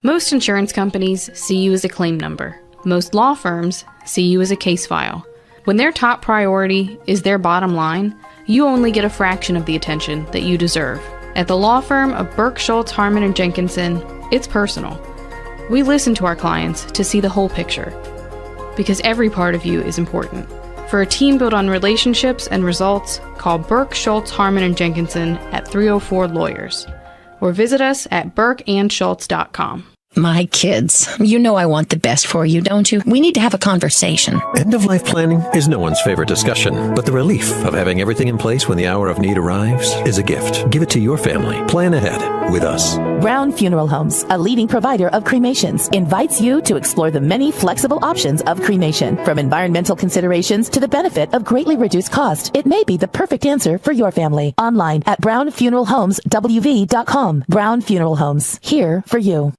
Most insurance companies see you as a claim number. Most law firms see you as a case file. When their top priority is their bottom line, you only get a fraction of the attention that you deserve. At the law firm of Burke, Schultz, Harmon, and Jenkinson, it's personal. We listen to our clients to see the whole picture, because every part of you is important. For a team built on relationships and results, call Burke, Schultz, Harmon, and Jenkinson at 304 Lawyers, or visit us at burkeandschultz.com. My kids, you know I want the best for you, don't you? We need to have a conversation. End-of-life planning is no one's favorite discussion, but the relief of having everything in place when the hour of need arrives is a gift. Give it to your family. Plan ahead with us. Brown Funeral Homes, a leading provider of cremations, invites you to explore the many flexible options of cremation. From environmental considerations to the benefit of greatly reduced cost, it may be the perfect answer for your family. Online at brownfuneralhomeswv.com. Brown Funeral Homes, here for you.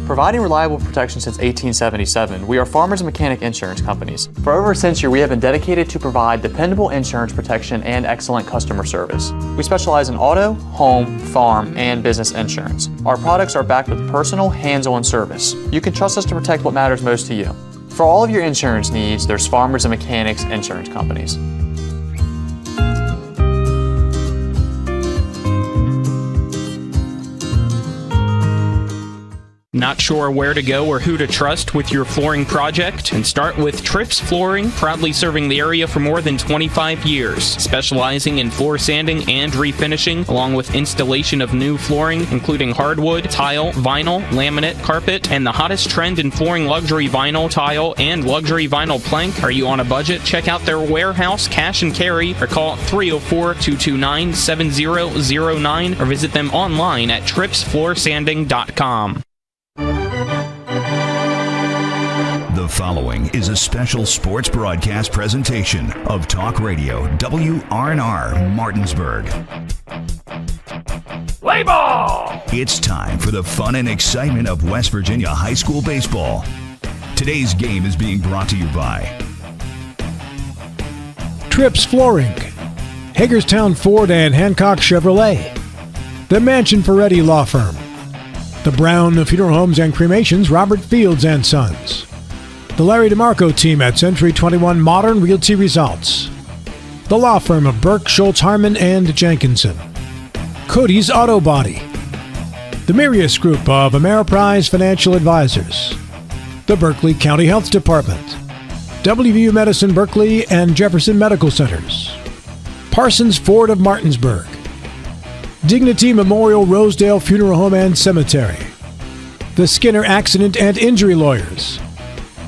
Providing reliable protection since 1877, we are Farmers and Mechanic Insurance Companies. For over a century, we have been dedicated to provide dependable insurance protection and excellent customer service. We specialize in auto, home, farm, and business insurance. Our products are backed with personal, hands-on service. You can trust us to protect what matters most to you. For all of your insurance needs, there's Farmers and Mechanics Insurance Companies. Not sure where to go or who to trust with your flooring project? And start with Trips Flooring, proudly serving the area for more than 25 years, specializing in floor sanding and refinishing, along with installation of new flooring, including hardwood, tile, vinyl, laminate, carpet, and the hottest trend in flooring, luxury vinyl, tile, and luxury vinyl plank. Are you on a budget? Check out their warehouse, cash and carry, or call 304-229-7009, or visit them online at tripsfloorsanding.com. The following is a special sports broadcast presentation of Talk Radio WRNR Martinsburg. Play ball! It's time for the fun and excitement of West Virginia high school baseball. Today's game is being brought to you by Trips Flooring, Hagerstown Ford and Hancock Chevrolet, the Mansion Ferretti Law Firm, the Brown Funeral Homes and Cremations, Robert Fields and Sons, the Larry DeMarco team at Century 21 Modern Realty Results, the law firm of Burke, Schultz, Harmon, and Jenkinson, Cody's Auto Body, the Mirius Group of Ameriprise Financial Advisors, the Berkeley County Health Department, WVU Medicine Berkeley and Jefferson Medical Centers, Parsons Ford of Martinsburg, Dignity Memorial Rosedale Funeral Home and Cemetery, the Skinner Accident and Injury Lawyers,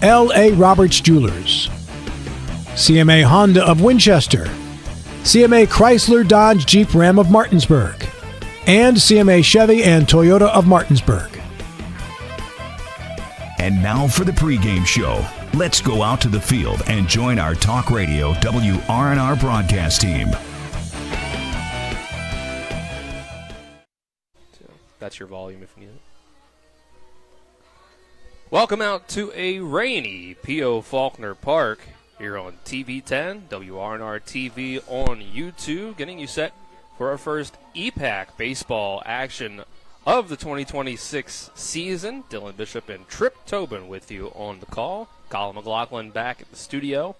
L.A. Roberts Jewelers, CMA Honda of Winchester, CMA Chrysler Dodge Jeep Ram of Martinsburg, and CMA Chevy and Toyota of Martinsburg. And now for the pregame show. Let's go out to the field and join our Talk Radio WRNR broadcast team. That's your volume if you need it. Welcome out to a rainy P.O. Faulkner Park here on TV10, WRNR TV on YouTube, getting you set for our first EPAC baseball action of the 2026 season. Dylan Bishop and Trip Tobin with you on the call. Colin McLaughlin back at the studio.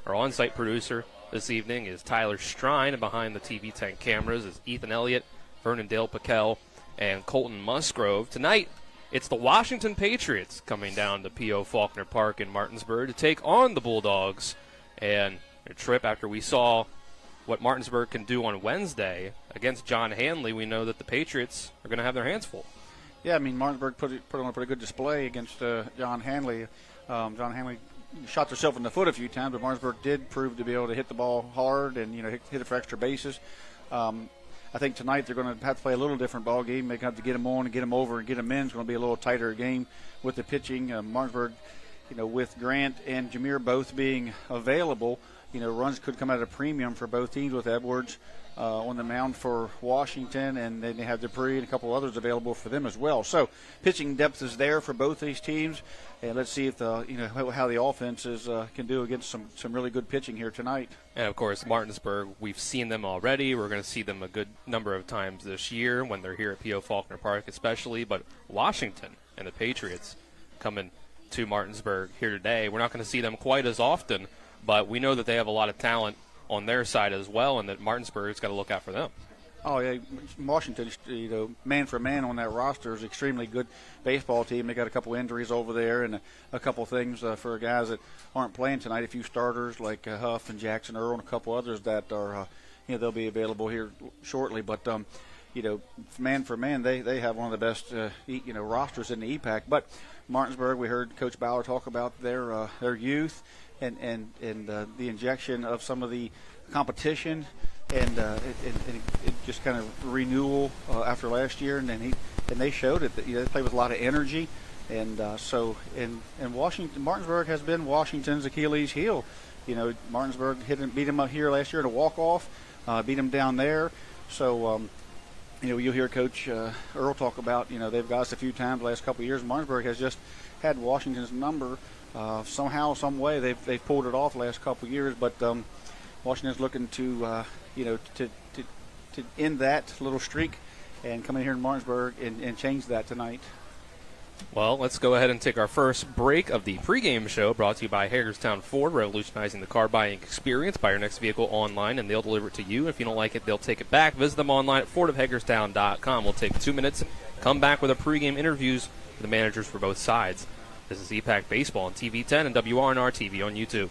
Our on-site producer this evening is Tyler Strine, and behind the TV10 cameras is Ethan Elliott, Vernon Dale Piquel, and Colton Musgrove. Tonight, it's the Washington Patriots coming down to P.O. Faulkner Park in Martinsburg to take on the Bulldogs. And a Trip, after we saw what Martinsburg can do on Wednesday against John Hanley, we know that the Patriots are going to have their hands full. Yeah, I mean, Martinsburg put on a pretty good display against John Hanley. John Hanley shot herself in the foot a few times, but Martinsburg did prove to be able to hit the ball hard and, hit it for extra bases. I think tonight they're going to have to play a little different ball game. They're going to have to get them on and get them over and get them in. It's going to be a little tighter game with the pitching. Martinsburg, with Grant and Jameer both being available, runs could come at a premium for both teams with Edwards on the mound for Washington, and then they have Dupree and a couple others available for them as well. So pitching depth is there for both these teams, and let's see if how the offenses can do against some really good pitching here tonight. And, of course, Martinsburg, we've seen them already. We're going to see them a good number of times this year when they're here at P.O. Faulkner Park especially. But Washington, and the Patriots coming to Martinsburg here today. We're not going to see them quite as often, but we know that they have a lot of talent on their side as well, and that Martinsburg's got to look out for them. Oh, yeah, Washington, man for man on that roster is an extremely good baseball team. They got a couple injuries over there and a couple things for guys that aren't playing tonight. A few starters like Huff and Jackson Earl and a couple others that are, they'll be available here shortly. But, man for man, they have one of the best, rosters in the EPAC. But Martinsburg, we heard Coach Bauer talk about their youth and the injection of some of the competition. And it just kind of renewal after last year, and they showed it that they play with a lot of energy, and Washington, Martinsburg has been Washington's Achilles heel. Martinsburg beat them up here last year in a walk-off, beat them down there. So you'll hear Coach Earl talk about they've got us a few times the last couple of years. Martinsburg has just had Washington's number somehow, some way. They've pulled it off the last couple of years, but Washington's looking to to end that little streak and come in here in Martinsburg and change that tonight. Well, let's go ahead and take our first break of the pregame show, brought to you by Hagerstown Ford, revolutionizing the car buying experience. Buy your next vehicle online, and they'll deliver it to you. If you don't like it, they'll take it back. Visit them online at fordofhagerstown.com. We'll take 2 minutes, come back with our pregame interviews with the managers for both sides. This is EPAC Baseball on TV 10 and WRNR TV on YouTube.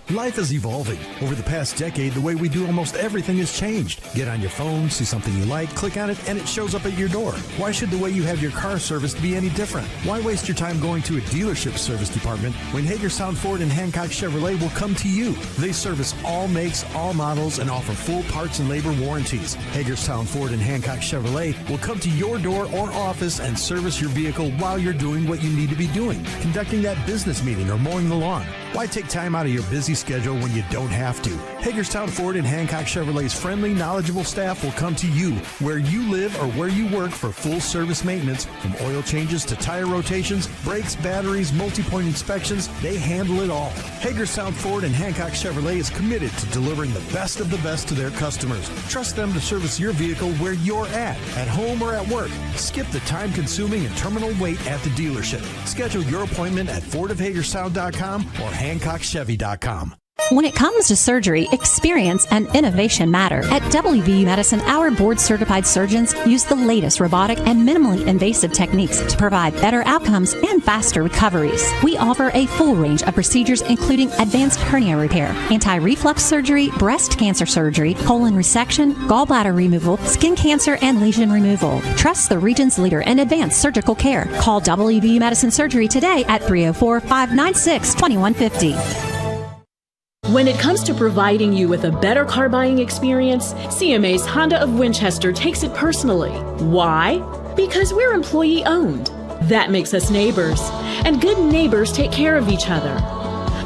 Life is evolving. Over the past decade, the way we do almost everything has changed. Get on your phone, see something you like, click on it, and it shows up at your door. Why should the way you have your car serviced be any different? Why waste your time going to a dealership service department when Hagerstown Ford and Hancock Chevrolet will come to you? They service all makes, all models, and offer full parts and labor warranties. Hagerstown Ford and Hancock Chevrolet will come to your door or office and service your vehicle while you're doing what you need to be doing, conducting that business meeting or mowing the lawn. Why take time out of your busy schedule when you don't have to? Hagerstown Ford and Hancock Chevrolet's friendly, knowledgeable staff will come to you where you live or where you work for full service maintenance, from oil changes to tire rotations, brakes, batteries, multi-point inspections. They handle it all. Hagerstown Ford and Hancock Chevrolet is committed to delivering the best of the best to their customers. Trust them to service your vehicle where you're at home or at work. Skip the time-consuming and terminal wait at the dealership. Schedule your appointment at fordofhagerstown.com or HancockChevy.com. When it comes to surgery, experience and innovation matter. At WVU Medicine, our board-certified surgeons use the latest robotic and minimally invasive techniques to provide better outcomes and faster recoveries. We offer a full range of procedures, including advanced hernia repair, anti-reflux surgery, breast cancer surgery, colon resection, gallbladder removal, skin cancer, and lesion removal. Trust the region's leader in advanced surgical care. Call WVU Medicine Surgery today at 304-596-2150. When it comes to providing you with a better car buying experience, CMA's Honda of Winchester takes it personally. Why? Because we're employee owned. That makes us neighbors, and good neighbors take care of each other.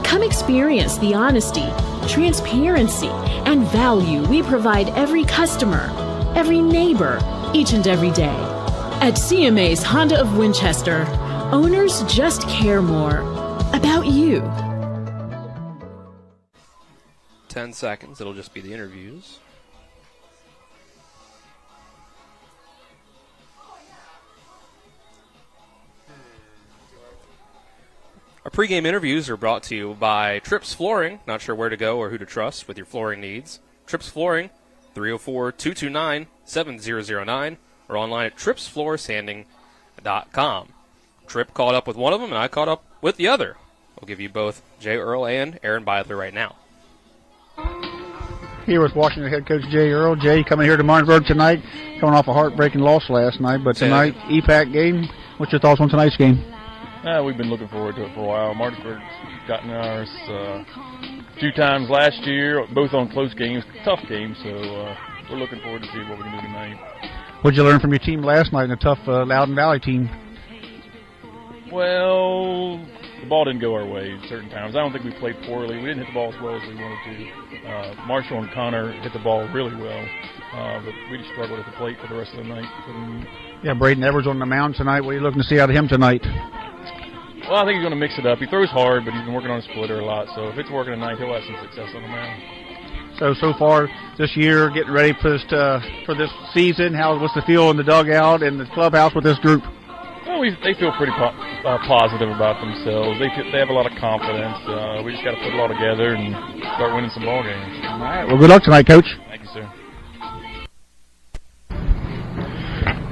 Come experience the honesty, transparency, and value we provide every customer, every neighbor, each and every day. At CMA's Honda of Winchester, owners just care more about you. 10 seconds. It'll just be the interviews. Our pregame interviews are brought to you by Trips Flooring. Not sure where to go or who to trust with your flooring needs. Trips Flooring, 304-229-7009, or online at tripsfloorsanding.com. Tripp caught up with one of them, and I caught up with the other. We'll give you both Jay Earl and Aaron Beidler right now. Here with Washington head coach Jay Earl. Jay, coming here to Martinsburg tonight, coming off a heartbreaking loss last night, but tonight, EPAC game. What's your thoughts on tonight's game? We've been looking forward to it for a while. Martinsburg's gotten ours a few times last year, both on close games, tough games, so we're looking forward to see what we can do tonight. What did you learn from your team last night in a tough Loudon Valley team? Well, the ball didn't go our way at certain times. I don't think we played poorly. We didn't hit the ball as well as we wanted to. Marshall and Connor hit the ball really well, but we just struggled at the plate for the rest of the night. Yeah, Braden Edwards on the mound tonight. What are you looking to see out of him tonight? Well, I think he's going to mix it up. He throws hard, but he's been working on his splitter a lot. So if it's working tonight, he'll have some success on the mound. So far this year, getting ready for this season, what's the feel in the dugout and the clubhouse with this group? They feel pretty positive about themselves. They have a lot of confidence. We just got to put it all together and start winning some ball games. All right. Well, good luck tonight, Coach. Thank you, sir.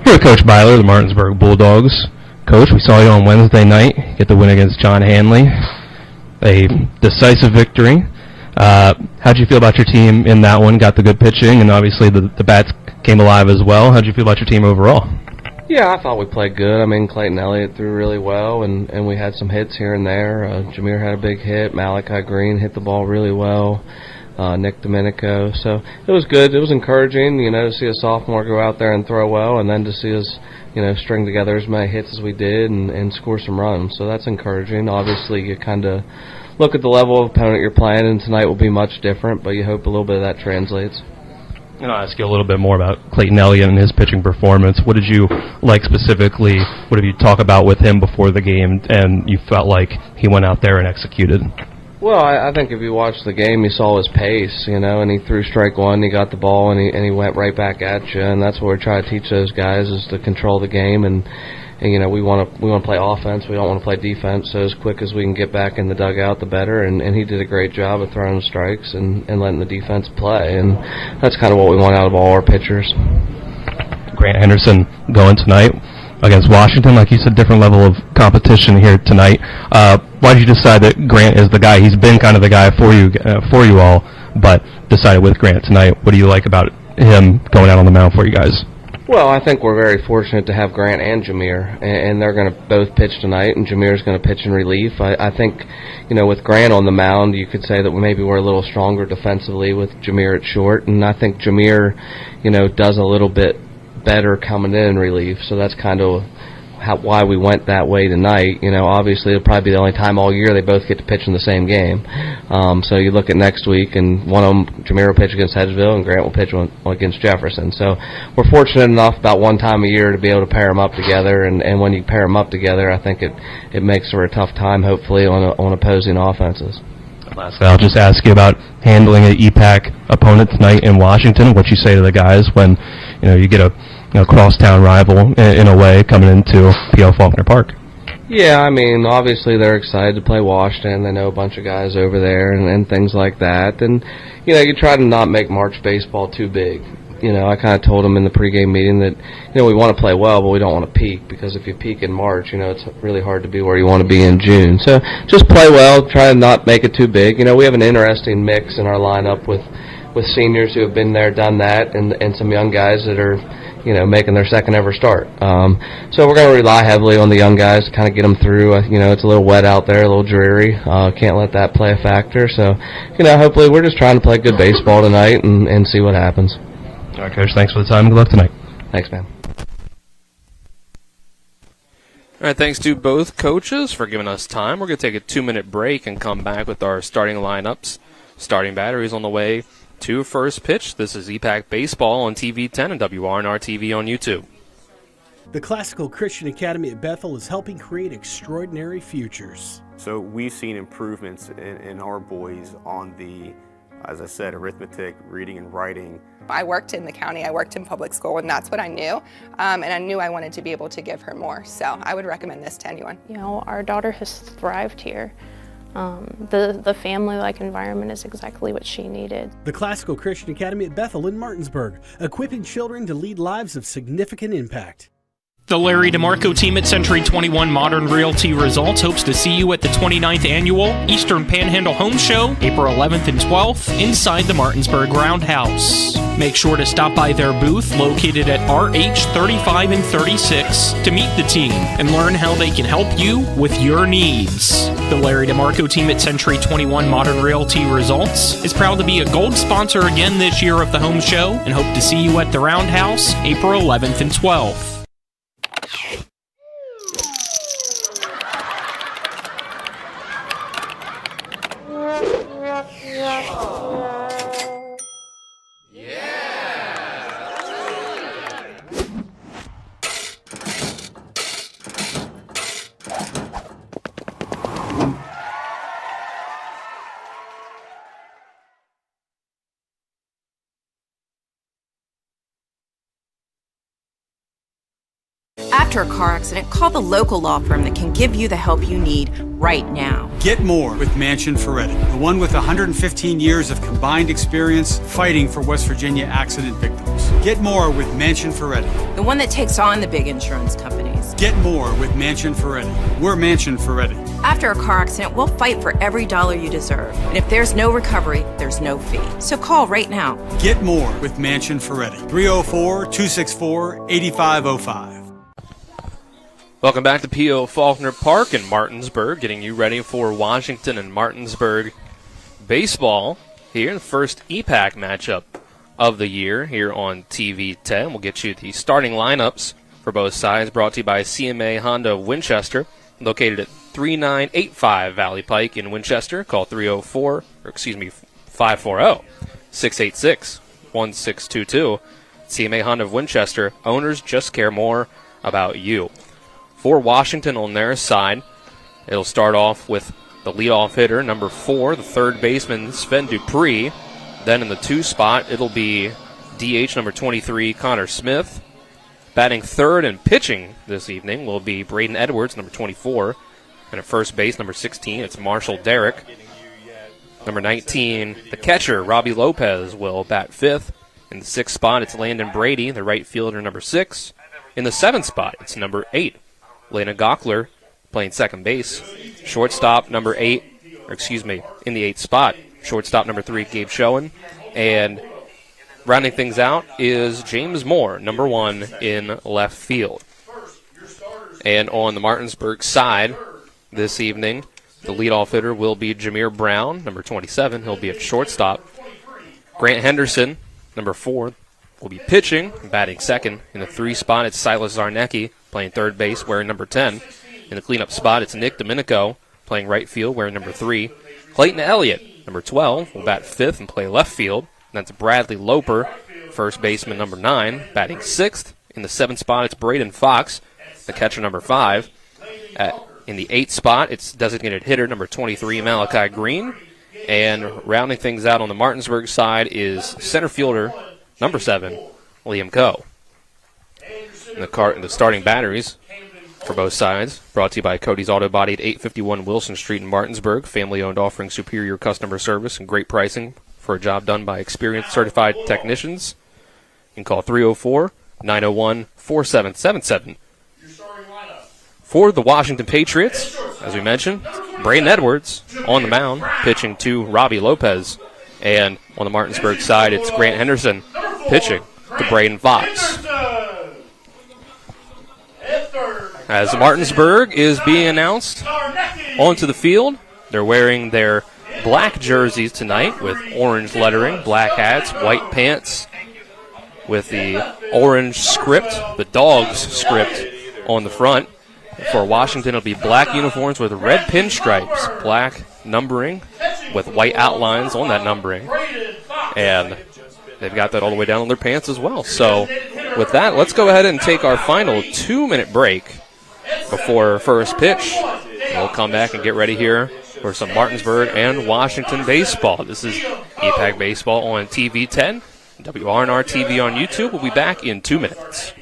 Here with Coach Byler, the Martinsburg Bulldogs. Coach, we saw you on Wednesday night get the win against John Hanley. A decisive victory. How'd you feel about your team in that one? Got the good pitching, and obviously the bats came alive as well. How'd you feel about your team overall? Yeah, I thought we played good. I mean, Clayton Elliott threw really well, and we had some hits here and there. Jameer had a big hit. Malachi Green hit the ball really well. Nick Domenico. So it was good. It was encouraging, to see a sophomore go out there and throw well, and then to see us, string together as many hits as we did and score some runs. So that's encouraging. Obviously, you kind of look at the level of opponent you're playing, and tonight will be much different, but you hope a little bit of that translates. And I'll ask you a little bit more about Clayton Elliott and his pitching performance. What did you like specifically? What did you talk about with him before the game, and you felt like he went out there and executed? Well, I think if you watched the game, you saw his pace, and he threw strike one, he got the ball, and he went right back at you, and that's what we're trying to teach those guys is to control the game, and we want to play offense, we don't want to play defense, so as quick as we can get back in the dugout, the better, and he did a great job of throwing strikes and letting the defense play, and that's kind of what we want out of all our pitchers. Grant Henderson going tonight against Washington, like you said, different level of competition here tonight. Why did you decide that Grant is the guy? He's been kind of the guy for you all, but decided with Grant tonight. What do you like about him going out on the mound for you guys? Well, I think we're very fortunate to have Grant and Jameer, and they're going to both pitch tonight, and Jameer's going to pitch in relief. I think, with Grant on the mound, you could say that maybe we're a little stronger defensively with Jameer at short, and I think Jameer, does a little bit better coming in relief, so that's kind of why we went that way tonight. Obviously it'll probably be the only time all year they both get to pitch in the same game. So you look at next week, and one of them, Jameer will pitch against Hedgesville, and Grant will pitch against Jefferson. So we're fortunate enough about one time a year to be able to pair them up together, and when you pair them up together, I think it makes for a tough time, hopefully, on opposing offenses. Lastly, I'll just ask you about handling an EPAC opponent tonight in Washington, what you say to the guys when you get a crosstown rival in a way coming into P.O. Faulkner Park. Yeah, I mean, obviously they're excited to play Washington. They know a bunch of guys over there and things like that. And, you try to not make March baseball too big. I kind of told them in the pregame meeting that, we want to play well, but we don't want to peak, because if you peak in March, it's really hard to be where you want to be in June. So just play well, try to not make it too big. We have an interesting mix in our lineup with seniors who have been there, done that, and some young guys that are, making their second ever start. So we're going to rely heavily on the young guys to kind of get them through. It's a little wet out there, a little dreary. Can't let that play a factor. So, hopefully we're just trying to play good baseball tonight and see what happens. All right, Coach, thanks for the time. Good luck tonight. Thanks, man. All right, thanks to both coaches for giving us time. We're going to take a 2-minute break and come back with our starting lineups. Starting batteries on the way to first pitch. This is EPAC Baseball on TV 10 and WRNR TV on YouTube. The Classical Christian Academy at Bethel is helping create extraordinary futures. So we've seen improvements in our boys on the, as I said, arithmetic, reading and writing. I worked in the county, I worked in public school, and that's what I knew. And I knew I wanted to be able to give her more. So I would recommend this to anyone. Our daughter has thrived here. The family-like environment is exactly what she needed. The Classical Christian Academy at Bethel in Martinsburg, equipping children to lead lives of significant impact. The Larry DeMarco team at Century 21 Modern Realty Results hopes to see you at the 29th Annual Eastern Panhandle Home Show, April 11th and 12th, inside the Martinsburg Roundhouse. Make sure to stop by their booth located at RH 35 and 36 to meet the team and learn how they can help you with your needs. The Larry DeMarco team at Century 21 Modern Realty Results is proud to be a gold sponsor again this year of the home show and hope to see you at the Roundhouse, April 11th and 12th. After a car accident, call the local law firm that can give you the help you need right now. Get more with Manchin Ferretti, the one with 115 years of combined experience fighting for West Virginia accident victims. Get more with Manchin Ferretti. The one that takes on the big insurance companies. Get more with Manchin Ferretti. We're Manchin Ferretti. After a car accident, we'll fight for every dollar you deserve. And if there's no recovery, there's no fee. So call right now. Get more with Manchin Ferretti. 304-264-8505. Welcome back to P.O. Faulkner Park in Martinsburg, getting you ready for Washington and Martinsburg baseball here in the first EPAC matchup of the year here on TV 10. We'll get you the starting lineups for both sides, brought to you by CMA Honda of Winchester, located at 3985 Valley Pike in Winchester. Call 540-686-1622. CMA Honda of Winchester, owners just care more about you. For Washington on their side, it'll start off with the leadoff hitter, number 4, the third baseman, Sven Dupree. Then in the 2 spot, it'll be DH number 23, Connor Smith. Batting third and pitching this evening will be Braden Edwards, number 24. And at first base, number 16, it's Marshall Derrick. Number 19, the catcher, Robbie Lopez, will bat 5th. In the 6th spot, it's Landon Brady, the right fielder, number 6. In the 7th spot, it's number 8. Lena Gockler playing second base. Shortstop number 8, in the 8th spot. Shortstop number 3, Gabe Schoen. And rounding things out is James Moore, number 1 in left field. And on the Martinsburg side this evening, the leadoff hitter will be Jameer Brown, number 27. He'll be at shortstop. Grant Henderson, number 4, will be pitching, batting second. In the 3 spot, it's Silas Zarnecki, playing third base, wearing number 10. In the cleanup spot, it's Nick Domenico, playing right field, wearing number 3. Clayton Elliott, number 12, will bat 5th and play left field. That's Bradley Loper, first baseman, number 9, batting 6th. In the 7th spot, it's Braden Fox, the catcher, number 5. In the 8th spot, it's designated hitter, number 23, Malachi Green. And rounding things out on the Martinsburg side is center fielder, number 7, Liam Coe. The starting batteries for both sides, brought to you by Cody's Auto Body at 851 Wilson Street in Martinsburg. Family-owned, offering superior customer service and great pricing for a job done by experienced certified technicians. You can call 304-901-4777. For the Washington Patriots, as we mentioned, Braden Edwards on the mound, pitching to Robbie Lopez. And on the Martinsburg side, it's Grant Henderson pitching to Braden Fox. As Martinsburg is being announced onto the field, they're wearing their black jerseys tonight with orange lettering, black hats, white pants with the orange script, the Dogs script on the front. For Washington, it'll be black uniforms with red pinstripes, black numbering with white outlines on that numbering. And they've got that all the way down on their pants as well. So with that, let's go ahead and take our final 2-minute break before first pitch. We'll come back and get ready here for some Martinsburg and Washington baseball. This is EPAC Baseball on TV 10, WRNR TV on YouTube. We'll be back in 2 minutes.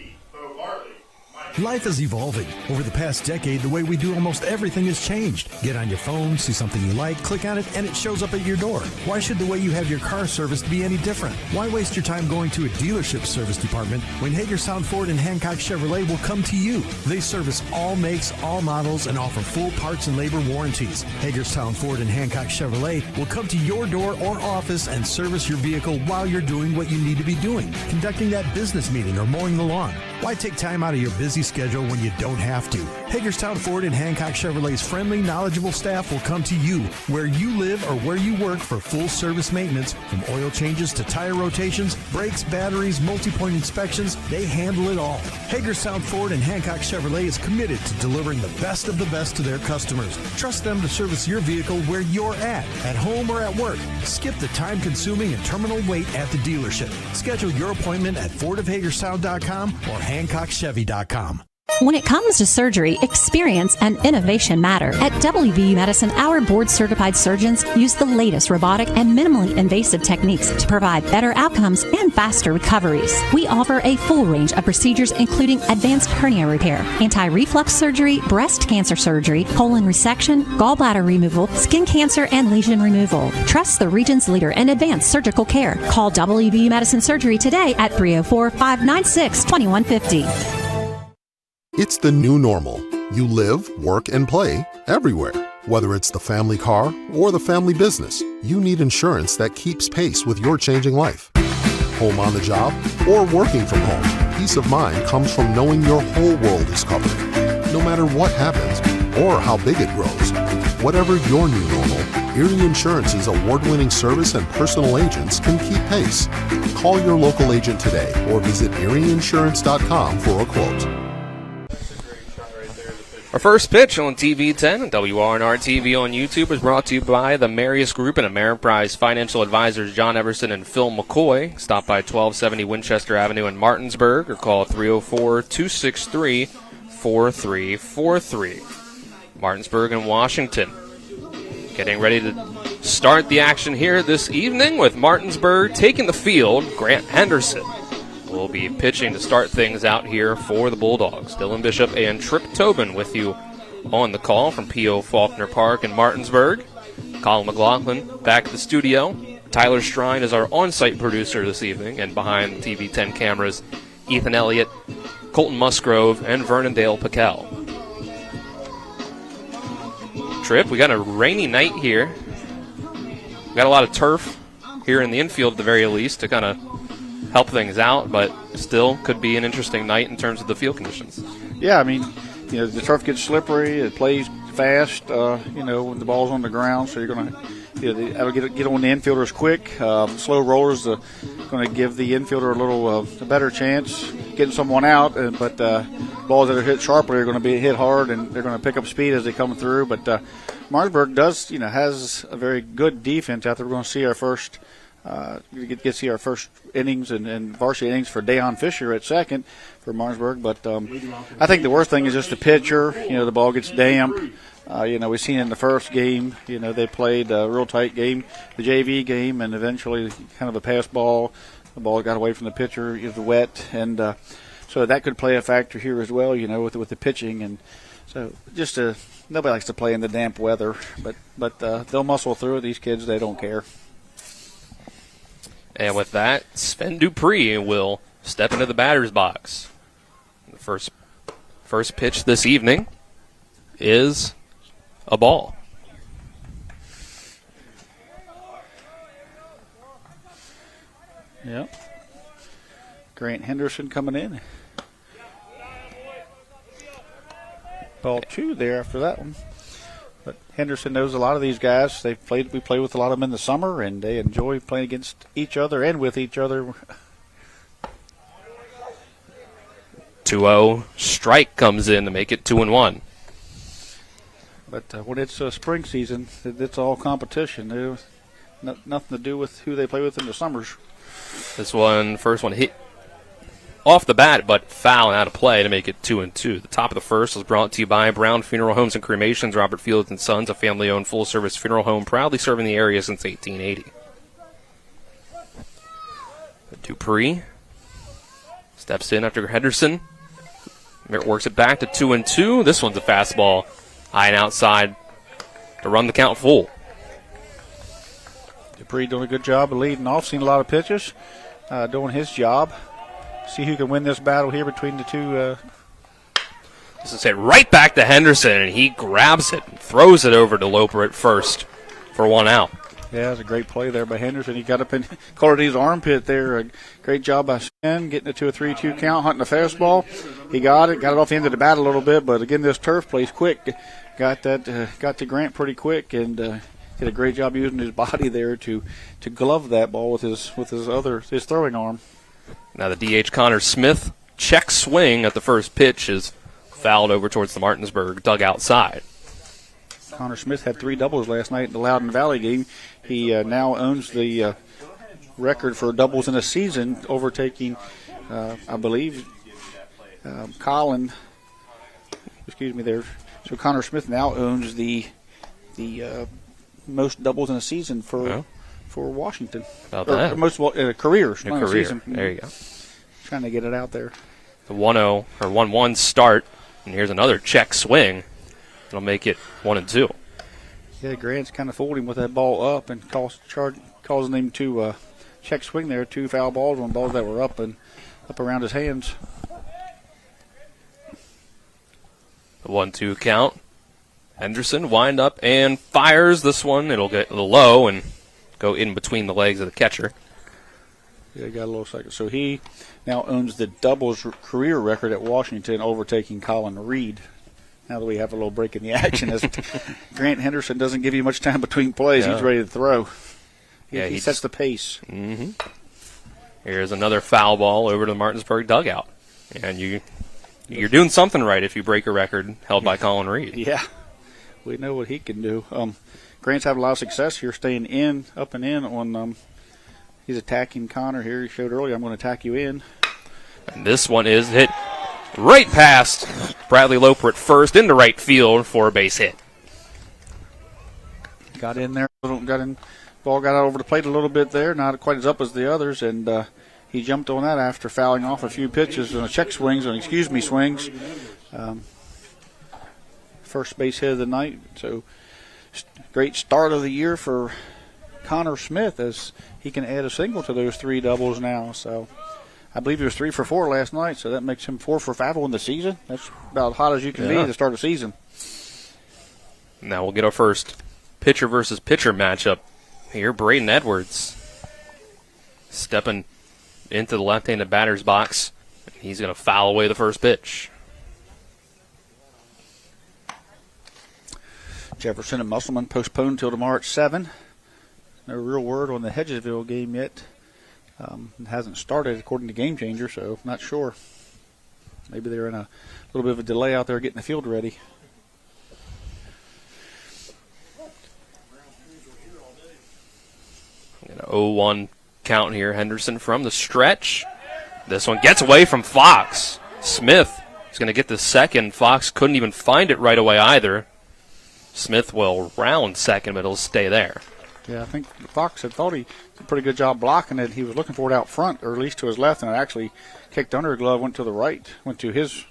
Life is evolving. Over the past decade, the way we do almost everything has changed. Get on your phone, see something you like, click on it, and it shows up at your door. Why should the way you have your car serviced be any different? Why waste your time going to a dealership service department when Hagerstown Ford and Hancock Chevrolet will come to you? They service all makes, all models, and offer full parts and labor warranties. Hagerstown Ford and Hancock Chevrolet will come to your door or office and service your vehicle while you're doing what you need to be doing, conducting that business meeting or mowing the lawn. Why take time out of your busy schedule when you don't have to? Hagerstown Ford and Hancock Chevrolet's friendly, knowledgeable staff will come to you where you live or where you work for full service maintenance, from oil changes to tire rotations, brakes, batteries, multi-point inspections. They handle it all. Hagerstown Ford and Hancock Chevrolet is committed to delivering the best of the best to their customers. Trust them to service your vehicle where you're at home or at work. Skip the time-consuming and terminal wait at the dealership. Schedule your appointment at fordofhagerstown.com or HancockChevy.com. When it comes to surgery, experience and innovation matter. At WVU Medicine, our board-certified surgeons use the latest robotic and minimally invasive techniques to provide better outcomes and faster recoveries. We offer a full range of procedures including advanced hernia repair, anti-reflux surgery, breast cancer surgery, colon resection, gallbladder removal, skin cancer, and lesion removal. Trust the region's leader in advanced surgical care. Call WVU Medicine Surgery today at 304-596-2150. It's the new normal. You live, work, and play everywhere. Whether it's the family car or the family business, you need insurance that keeps pace with your changing life. Home on the job or working from home, peace of mind comes from knowing your whole world is covered. No matter what happens or how big it grows, whatever your new normal, Erie Insurance's award-winning service and personal agents can keep pace. Call your local agent today or visit erieinsurance.com for a quote. Our first pitch on TV 10 and WRNR TV on YouTube is brought to you by the Marius Group and Ameriprise Financial Advisors John Everson and Phil McCoy. Stop by 1270 Winchester Avenue in Martinsburg or call 304-263-4343. Martinsburg and Washington getting ready to start the action here this evening with Martinsburg taking the field. Grant Henderson will be pitching to start things out here for the Bulldogs. Dylan Bishop and Trip Tobin with you on the call from P.O. Faulkner Park in Martinsburg. Colin McLaughlin back at the studio. Tyler Strine is our on-site producer this evening, and behind the TV 10 cameras, Ethan Elliott, Colton Musgrove, and Vernon Dale Piquel. Trip, we got a rainy night here. We got a lot of turf here in the infield at the very least to kind of help things out, but still could be an interesting night in terms of the field conditions. Yeah, I mean, the turf gets slippery. It plays fast, when the ball's on the ground, so you're going to that'll get on the infielders quick. Slow rollers are going to give the infielder a better chance getting someone out, but balls that are hit sharply are going to be hit hard, and they're going to pick up speed as they come through. But Martinsburg has a very good defense out there. We're going to see our first get to see our first innings and varsity innings for Dayon Fisher at second for Martinsburg. But I think the worst thing is just the pitcher. The ball gets damp. We've seen in the first game, they played a real tight game, the JV game, and eventually kind of a pass ball. The ball got away from the pitcher. It was wet, and so that could play a factor here as well, with the pitching. And so just nobody likes to play in the damp weather, but they'll muscle through it. These kids, they don't care. And with that, Sven Dupree will step into the batter's box. The first pitch this evening is a ball. Yep. Grant Henderson coming in. Ball 2 there after that one. But Henderson knows a lot of these guys. We play with a lot of them in the summer, and they enjoy playing against each other and with each other. 2-0 strike comes in to make it 2-1. But when it's spring season, it's all competition. There's nothing to do with who they play with in the summers. This first one hit off the bat, but foul and out of play to make it 2-2. The top of the first was brought to you by Brown Funeral Homes and Cremations, Robert Fields and Sons, a family-owned full-service funeral home proudly serving the area since 1880. Dupree steps in after Henderson. Works it back to 2-2. This one's a fastball high and outside to run the count full. Dupree doing a good job of leading off, seen a lot of pitches, doing his job. See who can win this battle here between the two. This is hit right back to Henderson, and he grabs it and throws it over to Loper at first for one out. Yeah, it was a great play there by Henderson. He got up in Clardy's armpit there. A great job by Sven, getting it to a 3-2 count, hunting a fastball. He got it off the end of the bat a little bit, but again, this turf plays quick. Got to Grant pretty quick, and did a great job using his body there to glove that ball with his throwing arm. Now the DH Connor Smith check swing at the first pitch is fouled over towards the Martinsburg dugout side. Connor Smith had 3 doubles last night in the Loudoun Valley game. He now owns the record for doubles in a season, overtaking, I believe, Colin there. So Connor Smith now owns the most doubles in a season for Washington. About that. Most careers. A career. There you go. Trying to get it out there. The 1-0 or 1-1 start, and here's another check swing. It'll make it 1-2. Yeah, Grant's kind of fooled him with that ball up and causing him to check swing there. 2 foul balls on balls that were up around his hands. The 1-2 count. Henderson wind up and fires this one. It'll get low and go in between the legs of the catcher. Yeah, got a little second. So he now owns the doubles career record at Washington, overtaking Colin Reed. Now that we have a little break in the action, as Grant Henderson doesn't give you much time between plays, he's ready to throw. Yeah, he sets the pace. Mm-hmm. Here's another foul ball over to the Martinsburg dugout. And you're doing something right if you break a record held by Colin Reed. Yeah, we know what he can do. Grant's having a lot of success here, staying up and in on he's attacking Connor here. He showed earlier, I'm going to attack you in. And this one is hit right past Bradley Loper at first into right field for a base hit. Got in there, ball got out over the plate a little bit there, not quite as up as the others, and he jumped on that after fouling off a few pitches on swings. First base hit of the night. So great start of the year for Connor Smith as he can add a single to those 3 doubles now. So I believe he was 3 for 4 last night, so that makes him 4 for 5 in the season. That's about as hot as you can be to start a season. Now we'll get our first pitcher versus pitcher matchup here. Braden Edwards stepping into the left-handed batter's box. He's going to foul away the first pitch. Jefferson and Musselman postponed until tomorrow at 7. No real word on the Hedgesville game yet. It hasn't started according to Game Changer, so I'm not sure. Maybe they're in a little bit of a delay out there getting the field ready. An 0-1 count here. Henderson from the stretch. This one gets away from Fox. Smith is going to get the second. Fox couldn't even find it right away either. Smith will round second, but it'll stay there. Yeah, I think Fox had thought he did a pretty good job blocking it. He was looking for it out front, or at least to his left, and it actually kicked under a glove, went to the right, went to his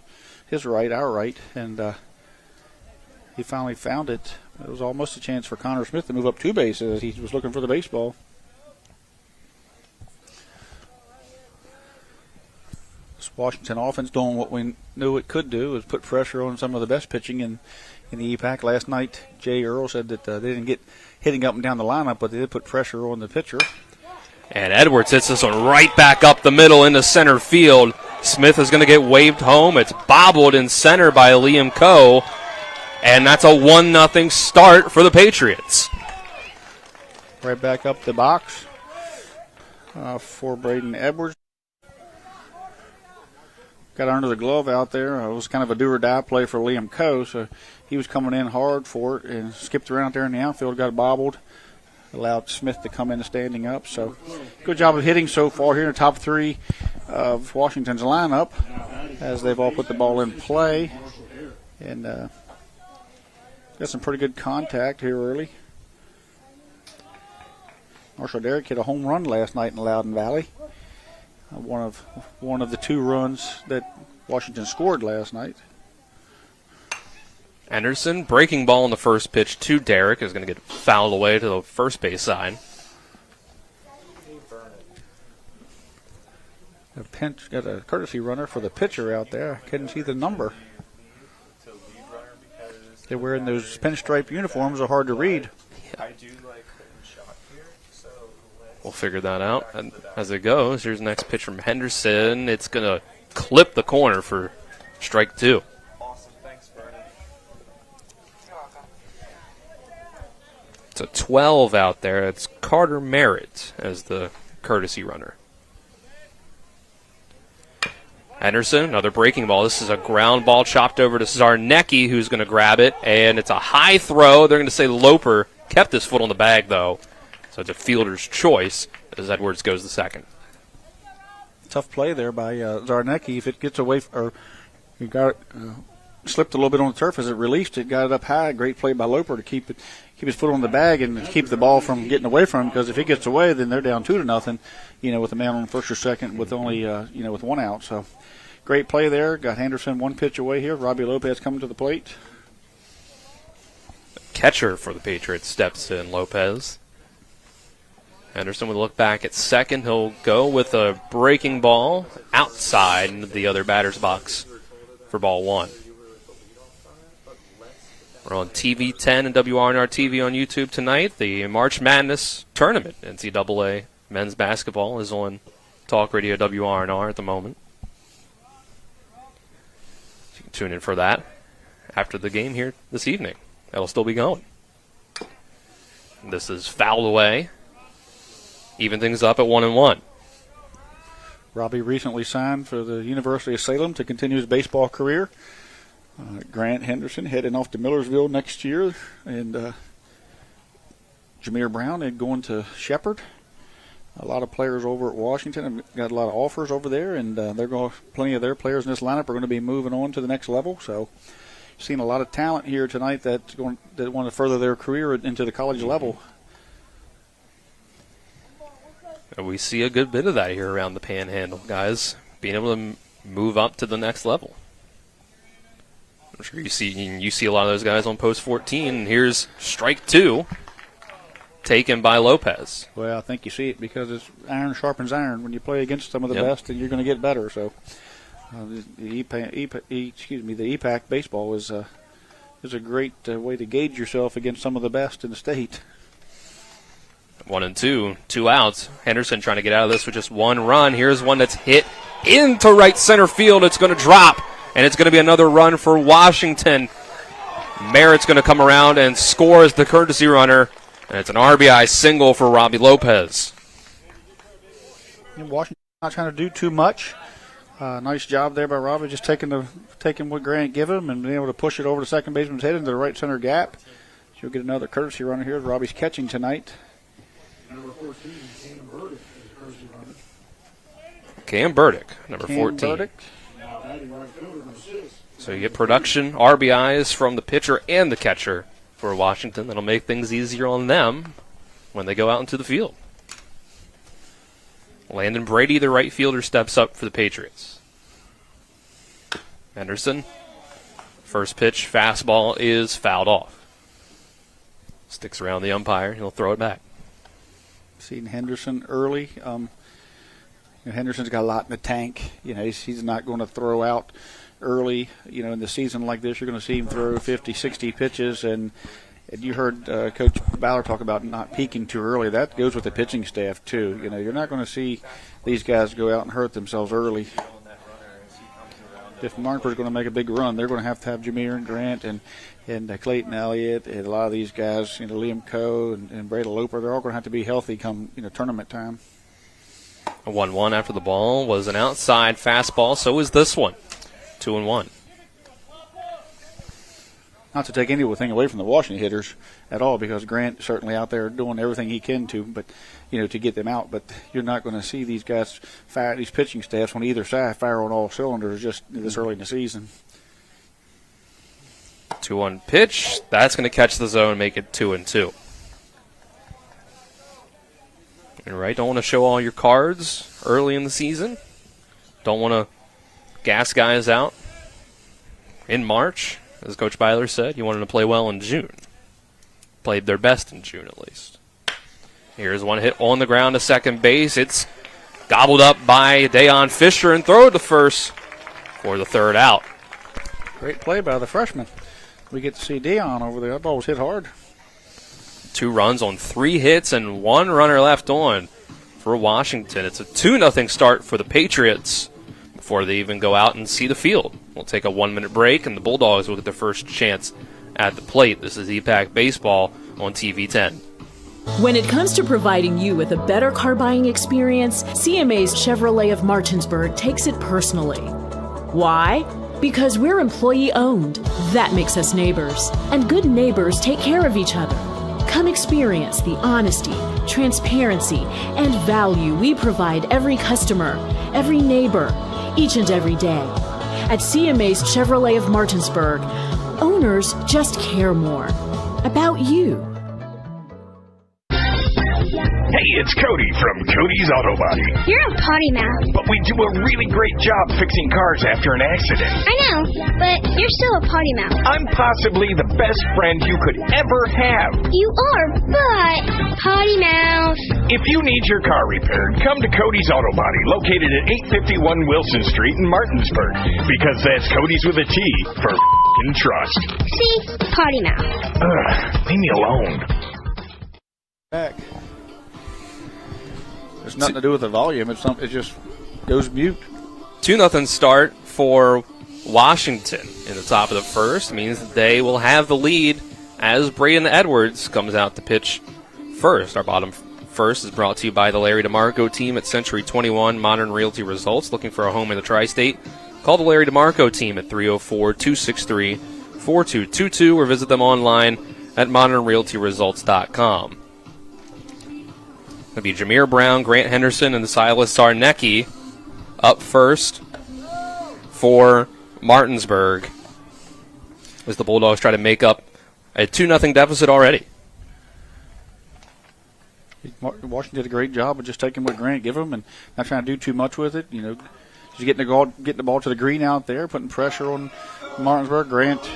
right, our right, and he finally found it. It was almost a chance for Connor Smith to move up 2 bases. He was looking for the baseball. This Washington offense doing what we knew it could do, is put pressure on some of the best pitching in the EPAC. Last night, Jay Earl said that they didn't get hitting up and down the lineup, but they did put pressure on the pitcher. And Edwards hits this one right back up the middle into center field. Smith is going to get waved home. It's bobbled in center by Liam Coe. And that's a 1-0 start for the Patriots. Right back up the box for Braden Edwards. Got under the glove out there. It was kind of a do-or-die play for Liam Coe, so he was coming in hard for it and skipped around there in the outfield, got bobbled, allowed Smith to come in standing up. So good job of hitting so far here in the top 3 of Washington's lineup as they've all put the ball in play. And got some pretty good contact here early. Marshall Derrick hit a home run last night in Loudoun Valley. One of the 2 runs that Washington scored last night. Anderson, breaking ball on the first pitch to Derrick, is going to get fouled away to the first base side. Got a courtesy runner for the pitcher out there. I couldn't see the number. They're wearing those pinstripe uniforms, are hard to read. Yeah. We'll figure that out as it goes. Here's the next pitch from Henderson. It's going to clip the corner for strike 2. Awesome. Thanks, Vernon. It's a 12 out there. It's Carter Merritt as the courtesy runner. Henderson, another breaking ball. This is a ground ball chopped over to Zarnecki, who's going to grab it, and it's a high throw. They're going to say Loper kept his foot on the bag, though. So it's a fielder's choice as Edwards goes to second. Tough play there by Zarnecki. If it gets away, or you got slipped a little bit on the turf. As it released, it got it up high. Great play by Loper to keep his foot on the bag and keep the ball from getting away from him, because if he gets away, then they're down 2-0, with a man on first or second with only, with one out. So great play there. Got Henderson one pitch away here. Robbie Lopez coming to the plate. Catcher for the Patriots steps in, Lopez. Henderson would look back at second. He'll go with a breaking ball outside into the other batter's box for ball one. We're on TV 10 and WRNR TV on YouTube tonight. The March Madness tournament, NCAA men's basketball, is on Talk Radio WRNR at the moment. You can tune in for that after the game here this evening. That'll still be going. This is fouled away. Even things up at 1-1. Robbie recently signed for the University of Salem to continue his baseball career. Grant Henderson heading off to Millersville next year, and Jameer Brown going to Shepherd. A lot of players over at Washington have got a lot of offers over there, and plenty of their players in this lineup are going to be moving on to the next level. So, seen a lot of talent here tonight that want to further their career into the college level. And we see a good bit of that here around the Panhandle, guys, being able to move up to the next level. I'm sure you see a lot of those guys on post 14, and here's strike two taken by Lopez. Well, I think you see it because it's iron sharpens iron. When you play against some of the best, and you're going to get better. So the EPAC baseball is a great way to gauge yourself against some of the best in the state. 1-2, 2 outs. Henderson trying to get out of this with just one run. Here's one that's hit into right center field. It's going to drop, and it's going to be another run for Washington. Merritt's going to come around and score as the courtesy runner, and it's an RBI single for Robbie Lopez. Washington not trying to do too much. Nice job there by Robbie, just taking what Grant gave him and being able to push it over the second baseman's head into the right center gap. So you'll get another courtesy runner here. Robbie's catching tonight. Number 14, Cam Burdick, number 14. So you get production, RBIs from the pitcher and the catcher for Washington. That'll make things easier on them when they go out into the field. Landon Brady, the right fielder, steps up for the Patriots. Henderson, first pitch, fastball is fouled off. Sticks around the umpire, he'll throw it back. Seen Henderson early. Henderson's got a lot in the tank. He's not going to throw out early. In the season like this, you're going to see him throw 50, 60 pitches. And you heard Coach Ballard talk about not peaking too early. That goes with the pitching staff, too. You're not going to see these guys go out and hurt themselves early. If Martinsburg's going to make a big run, they're going to have Jameer and Grant and Clayton Elliott and a lot of these guys, Liam Coe and Brady Loper. They're all going to have to be healthy come tournament time. A 1-1 after the ball was an outside fastball. So is this one. 2-1. Not to take anything away from the Washington hitters at all, because Grant certainly out there doing everything he can to get them out. But you're not going to see these guys fire, these pitching staffs on either side fire on all cylinders just this early in the season. 2-1 pitch. That's going to catch the zone and make it 2-2. All right, don't want to show all your cards early in the season. Don't want to gas guys out in March. As Coach Byler said, you want them to play well in June. Played their best in June, at least. Here's one hit on the ground to second base. It's gobbled up by Dayon Fisher and throw to first for the third out. Great play by the freshman. We get to see Dayon over there. That ball was hit hard. 2 runs on 3 hits and 1 runner left on for Washington. It's a 2-0 start for the Patriots before they even go out and see the field. We'll take a 1-minute break, and the Bulldogs will get their first chance at the plate. This is EPAC Baseball on TV 10. When it comes to providing you with a better car buying experience, CMA's Chevrolet of Martinsburg takes it personally. Why? Because we're employee owned. That makes us neighbors. And good neighbors take care of each other. Come experience the honesty, transparency, and value we provide every customer, every neighbor, each and every day. At CMA's Chevrolet of Martinsburg, owners just care more about you. Hey, it's Cody from Cody's Auto Body. You're a potty mouth. But we do a really great job fixing cars after an accident. I know, but you're still a potty mouth. I'm possibly the best friend you could ever have. You are, but potty mouth. If you need your car repaired, come to Cody's Auto Body, located at 851 Wilson Street in Martinsburg. Because that's Cody's with a T for f***ing trust. See? Potty mouth. Leave me alone. Back. There's nothing to do with the volume. It just goes mute. 2-0 start for Washington in the top of the first means that they will have the lead as Braden Edwards comes out to pitch first. Our bottom first is brought to you by the Larry DeMarco team at Century 21 Modern Realty Results. Looking for a home in the Tri-State? Call the Larry DeMarco team at 304-263-4222 or visit them online at modernrealtyresults.com. It'll be Jameer Brown, Grant Henderson, and Silas Sarnecki up first for Martinsburg as the Bulldogs try to make up a 2-0 deficit already. Washington did a great job of just taking what Grant gave him and not trying to do too much with it. You know, just getting the ball to the green out there, putting pressure on Martinsburg. Grant,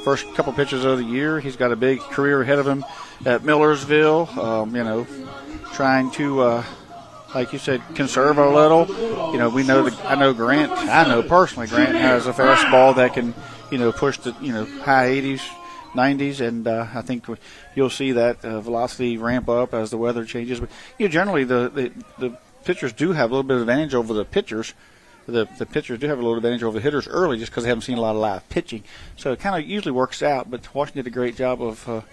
first couple pitches of the year, he's got a big career ahead of him at Millersville. Trying to, like you said, conserve a little. I know personally Grant has a fastball that can, push the, high 80s, 90s, and I think you'll see that velocity ramp up as the weather changes. But generally the pitchers do have a little bit of advantage over the pitchers. The pitchers do have a little advantage over the hitters early just because they haven't seen a lot of live pitching. So it kind of usually works out, but Washington did a great job of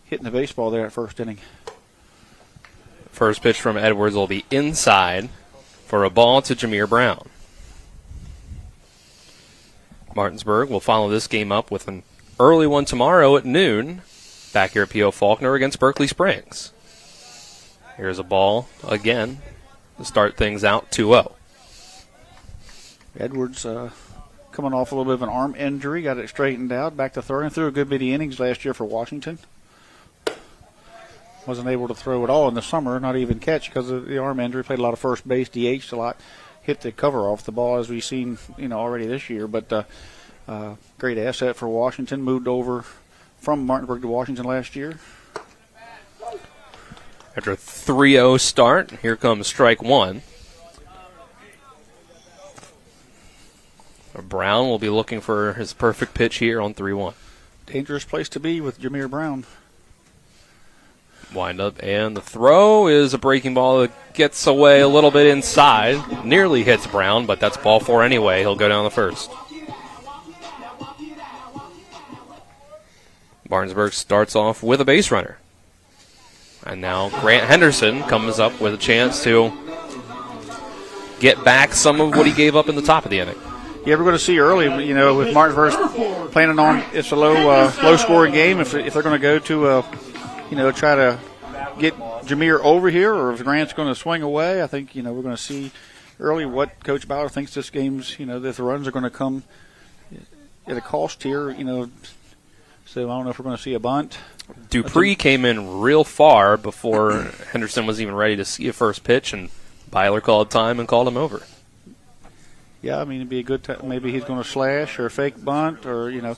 hitting the baseball there at first inning. First pitch from Edwards will be inside for a ball to Jameer Brown. Martinsburg will follow this game up with an early one tomorrow at noon back here at P.O. Faulkner against Berkeley Springs. Here's a ball again to start things out 2-0. Edwards coming off a little bit of an arm injury, got it straightened out, back to throwing. Threw a good many innings last year for Washington. Wasn't able to throw at all in the summer, not even catch because of the arm injury. Played a lot of first base, DH'd a lot, hit the cover off the ball as we've seen, already this year. But great asset for Washington. Moved over from Martinsburg to Washington last year. After a 3-0 start, here comes strike one. Brown will be looking for his perfect pitch here on 3-1. Dangerous place to be with Jameer Brown. Wind up, and the throw is a breaking ball that gets away a little bit inside. Nearly hits Brown, but that's ball four anyway. He'll go down the first. Martinsburg starts off with a base runner. And now Grant Henderson comes up with a chance to get back some of what he gave up in the top of the inning. Yeah, we're going to see early, with Martinsburg planning on it's a low-scoring game. If they're going to go to try to get Jameer over here, or if Grant's going to swing away, I think, we're going to see early what Coach Bauer thinks this game's, that the runs are going to come at a cost here, so I don't know if we're going to see a bunt. Dupree came in real far before Henderson was even ready to see a first pitch, and Byler called time and called him over. Yeah, it'd be a good time. Maybe he's going to slash or fake bunt, or, you're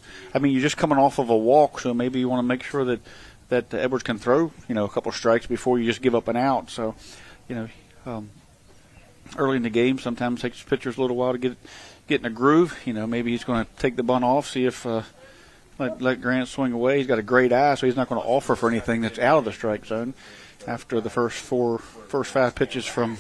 just coming off of a walk, so maybe you want to make sure that Edwards can throw, a couple strikes before you just give up an out. So, early in the game sometimes takes pitchers a little while to get in a groove. Maybe he's going to take the bunt off, see if let Grant swing away. He's got a great eye, so he's not going to offer for anything that's out of the strike zone after the first five pitches from.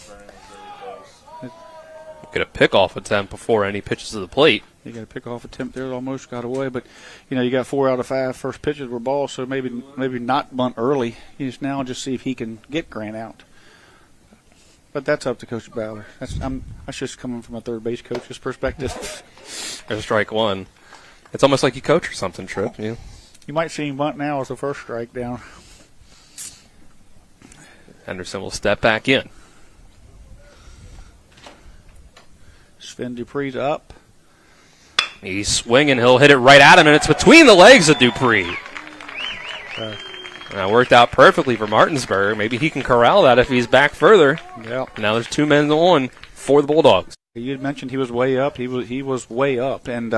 Get a pickoff attempt before any pitches to the plate. You got a pickoff attempt there that almost got away, but you got 4 out of 5 first pitches were balls, so maybe not bunt early. You just see if he can get Grant out. But that's up to Coach Bauer. That's just coming from a third base coach's perspective. There's strike one. It's almost like you coach or something, Tripp. You might see him bunt now as the first strike down. Henderson will step back in. Sven Dupree's up. He's swinging. He'll hit it right at him, and it's between the legs of Dupree. That worked out perfectly for Martinsburg. Maybe he can corral that if he's back further. Yeah. Now there's 2 men on for the Bulldogs. You had mentioned he was way up. He was way up, and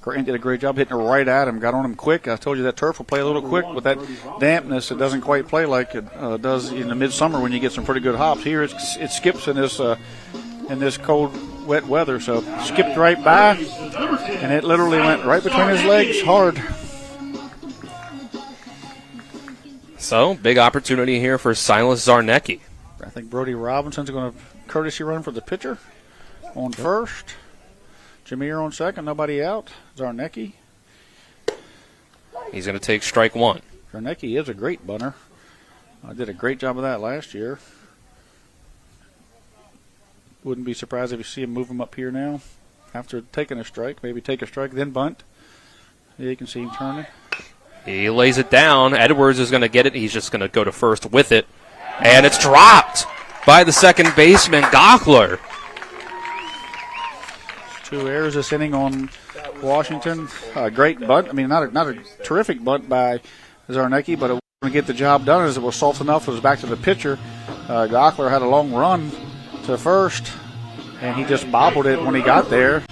Grant did a great job hitting it right at him. Got on him quick. I told you that turf will play a little quick with that dampness. It doesn't quite play like it does in the midsummer when you get some pretty good hops. Here it skips in this cold, wet weather. So skipped right by, and it literally went right between his legs hard. So, big opportunity here for Silas Zarnecki. I think Brody Robinson's going to courtesy run for the pitcher on first. Jameer on second, nobody out. Zarnecki. He's going to take strike 1. Zarnecki is a great bunter. I did a great job of that last year. Wouldn't be surprised if you see him move him up here now. After taking a strike, maybe take a strike, then bunt. Yeah, you can see him turning. He lays it down. Edwards is going to get it. He's just going to go to first with it. And it's dropped by the second baseman, Gochler. 2 errors this inning on Washington. Great bunt. I mean, not a terrific bunt by Zarnecki, but it was going to get the job done as it was soft enough. It was back to the pitcher. Gochler had a long run to first, and he just bobbled it when he got there.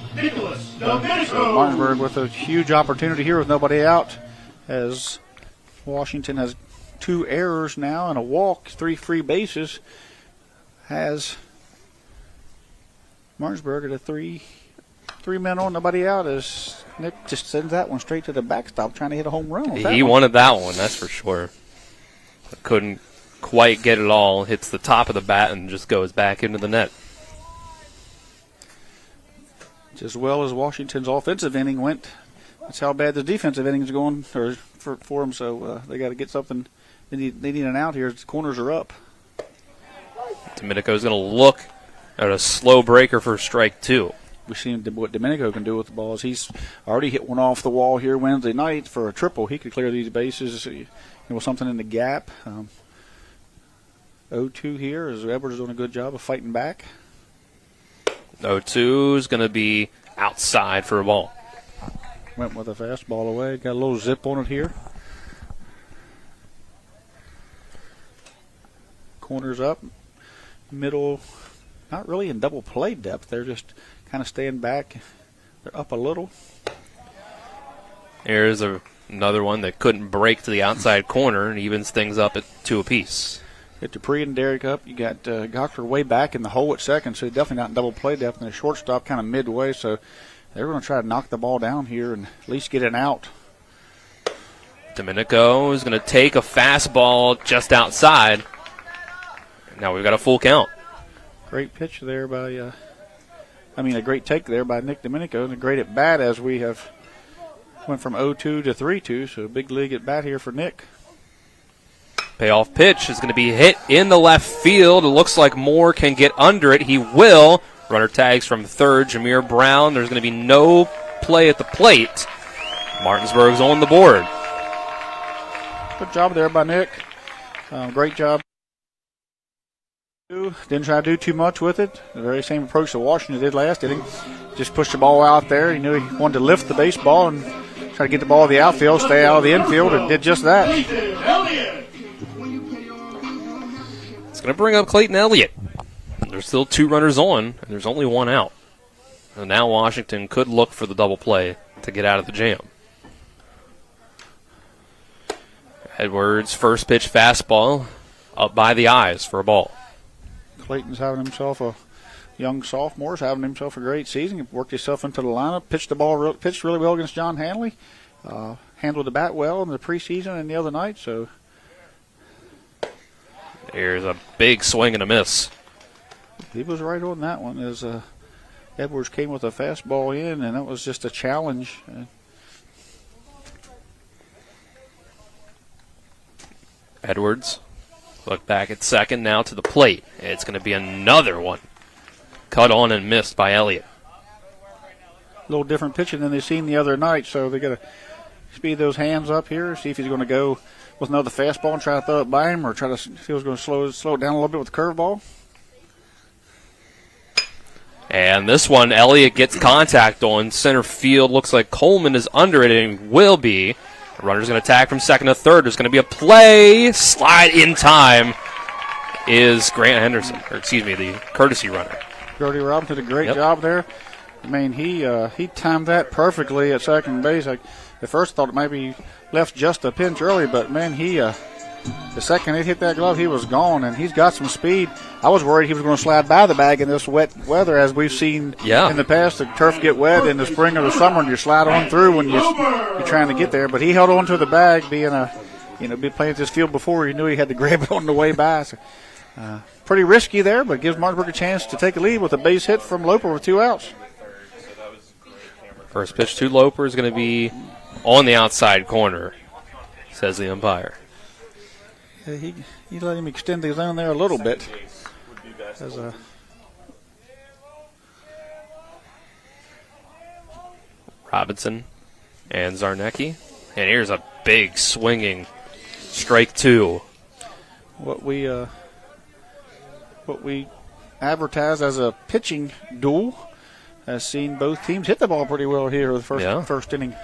So Martinsburg with a huge opportunity here with nobody out, as Washington has 2 errors now and a walk, 3 free bases, has Martinsburg at a 3 men on, nobody out, as Nick just sends that one straight to the backstop trying to hit a home run. He wanted that one, that's for sure. But couldn't quite get it all. Hits the top of the bat and just goes back into the net. As well as Washington's offensive inning went, that's how bad the defensive inning is going for them. So they got to get something. They need an out here. The corners are up. Domenico's going to look at a slow breaker for strike 2. We've seen what Domenico can do with the balls. He's already hit one off the wall here Wednesday night for a triple. He could clear these bases. There was something in the gap. 0-2 here as Edwards is doing a good job of fighting back. 0-2 is going to be outside for a ball. Went with a fastball away. Got a little zip on it here. Corners up. Middle, not really in double play depth. They're just kind of staying back. They're up a little. Here's another one that couldn't break to the outside corner and evens things up at 2 apiece. Get Dupree and Derrick up. You got Gochler way back in the hole at second, so definitely not in double play depth. And the shortstop kind of midway, so they're going to try to knock the ball down here and at least get an out. Domenico is going to take a fastball just outside. Now we've got a full count. Great pitch there by, a great take there by Nick Domenico, and a great at bat as we have went from 0-2 to 3-2, so a big league at bat here for Nick. Payoff pitch is going to be hit in the left field. It looks like Moore can get under it. He will. Runner tags from third, Jameer Brown. There's going to be no play at the plate. Martinsburg's on the board. Good job there by Nick. Great job. Didn't try to do too much with it. The very same approach that Washington did last inning. Just pushed the ball out there. He knew he wanted to lift the baseball and try to get the ball to the outfield, stay out of the infield, and did just that. It's going to bring up Clayton Elliott. There's still 2 runners on, and there's only 1 out. And now Washington could look for the double play to get out of the jam. Edwards' first pitch fastball up by the eyes for a ball. Clayton's having himself a young sophomore, having himself a great season. He worked himself into the lineup, pitched really well against John Hanley, handled the bat well in the preseason and the other night. So there's a big swing and a miss. He was right on that one as Edwards came with a fastball in, and that was just a challenge. Edwards look back at second, now to the plate. It's going to be another one. Cut on and missed by Elliott. A little different pitching than they've seen the other night, so they got to speed those hands up here, see if he's going to go with another fastball and try to throw it by him, or try to see if he's going to slow it down a little bit with the curveball. And this one, Elliott gets contact on center field. Looks like Coleman is under it, and will be. The runner's going to attack from second to third. There's going to be a play. Slide in time is Grant Henderson, or excuse me, the courtesy runner. Jody Robinson did a great job there. I mean, he timed that perfectly at second base. At first, I thought it might be left just a pinch early, but man, the second it hit that glove, he was gone, and he's got some speed. I was worried he was going to slide by the bag in this wet weather, as we've seen in the past. The turf get wet in the spring or the summer, and you slide on through when you're trying to get there. But he held on to the bag, being playing this field before. He knew he had to grab it on the way by. So, pretty risky there, but gives Martinsburg a chance to take a lead with a base hit from Loper with 2 outs. First pitch to Loper is going to be on the outside corner, says the umpire. Yeah, he let him extend the zone there a little bit. Robinson and Zarnecki. And here's a big swinging strike 2. What we advertise as a pitching duel has seen both teams hit the ball pretty well here the first inning.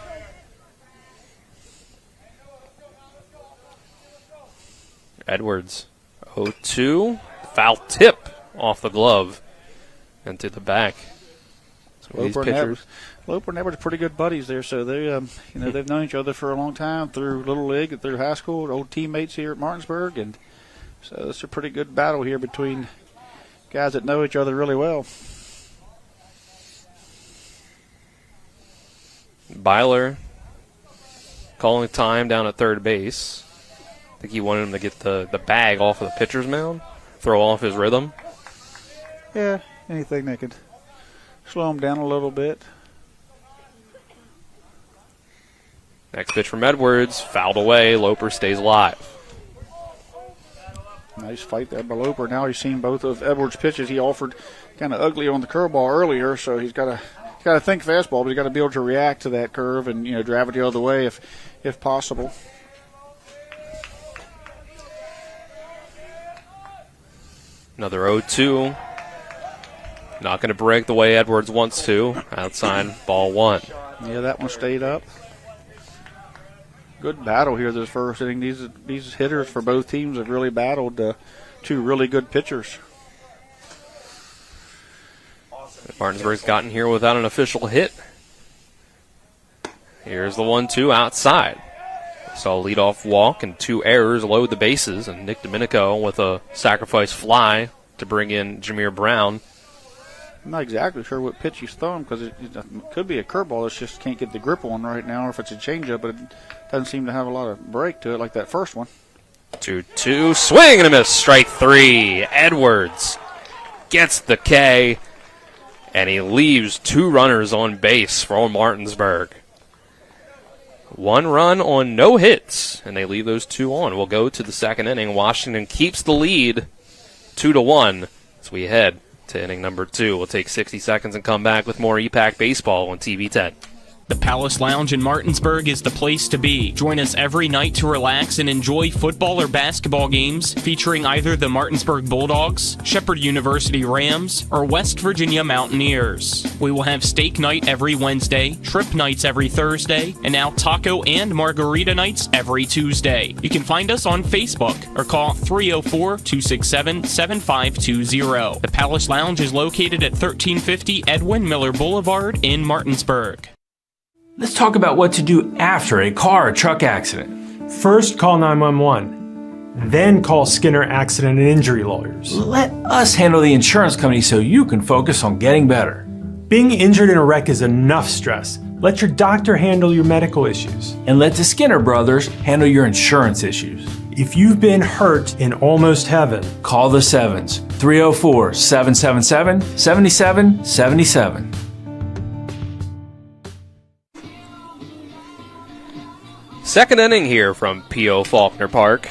Edwards, 0-2. Foul tip off the glove and to the back. Loper and Edwards are pretty good buddies there, so they, they've known each other for a long time through Little League and through high school, old teammates here at Martinsburg, and so it's a pretty good battle here between guys that know each other really well. Byler calling time down at third base. I think he wanted him to get the bag off of the pitcher's mound, throw off his rhythm. Yeah, anything that could slow him down a little bit. Next pitch from Edwards, fouled away. Loper stays alive. Nice fight there by Loper. Now he's seen both of Edwards' pitches. He offered kind of ugly on the curveball earlier, so he's got to think fastball, but he's got to be able to react to that curve and drive it the other way if possible. Another 0-2. Not going to break the way Edwards wants to. Outside, ball 1. Yeah, that one stayed up. Good battle here this first inning. These hitters for both teams have really battled two really good pitchers. Martinsburg's gotten here without an official hit. Here's the 1-2 outside. Saw a leadoff walk and 2 errors load the bases, and Nick Domenico with a sacrifice fly to bring in Jameer Brown. I'm not exactly sure what pitch he's throwing because it could be a curveball that just can't get the grip on right now, or if it's a changeup, but it doesn't seem to have a lot of break to it like that first one. 2-2, swing and a miss, strike 3. Edwards gets the K, and he leaves 2 runners on base for Martinsburg. 1 run on no hits, and they leave those 2 on. We'll go to the second inning. Washington keeps the lead 2-1 as we head to inning number 2. We'll take 60 seconds and come back with more EPAC baseball on TV 10. The Palace Lounge in Martinsburg is the place to be. Join us every night to relax and enjoy football or basketball games featuring either the Martinsburg Bulldogs, Shepherd University Rams, or West Virginia Mountaineers. We will have steak night every Wednesday, trip nights every Thursday, and now taco and margarita nights every Tuesday. You can find us on Facebook or call 304-267-7520. The Palace Lounge is located at 1350 Edwin Miller Boulevard in Martinsburg. Let's talk about what to do after a car or truck accident. First, call 911. Then call Skinner Accident and Injury Lawyers. Let us handle the insurance company so you can focus on getting better. Being injured in a wreck is enough stress. Let your doctor handle your medical issues. And let the Skinner brothers handle your insurance issues. If you've been hurt in almost heaven, call the Sevens, 304-777-7777. Second inning here from P.O. Faulkner Park.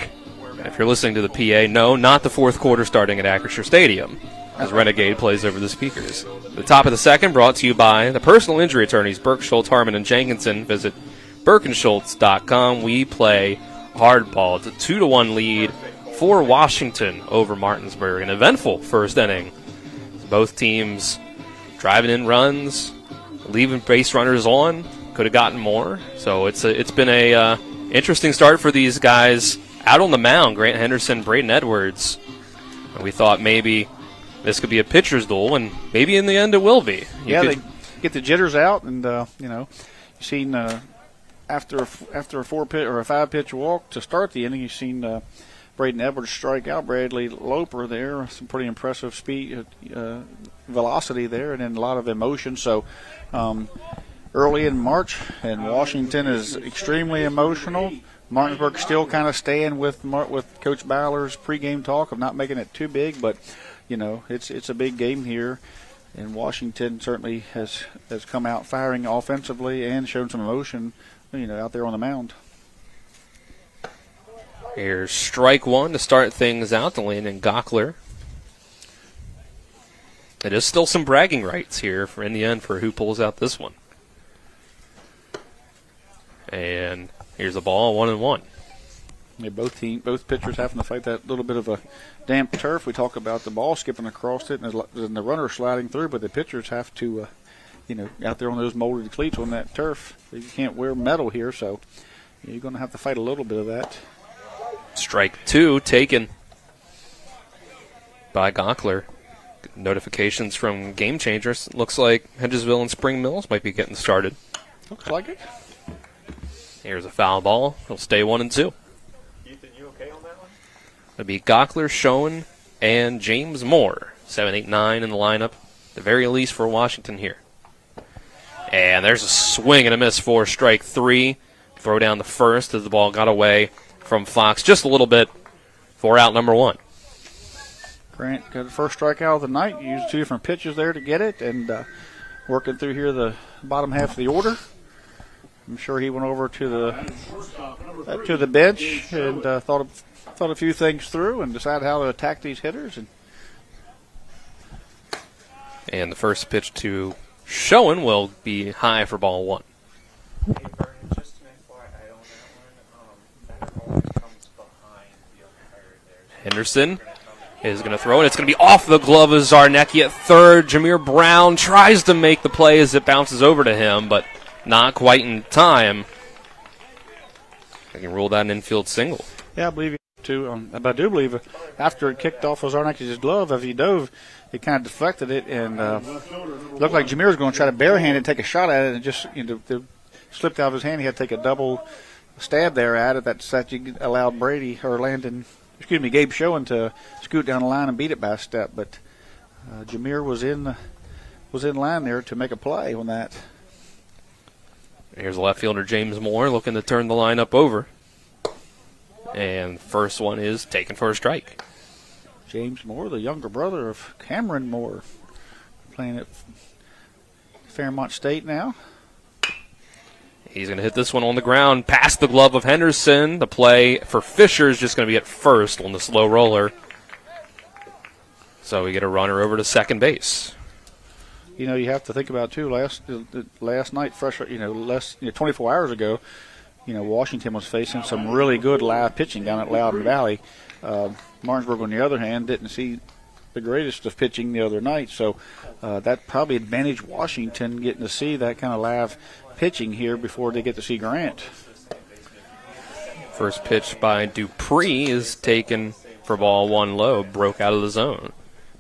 If you're listening to the PA, no, not the fourth quarter starting at Acrisure Stadium, as Renegade plays over the speakers. The top of the second brought to you by the personal injury attorneys Burke, Schultz, Harmon, and Jenkinson. Visit burkenschultz.com. We play hardball. It's a 2-1 lead for Washington over Martinsburg. An eventful first inning. Both teams driving in runs, leaving base runners on. Could have gotten more. So it's been a interesting start for these guys out on the mound. Grant Henderson, Braden Edwards. And we thought maybe this could be a pitcher's duel, and maybe in the end it will be. They get the jitters out, and you've seen after a 4-pitch or a 5-pitch walk to start the inning, you've seen Braden Edwards strike out Bradley Loper there. Some pretty impressive speed, velocity there, and then a lot of emotion. So early in March, and Washington is extremely emotional. Martinsburg still kind of staying with Coach Baller's pregame talk of not making it too big, but it's a big game here, and Washington certainly has come out firing offensively and shown some emotion, out there on the mound. Here's strike one to start things out to Landon Gockler. It is still some bragging rights here in the end for who pulls out this one. And here's the ball, 1-1. Yeah, both pitchers having to fight that little bit of a damp turf. We talk about the ball skipping across it and the runner sliding through, but the pitchers have to, out there on those molded cleats on that turf. You can't wear metal here, so you're going to have to fight a little bit of that. Strike two taken by Gockler. Notifications from Game Changers. Looks like Hedgesville and Spring Mills might be getting started. Looks like it. Here's a foul ball. He'll stay 1-2. Ethan, you okay on that one? It'll be Gockler, Schoen, and James Moore. 7, 8, 9 in the lineup. The very least for Washington here. And there's a swing and a miss for strike three. Throw down the first as the ball got away from Fox just a little bit for out number one. Grant got the first strikeout of the night. Used 2 different pitches there to get it, and working through here the bottom half of the order. I'm sure he went over to the bench and thought a few things through and decided how to attack these hitters. And the first pitch to Schoen will be high for ball one. Henderson is going to throw, and it's going to be off the glove of Zarnecki at third. Jameer Brown tries to make the play as it bounces over to him, but not quite in time. I can rule that an infield single. Yeah, I believe you too. But I do believe after it kicked off of Zarnecki's glove, as he dove, it kind of deflected it, and looked like Jameer was going to try to barehand it and take a shot at it, and just it slipped out of his hand. He had to take a double stab there at it. That allowed Gabe Schoen to scoot down the line and beat it by a step, but Jameer was in line there to make a play on that. Here's the left fielder James Moore looking to turn the lineup over, and first one is taken for a strike. James Moore, the younger brother of Cameron Moore, playing at Fairmont State now. He's going to hit this one on the ground, past the glove of Henderson. The play for Fisher is just going to be at first on the slow roller. So we get a runner over to second base. You have to think about too. Last night, 24 hours ago, Washington was facing some really good live pitching down at Loudon Valley. Martinsburg, on the other hand, didn't see the greatest of pitching the other night, so that probably advantaged Washington getting to see that kind of live pitching here before they get to see Grant. First pitch by Dupree is taken for ball one low, broke out of the zone.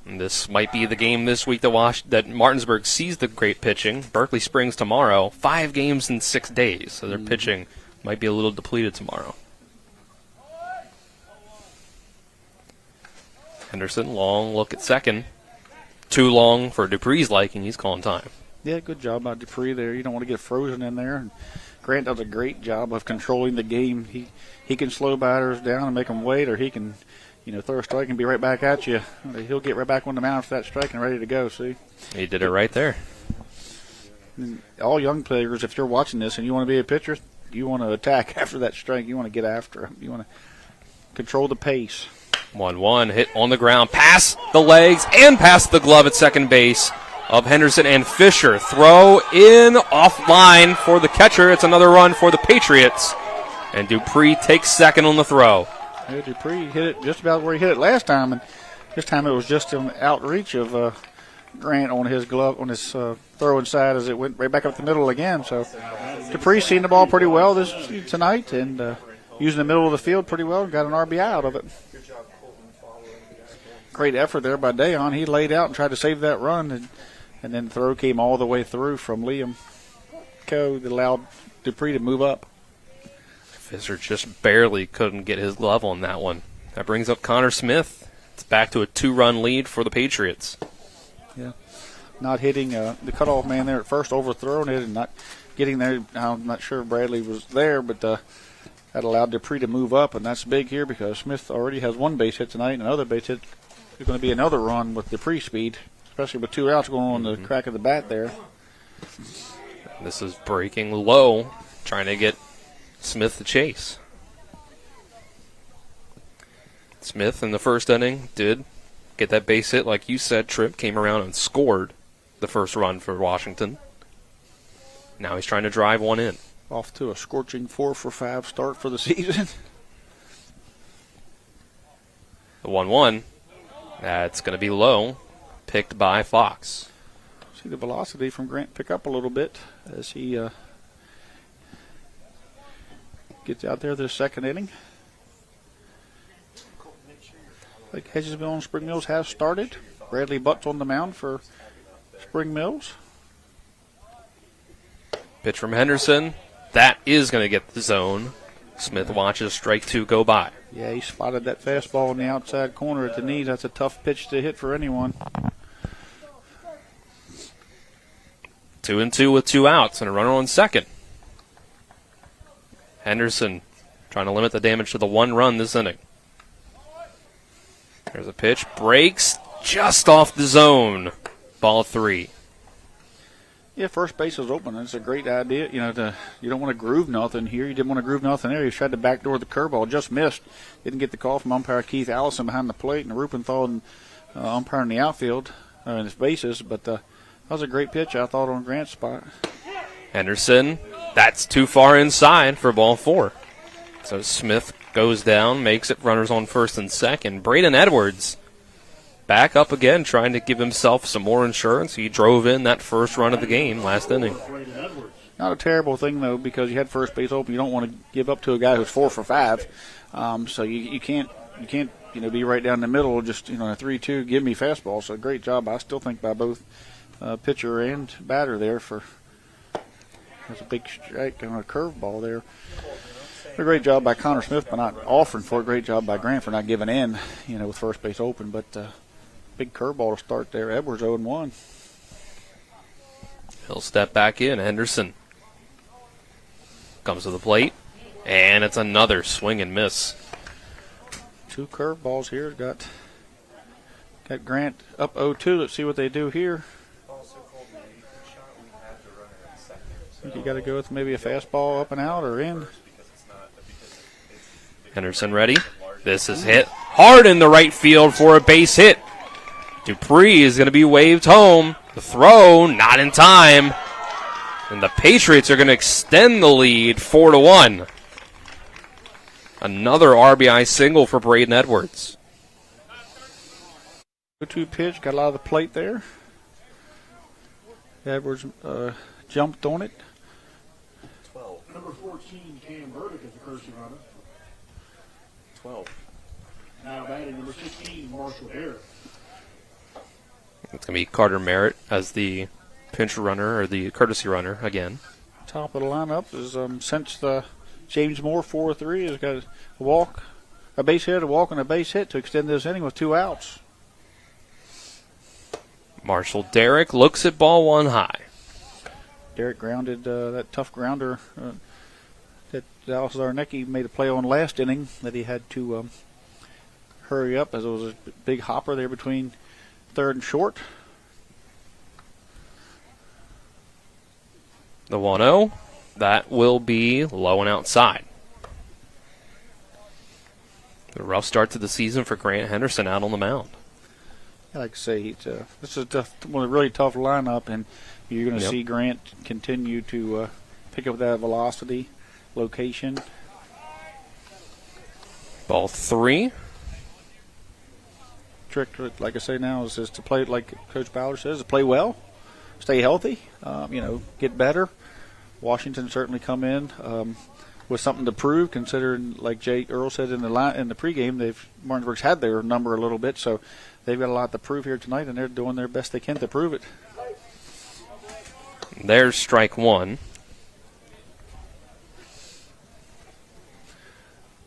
And this might be the game this week that Martinsburg sees the great pitching. Berkeley Springs tomorrow, 5 games in 6 days, so their pitching might be a little depleted tomorrow. Henderson, long look at second. Too long for Dupree's liking. He's calling time. Yeah, good job by Dupree there. You don't want to get frozen in there. And Grant does a great job of controlling the game. He can slow batters down and make them wait, or he can, throw a strike and be right back at you. He'll get right back on the mound for that strike and ready to go, see? He did it right there. And all young players, if you're watching this and you want to be a pitcher, you want to attack after that strike. You want to get after him. You want to control the pace. 1-1, hit on the ground, past the legs and past the glove at second base of Henderson and Fisher. Throw in offline for the catcher. It's another run for the Patriots. And Dupree takes second on the throw. Yeah, Dupree hit it just about where he hit it last time, and this time it was just an outreach of Grant on his glove, on his throwing side as it went right back up the middle again. So Dupree's seen the ball pretty well tonight and using the middle of the field pretty well and got an RBI out of it. Great effort there by Dayon. He laid out and tried to save that run, and then the throw came all the way through from Liam Coe that allowed Dupree to move up. Fisher just barely couldn't get his glove on that one. That brings up Connor Smith. It's back to a 2-run lead for the Patriots. Yeah, not hitting the cutoff man there at first, overthrowing it and not getting there. I'm not sure Bradley was there, but that allowed Dupree to move up, and that's big here because Smith already has one base hit tonight, and another base hit. There's going to be another run with Dupree speed, especially with 2 outs going on the crack of the bat there. This is breaking low, trying to get Smith to chase. Smith in the first inning did get that base hit, like you said. Tripp came around and scored the first run for Washington. Now he's trying to drive one in. Off to a scorching 4 for 5 start for the season. The 1-1. That's going to be low. Picked by Fox. See the velocity from Grant pick up a little bit as he gets out there this second inning. Like Hedgesville and Spring Mills has started. Bradley Butts on the mound for Spring Mills. Pitch from Henderson. That is going to get the zone. Smith watches strike 2 go by. Yeah, he spotted that fastball in the outside corner at the knee. That's a tough pitch to hit for anyone. 2-2 with 2 outs and a runner on second. Henderson trying to limit the damage to the 1 run this inning. There's a pitch. Breaks just off the zone. Ball 3. Yeah, first base is open. It's a great idea. You don't want to groove nothing here. You didn't want to groove nothing there. You tried to backdoor the curveball. Just missed. Didn't get the call from umpire Keith Allison behind the plate and Rupenthal and umpire in the outfield in his bases. But that was a great pitch, I thought, on Grant's spot. Henderson, that's too far inside for ball 4. So Smith goes down, makes it runners on first and second. Braden Edwards back up again, trying to give himself some more insurance. He drove in that first run of the game last inning. Not a terrible thing, though, because you had first base open. You don't want to give up to a guy who's 4 for 5. So you can't be right down the middle, just a 3-2, give me fastball. So great job, I still think, by both pitcher and batter there for there's a big strike and a curveball there. A great job by Connor Smith by not offering for it. Great job by Grant for not giving in, with first base open. But big curveball to start there. Edwards 0-1. He'll step back in. Henderson comes to the plate, and it's another swing and miss. 2 curveballs here. Got Grant up 0-2. Let's see what they do here. I think you got to go with maybe a fastball up and out or in. Henderson ready. This is hit hard in the right field for a base hit. Dupree is going to be waved home. The throw not in time. And the Patriots are going to extend the lead 4-1. Another RBI single for Braden Edwards. 2 pitch, got a lot of the plate there. Edwards jumped on it. 12. Number 14, Cam Burdick is the courtesy runner. 12. Now batting number 16, Marshall Harris. It's going to be Carter Merritt as the pinch runner or the courtesy runner again. Top of the lineup is since James Moore 4-3 has got a walk, a base hit, a walk, and a base hit to extend this inning with 2 outs. Marshall Derrick looks at ball 1 high. Derrick grounded that tough grounder that Dallas Zarnecki made a play on last inning that he had to hurry up as it was a big hopper there between third and short. The 1-0, that will be low and outside. The rough start to the season for Grant Henderson out on the mound. Like I say, this is a really tough lineup, and you're going to see Grant continue to pick up that velocity, location. Ball 3. trick, like I say now, is to play like Coach Ballard says, to play well, stay healthy, get better. Washington certainly come in with something to prove, considering, like Jay Earl said in the pregame, Martinsburg's had their number a little bit, so they've got a lot to prove here tonight, and they're doing their best they can to prove it. There's strike one.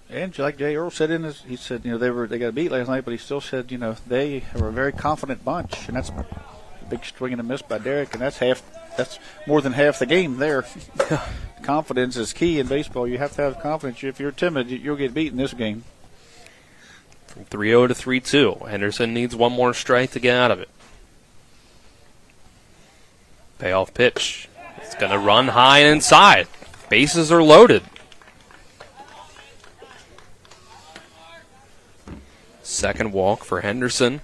And like Jay Earl said he said, they got beat last night, but he still said, they are a very confident bunch, and that's a big swing and a miss by Derek, and that's more than half the game there. Confidence is key in baseball. You have to have confidence. If you're timid, you'll get beat in this game. From 3-0 to 3-2. Henderson needs one more strike to get out of it. Payoff pitch. It's going to run high and inside. Bases are loaded. Second walk for Henderson.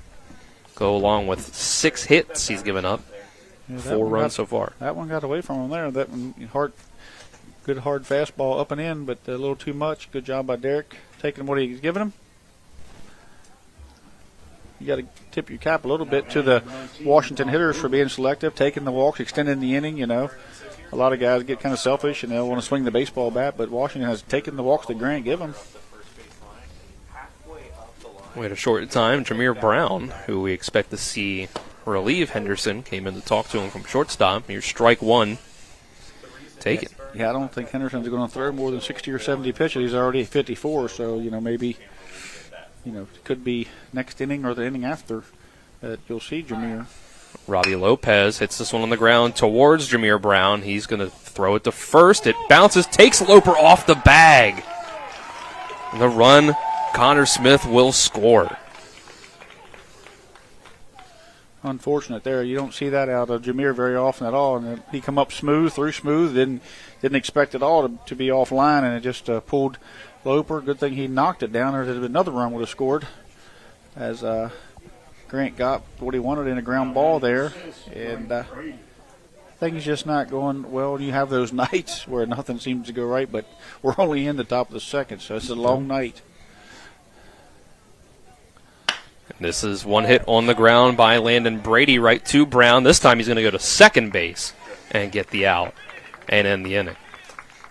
Go along with 6 hits he's given up. 4 runs so far. That one got away from him there. That one, good hard fastball up and in, but a little too much. Good job by Derek taking what he's giving him. You got to tip your cap a little bit to the Washington hitters for being selective, taking the walks, extending the inning. A lot of guys get kind of selfish and they'll want to swing the baseball bat, but Washington has taken the walks that Grant give them. Wait a short time. Jameer Brown, who we expect to see relieve Henderson, came in to talk to him from shortstop. Here's strike one. Take it. Yeah, I don't think Henderson's going to throw more than 60 or 70 pitches. He's already at 54, so, maybe, it could be next inning or the inning after that you'll see Jameer. Robbie Lopez hits this one on the ground towards Jameer Brown. He's going to throw it to first. It bounces, takes Loper off the bag. The run, Connor Smith will score. Unfortunate there. You don't see that out of Jameer very often at all. And he come up smooth, through smooth. Didn't expect it all to be offline, and it just pulled Loper. Good thing he knocked it down, or another run would have scored. As Grant got what he wanted in a ground ball there, and things just not going well. You have those nights where nothing seems to go right, but we're only in the top of the second, so it's a long night. This is one hit on the ground by Landon Brady right to Brown. This time he's going to go to second base and get the out and end the inning.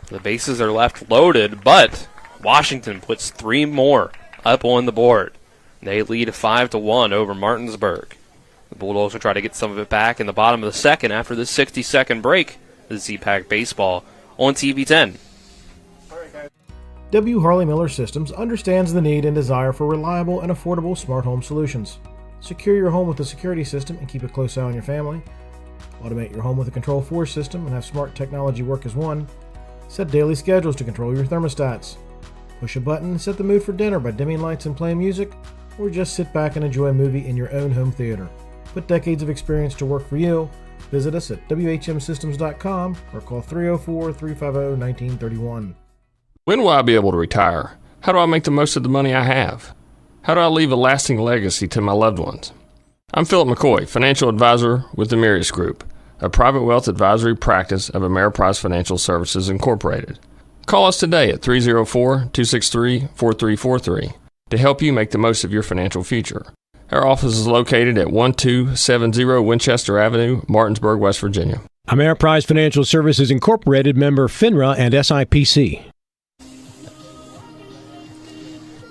The bases are left loaded, but Washington puts 3 more up on the board. They lead 5-1 over Martinsburg. The Bulldogs will try to get some of it back in the bottom of the second after this 60-second break. This is EPAC Baseball on TV 10. W. Harley Miller Systems understands the need and desire for reliable and affordable smart home solutions. Secure your home with a security system and keep a close eye on your family. Automate your home with a Control4 system and have smart technology work as one. Set daily schedules to control your thermostats. Push a button and set the mood for dinner by dimming lights and playing music, or just sit back and enjoy a movie in your own home theater. Put decades of experience to work for you. Visit us at WHMsystems.com or call 304-350-1931. When will I be able to retire? How do I make the most of the money I have? How do I leave a lasting legacy to my loved ones? I'm Philip McCoy, financial advisor with the Mirius Group, a private wealth advisory practice of Ameriprise Financial Services Incorporated. Call us today at 304-263-4343 to help you make the most of your financial future. Our office is located at 1270 Winchester Avenue, Martinsburg, West Virginia. Ameriprise Financial Services Incorporated, member FINRA and SIPC.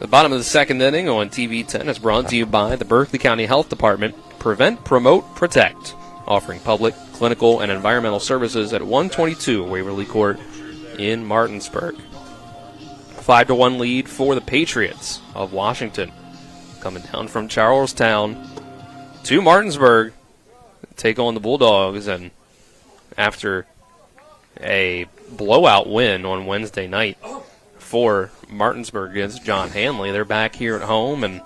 The bottom of the second inning on TV 10 is brought to you by the Berkeley County Health Department. Prevent, promote, protect. Offering public, clinical, and environmental services at 122 Waverly Court in Martinsburg. 5-1 lead for the Patriots of Washington. Coming down from Charlestown to Martinsburg. Take on the Bulldogs. And after a blowout win on Wednesday night for Martinsburg against John Hanley, they're back here at home and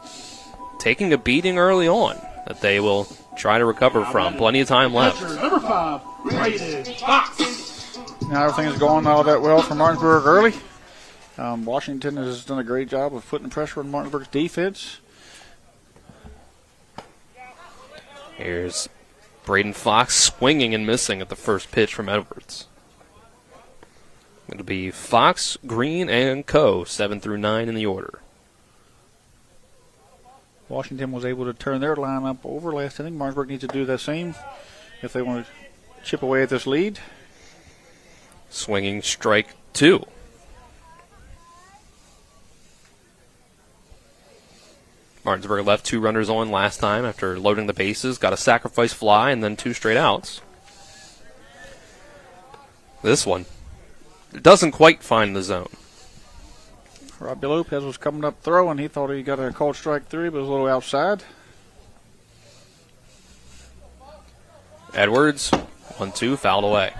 taking a beating early on that they will try to recover from. Plenty of time left. Number 5, Brayden Fox. Now everything is going all that well for Martinsburg early. Washington has done a great job of putting pressure on Martinsburg's defense. Here's Brayden Fox swinging and missing at the first pitch from Edwards. It'll be Fox, Green, and Co. 7 through 9 in the order. Washington was able to turn their lineup over last inning. Martinsburg needs to do the same if they want to chip away at this lead. Swinging strike 2. Martinsburg left 2 runners on last time after loading the bases, got a sacrifice fly, and then 2 straight outs. This one doesn't quite find the zone. Robbie Lopez was coming up throwing. He thought he got a called strike 3, but it was a little outside. Edwards, 1-2, fouled away.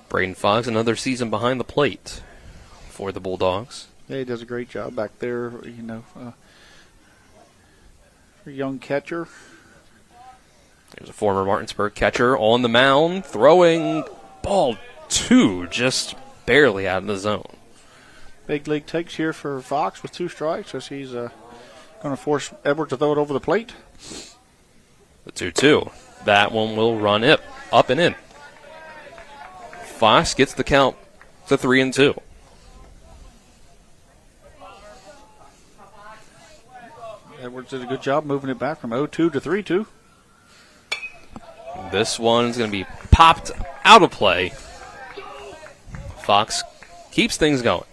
Braden Fox, another season behind the plate for the Bulldogs. Yeah, he does a great job back there, you know, for a young catcher. There's a former Martinsburg catcher on the mound, throwing ball 2, just barely out of the zone. Big league takes here for Fox with 2 strikes as he's going to force Edwards to throw it over the plate. The 2-2. That one will run it up and in. Fox gets the count to 3-2. Edwards did a good job moving it back from 0-2 to 3-2. This one's going to be popped out of play. Fox keeps things going.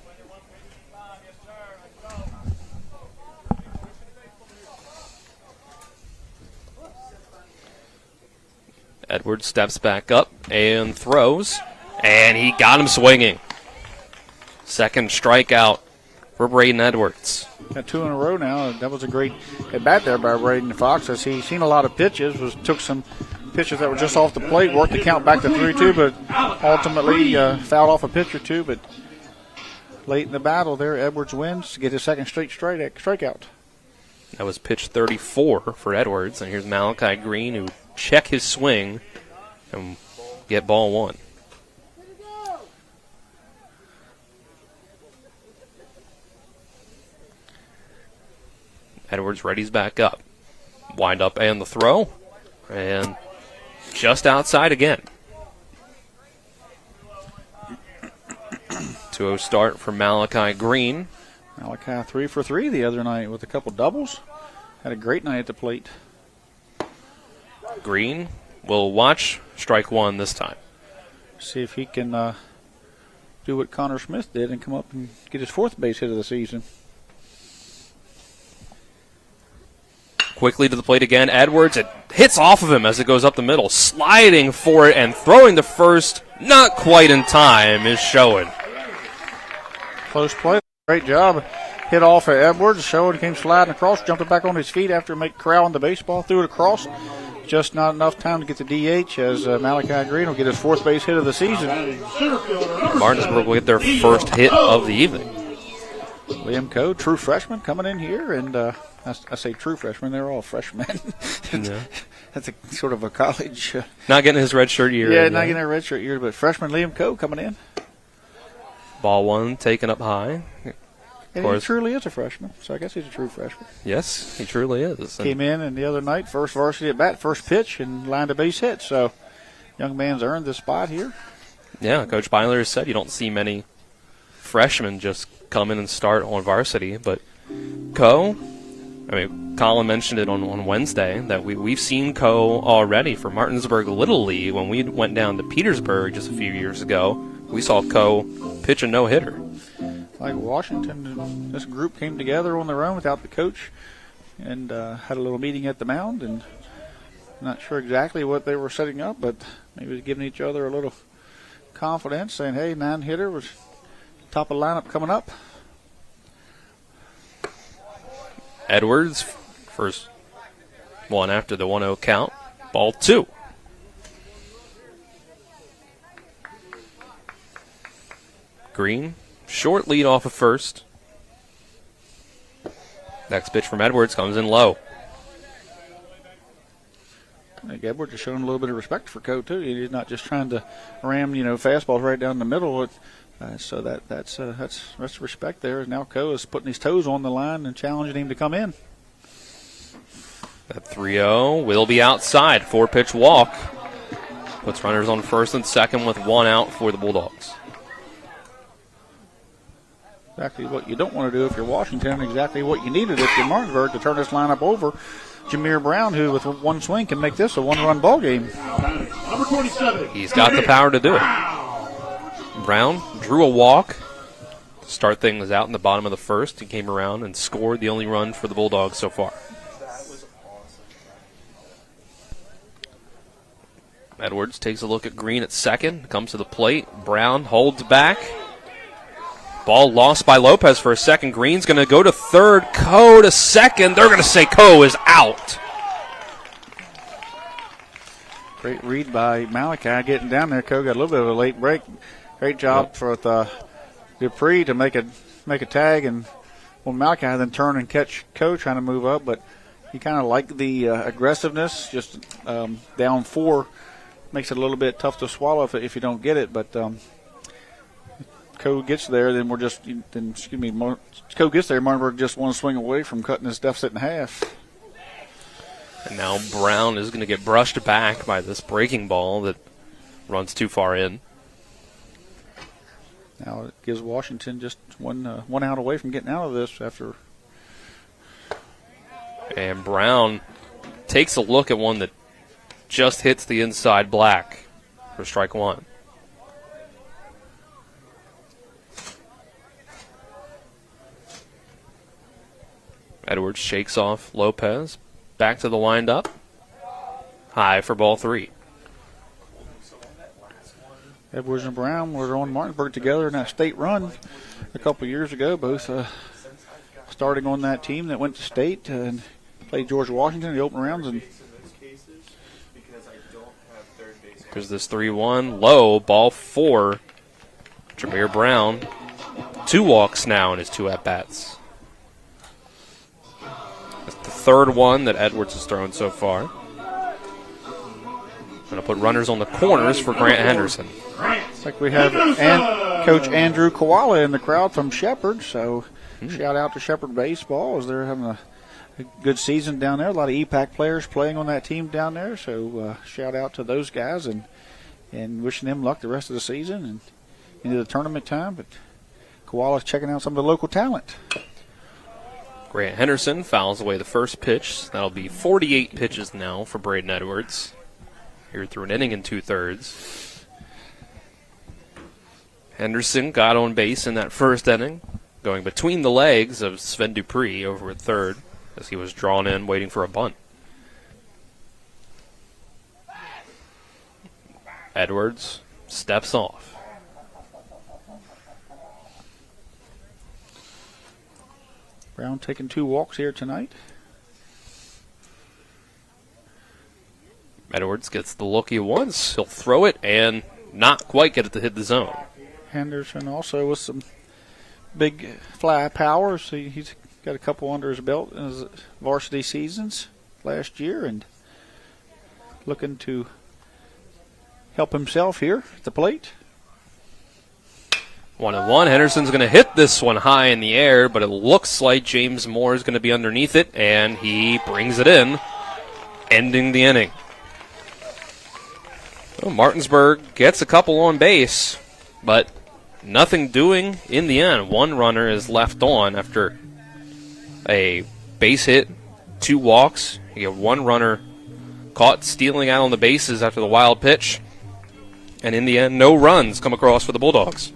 Edwards steps back up and throws, and he got him swinging. Second strikeout for Braden Edwards. Got 2 in a row now. That was a great at bat there by Braden Fox as he's seen a lot of pitches, took some pitches that were just off the plate, worked the count back to 3-2, but ultimately fouled off a pitch or 2. But late in the battle there, Edwards wins to get his second straight strikeout. That was pitch 34 for Edwards, and here's Malachi Green, who check his swing and get ball 1. Edwards readies back up. Wind up and the throw, and just outside again. 2-0 start for Malachi Green. Malachi 3 for 3 the other night with a couple doubles. Had a great night at the plate. Green will watch strike 1 this time. See if he can do what Connor Smith did and come up and get his 4th base hit of the season. Quickly to the plate again. Edwards, it hits off of him as it goes up the middle. Sliding for it and throwing to first, not quite in time, is Schoen. Close play. Great job. Hit off of Edwards. Schoen came sliding across, jumped it back on his feet after corralling the baseball, threw it across. Just not enough time to get the DH as Malachi Green will get his 4th base hit of the season. Martinsburg will get their first hit of the evening. Liam Coe, true freshman, coming in here, and I say true freshman, they're all freshmen. Yeah. That's a sort of a college. Not getting his redshirt year. Yeah, not getting a redshirt year, but freshman Liam Coe coming in. Ball 1 taken up high. And he truly is a freshman, so I guess he's a true freshman. Yes, he truly is. Came in and the other night, first varsity at bat, first pitch, and lined a base hit. So, young man's earned this spot here. Yeah, Coach Byler has said you don't see many freshmen just come in and start on varsity. But Colin mentioned it on Wednesday that we've seen Coe already for Martinsburg Little League. When we went down to Petersburg just a few years ago, we saw Coe pitch a no-hitter. Like Washington, this group came together on their own without the coach and had a little meeting at the mound, and not sure exactly what they were setting up, but maybe giving each other a little confidence, saying, hey, 9-hitter was top of the lineup coming up. Edwards, first one after the 1-0 count, ball 2. Green, short lead off of first. Next pitch from Edwards comes in low. I think Edwards has shown a little bit of respect for Coe, too. He's not just trying to ram, fastballs right down the middle. So that's respect there. Now Coe is putting his toes on the line and challenging him to come in. That 3-0 will be outside. 4-pitch walk. Puts runners on first and second with 1 out for the Bulldogs. exactly what you don't want to do if you're Washington, exactly what you needed if you're Martinsburg to turn this lineup over. Jameer Brown, who with one swing can make this a one-run ball game. Number 27. He's got the power to do it. Brown drew a walk to start things out in the bottom of the first. He came around and scored the only run for the Bulldogs so far. Edwards takes a look at Green at second, comes to the plate. Brown holds back. Ball lost by Lopez for a second. Green's going to go to third. Coe to second. They're going to say Coe is out. Great read by Malachi getting down there. Coe got a little bit of a late break. Great job for Dupree to make a tag, and Malachi then turn and catch Coe trying to move up, but he kind of liked the aggressiveness. Just down 4 makes it a little bit tough to swallow if you don't get it, but Coe gets there, then Coe gets there, Martinsburg just one swing away from cutting his deficit in half. And now Brown is going to get brushed back by this breaking ball that runs too far in. Now it gives Washington just one out away from getting out of this after. And Brown takes a look at one that just hits the inside black for strike 1. Edwards shakes off Lopez. Back to the windup. High for ball 3. Edwards and Brown were on Martinsburg together in that state run a couple years ago, both starting on that team that went to state and played George Washington in the open rounds. And there's this 3-1 low, ball 4. Jameer Brown, 2 walks now in his 2 at-bats. That's the third one that Edwards has thrown so far. Going to put runners on the corners for Grant Henderson. Looks like we have Coach Andrew Koala in the crowd from Shepherd, so shout out to Shepherd Baseball as they're having a good season down there. A lot of EPAC players playing on that team down there, so shout out to those guys and wishing them luck the rest of the season and into the tournament time. But Koala's checking out some of the local talent. Grant Henderson fouls away the first pitch. That'll be 48 pitches now for Braden Edwards. Here through an inning and 2/3. Henderson got on base in that first inning, going between the legs of Sven Dupree over at third as he was drawn in waiting for a bunt. Edwards steps off. Brown taking 2 walks here tonight. Edwards gets the look he wants. He'll throw it and not quite get it to hit the zone. Henderson also with some big fly power, so he's got a couple under his belt in his varsity seasons last year and looking to help himself here at the plate. 1-1. Henderson's going to hit this one high in the air, but it looks like James Moore is going to be underneath it, and he brings it in, ending the inning. Well, Martinsburg gets a couple on base, but nothing doing in the end. 1 runner is left on after a base hit, 2 walks. You get 1 runner caught stealing out on the bases after the wild pitch, and in the end, no runs come across for the Bulldogs.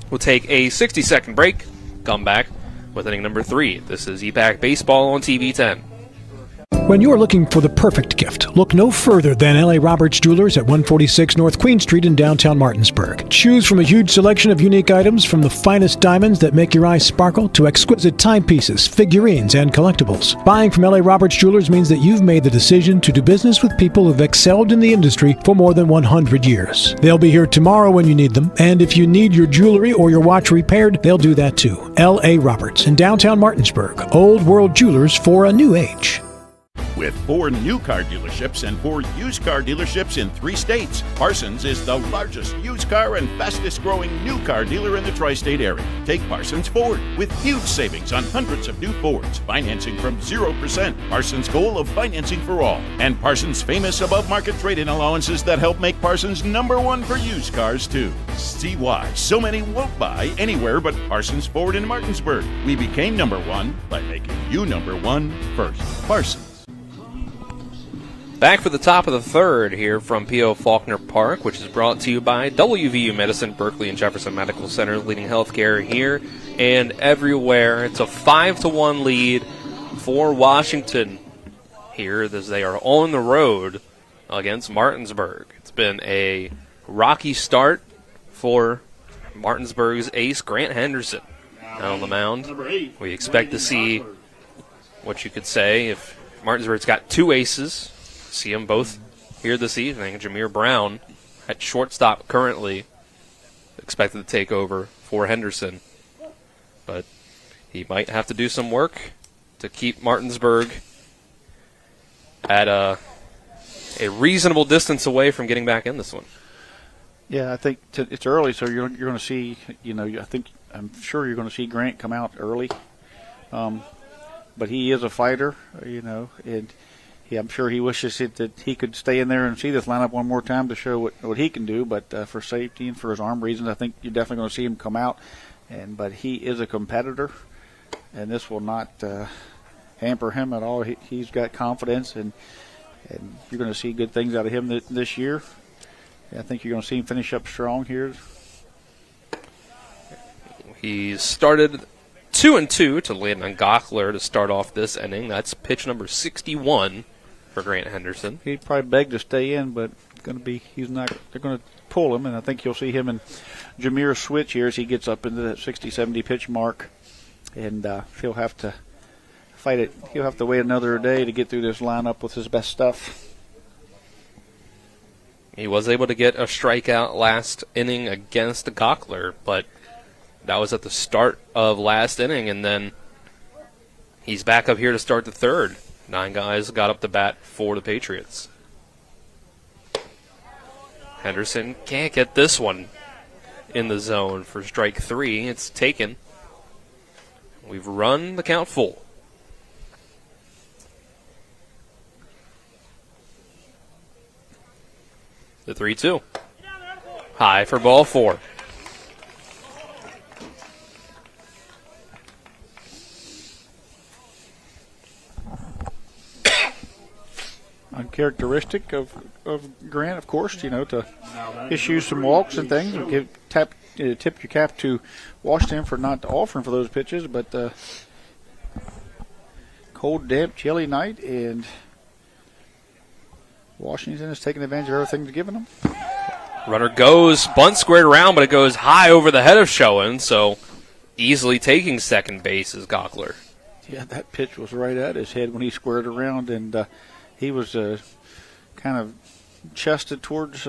We'll take a 60-second break, come back with inning number 3. This is EPAC Baseball on TV 10. When you're looking for the perfect gift, look no further than L.A. Roberts Jewelers at 146 North Queen Street in downtown Martinsburg. Choose from a huge selection of unique items, from the finest diamonds that make your eyes sparkle to exquisite timepieces, figurines, and collectibles. Buying from L.A. Roberts Jewelers means that you've made the decision to do business with people who've excelled in the industry for more than 100 years. They'll be here tomorrow when you need them, and if you need your jewelry or your watch repaired, they'll do that too. L.A. Roberts in downtown Martinsburg. Old World Jewelers for a new age. With 4 new car dealerships and 4 used car dealerships in 3 states, Parsons is the largest used car and fastest growing new car dealer in the tri-state area. Take Parsons Ford with huge savings on hundreds of new Fords, financing from 0%. Parsons' goal of financing for all, and Parsons' famous above-market trade-in allowances that help make Parsons #1 for used cars too. See why so many won't buy anywhere but Parsons Ford in Martinsburg. We became #1 by making you #1 first. Parsons. Back for the top of the third here from P.O. Faulkner Park, which is brought to you by WVU Medicine, Berkeley and Jefferson Medical Center, leading healthcare here and everywhere. It's a 5-1 lead for Washington here as they are on the road against Martinsburg. It's been a rocky start for Martinsburg's ace, Grant Henderson, on the mound. We expect to see what you could say if Martinsburg's got 2 aces. See them both here this evening. Jameer Brown at shortstop currently expected to take over for Henderson. But he might have to do some work to keep Martinsburg at a reasonable distance away from getting back in this one. Yeah, I think it's early, so you're going to see, I'm sure you're going to see Grant come out early. But he is a fighter, and I'm sure he wishes that he could stay in there and see this lineup one more time to show what he can do. But for safety and for his arm reasons, I think you're definitely going to see him come out. But he is a competitor, and this will not hamper him at all. He's got confidence, and you're going to see good things out of him this year. I think you're going to see him finish up strong here. He started 2-2 to Landon Gockler to start off this inning. That's pitch number 61 for Grant Henderson. He'd probably beg to stay in, but they're going to pull him, and I think you'll see him and Jameer switch here as he gets up into that 60-70 pitch mark, and he'll have to fight it. He'll have to wait another day to get through this lineup with his best stuff. He was able to get a strikeout last inning against Gockler, but that was at the start of last inning, and then he's back up here to start the third. 9 guys got up to bat for the Patriots. Henderson can't get this one in the zone for strike 3. It's taken. We've run the count full. The 3-2. High for ball 4. Uncharacteristic of Grant, of course, to issue some walks and things. Tip your cap to Washington for not offering for those pitches, but cold, damp, chilly night, and Washington is taking advantage of everything they're giving them. Runner goes, bunt squared around, but it goes high over the head of Schoen, so easily taking second base is Gockler. Yeah, that pitch was right at his head when he squared around, and he was kind of chest towards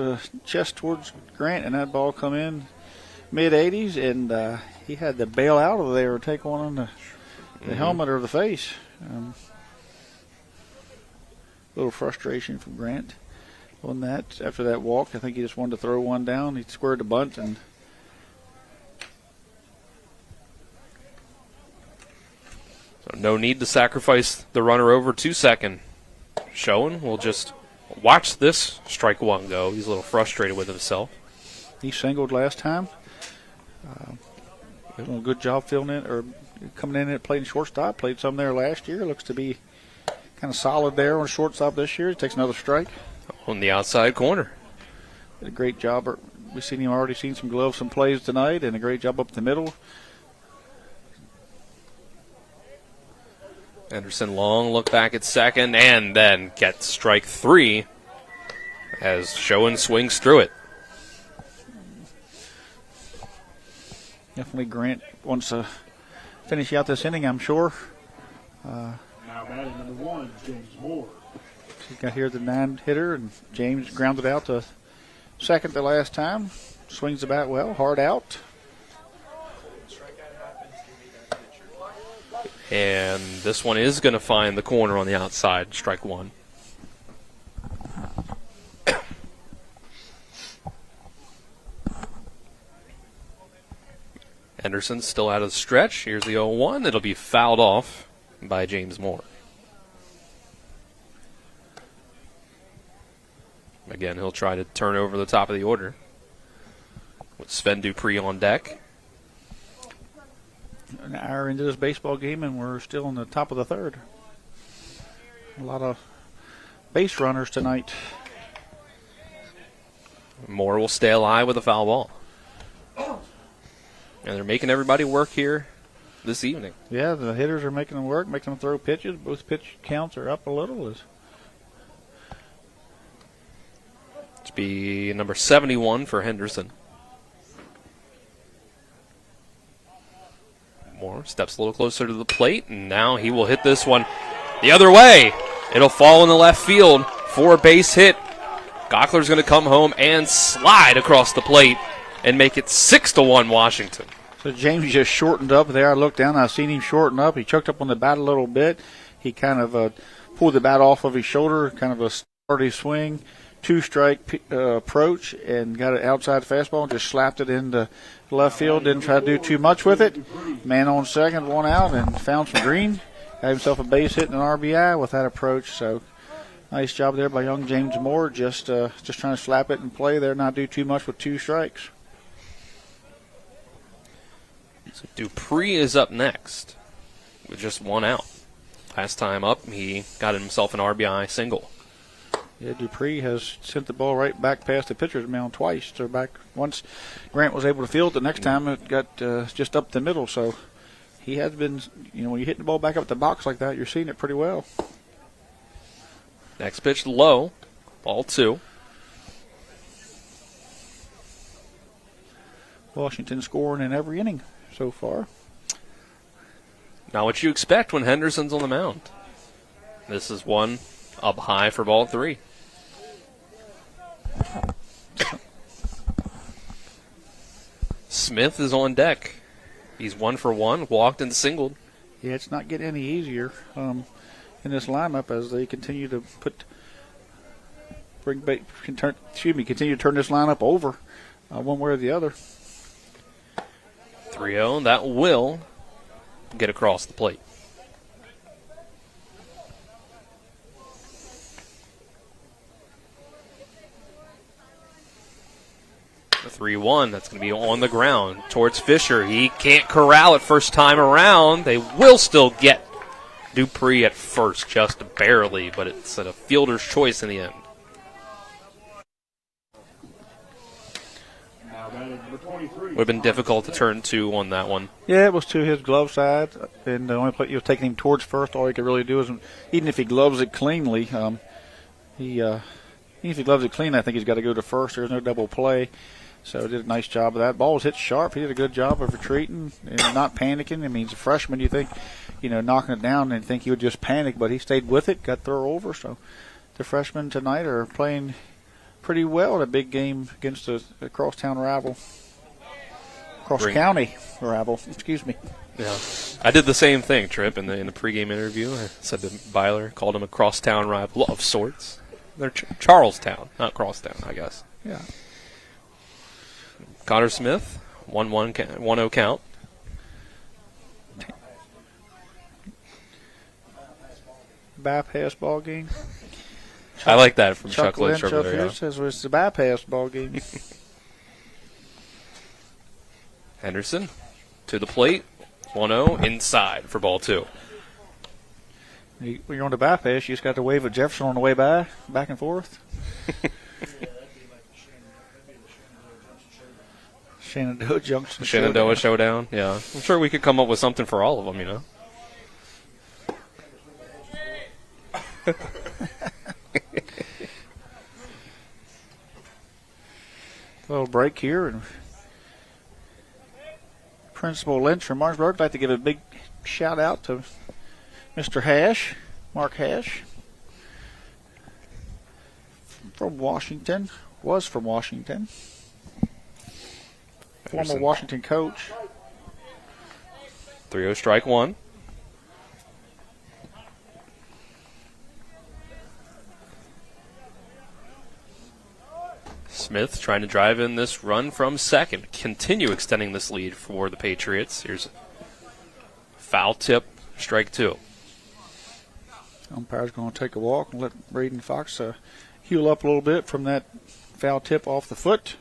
Grant, and that ball come in mid-80s, and he had to bail out of there or take one on the helmet or the face. A little frustration from Grant on that. After that walk, I think he just wanted to throw one down. He squared the bunt, and so no need to sacrifice the runner over to second. Schoen will just watch this strike 1 go. He's a little frustrated with himself. He singled last time. Doing a good job filling in or coming in and playing shortstop. Played some there last year. Looks to be kind of solid there on shortstop this year. He takes another strike on the outside corner. Did a great job. We've seen him already seen some gloves, some plays tonight, and a great job up the middle. Anderson long look back at second and then gets strike 3 as Schoen swings through it. Definitely Grant wants to finish out this inning, I'm sure. Now batting number 1, James Moore. He got here the 9-hitter, and James grounded out to second the last time. Swings the bat well, hard out. And this one is going to find the corner on the outside, strike one. Henderson still out of the stretch. Here's the 0-1. It'll be fouled off by James Moore. Again, he'll try to turn over the top of the order with Sven Dupree on deck. An hour into this baseball game, and we're still in the top of the third. A lot of base runners tonight. Moore will stay alive with a foul ball. And they're making everybody work here this evening. Yeah, the hitters are making them work, making them throw pitches. Both pitch counts are up a little. It's be number 71 for Henderson. Moore steps a little closer to the plate, and now he will hit this one the other way. It'll fall in the left field for a base hit. Gockler's going to come home and slide across the plate and make it 6-1 Washington. So James just shortened up there. I looked down, I seen him shorten up. He choked up on the bat a little bit. He kind of pulled the bat off of his shoulder, kind of a sturdy swing, two-strike approach, and got an outside fastball and just slapped it into left field. Didn't try to do too much with it. Man on second, one out, and found some green. Got himself a base hit and an RBI with that approach. So nice job there by young James Moore. Just trying to slap it in play there, not do too much with two strikes. So Dupree is up next with just one out. Last time up, he got himself an RBI single. Yeah, Dupree has sent the ball right back past the pitcher's mound twice. So back once Grant was able to field, the next time it got just up the middle. So he has been, when you're hitting the ball back up the box like that, you're seeing it pretty well. Next pitch low, ball 2. Washington scoring in every inning so far. Now what you expect when Henderson's on the mound. This is one up high for ball 3. Smith is on deck. He's 1 for 1, walked and singled. Yeah, it's not getting any easier in this lineup as they continue to continue to turn this lineup over one way or the other. 3-0, that will get across the plate. The 3-1, that's going to be on the ground towards Fisher. He can't corral it first time around. They will still get Dupree at first, just barely, but it's a fielder's choice in the end. Would have been difficult to turn 2 on that one. Yeah, it was to his glove side, and the only play you was taking him towards first. All he could really do is, even if he gloves it cleanly, even if he gloves it clean, I think he's got to go to first. There's no double play, so did a nice job of that. Ball was hit sharp. He did a good job of retreating and not panicking. I mean, he's a freshman. You think, knocking it down and think he would just panic, but he stayed with it, got throw over. So the freshmen tonight are playing pretty well in a big game against a crosstown rival. Cross-county rival, excuse me. Yeah, I did the same thing, Tripp, in the pregame interview. I said that Byler called him a crosstown rival of sorts. They're Charlestown, not crosstown, I guess. Yeah. Connor Smith, 1-0 count. Bypass ball game. I like that from Chuck Lynch over there. here says it's the bypass ball game. Henderson to the plate, 1-0 inside for ball 2. When you're on the bypass, you just got to wave at Jefferson on the way back and forth. Shenandoah Junction Shenandoah Showdown, yeah. I'm sure we could come up with something for all of them, A little break here, and Principal Lynch from Martinsburg. I'd like to give a big shout out to Mr. Hash, Mark Hash, from Washington, was from Washington, former Washington coach. 3-0 strike 1. Smith trying to drive in this run from second. Continue extending this lead for the Patriots. Here's a foul tip, strike 2. Umpire's going to take a walk and let Braden Fox heal up a little bit from that foul tip off the foot.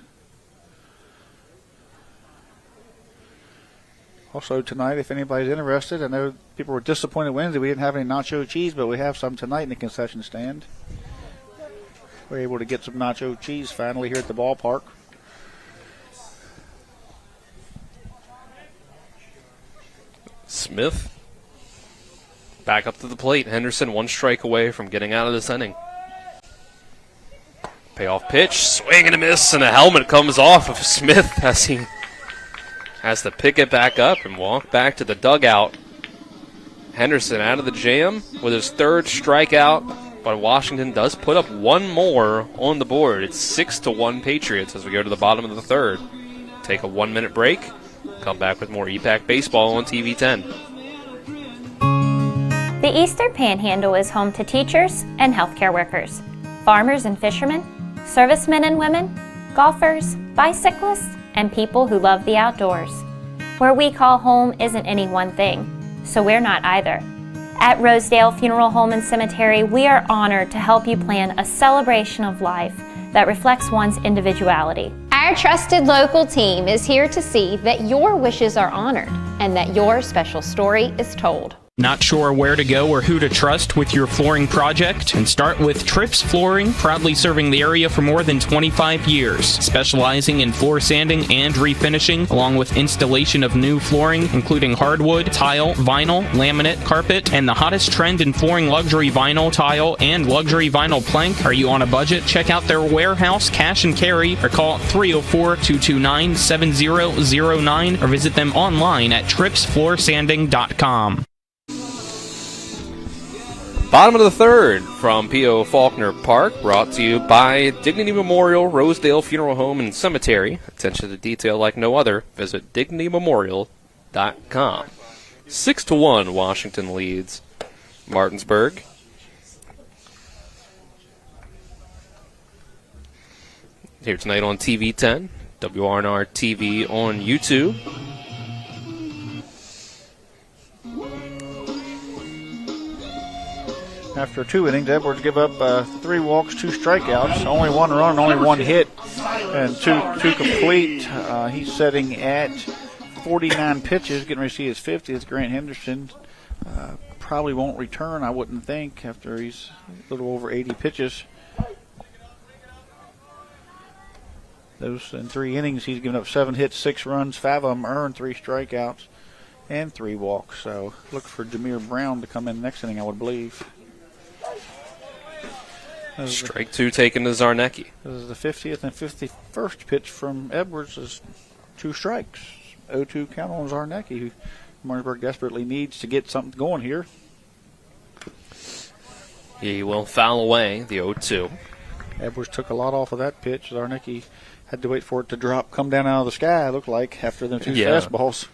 Also tonight, if anybody's interested, I know people were disappointed Wednesday we didn't have any nacho cheese, but we have some tonight in the concession stand. We're able to get some nacho cheese finally here at the ballpark. Smith back up to the plate. Henderson 1 strike away from getting out of this inning. Payoff pitch, swing and a miss, and a helmet comes off of Smith as he has to pick it back up and walk back to the dugout. Henderson out of the jam with his 3rd strikeout, but Washington does put up 1 more on the board. It's 6-1 Patriots as we go to the bottom of the 3rd. Take a 1-minute break. Come back with more EPAC baseball on TV 10. The Eastern Panhandle is home to teachers and healthcare workers, farmers and fishermen, servicemen and women, golfers, bicyclists, and people who love the outdoors. Where we call home isn't any one thing, so we're not either. At Rosedale Funeral Home and Cemetery, we are honored to help you plan a celebration of life that reflects one's individuality. Our trusted local team is here to see that your wishes are honored and that your special story is told. Not sure where to go or who to trust with your flooring project? And start with Trips Flooring, proudly serving the area for more than 25 years, specializing in floor sanding and refinishing, along with installation of new flooring, including hardwood, tile, vinyl, laminate, carpet, and the hottest trend in flooring, luxury vinyl, tile, and luxury vinyl plank. Are you on a budget? Check out their warehouse, cash and carry, or call 304-229-7009, or visit them online at tripsfloorsanding.com. Bottom of the 3rd from P.O. Faulkner Park, brought to you by Dignity Memorial, Rosedale Funeral Home and Cemetery. Attention to detail like no other. Visit dignitymemorial.com. 6-1, Washington leads Martinsburg. Here tonight on TV 10, WRNR TV on YouTube. After 2 innings, Edwards give up 3 walks, 2 strikeouts, only 1 run, only 1 hit, and 2 complete. He's sitting at 49 pitches, getting ready to see his 50th. Grant Henderson probably won't return, I wouldn't think, after he's a little over 80 pitches. Those in 3 innings, he's given up 7 hits, 6 runs, 5 of them earned, 3 strikeouts, and 3 walks. So look for Jameer Brown to come in next inning, I would believe. Strike 2 taken to Zarnecki. This is the 50th and 51st pitch from Edwards. Is 2 strikes. 0-2 count on Zarnecki, who Martinsburg desperately needs to get something going here. He will foul away the 0-2. Edwards took a lot off of that pitch. Zarnecki had to wait for it to drop, come down out of the sky, it looked like, after the 2 fastballs.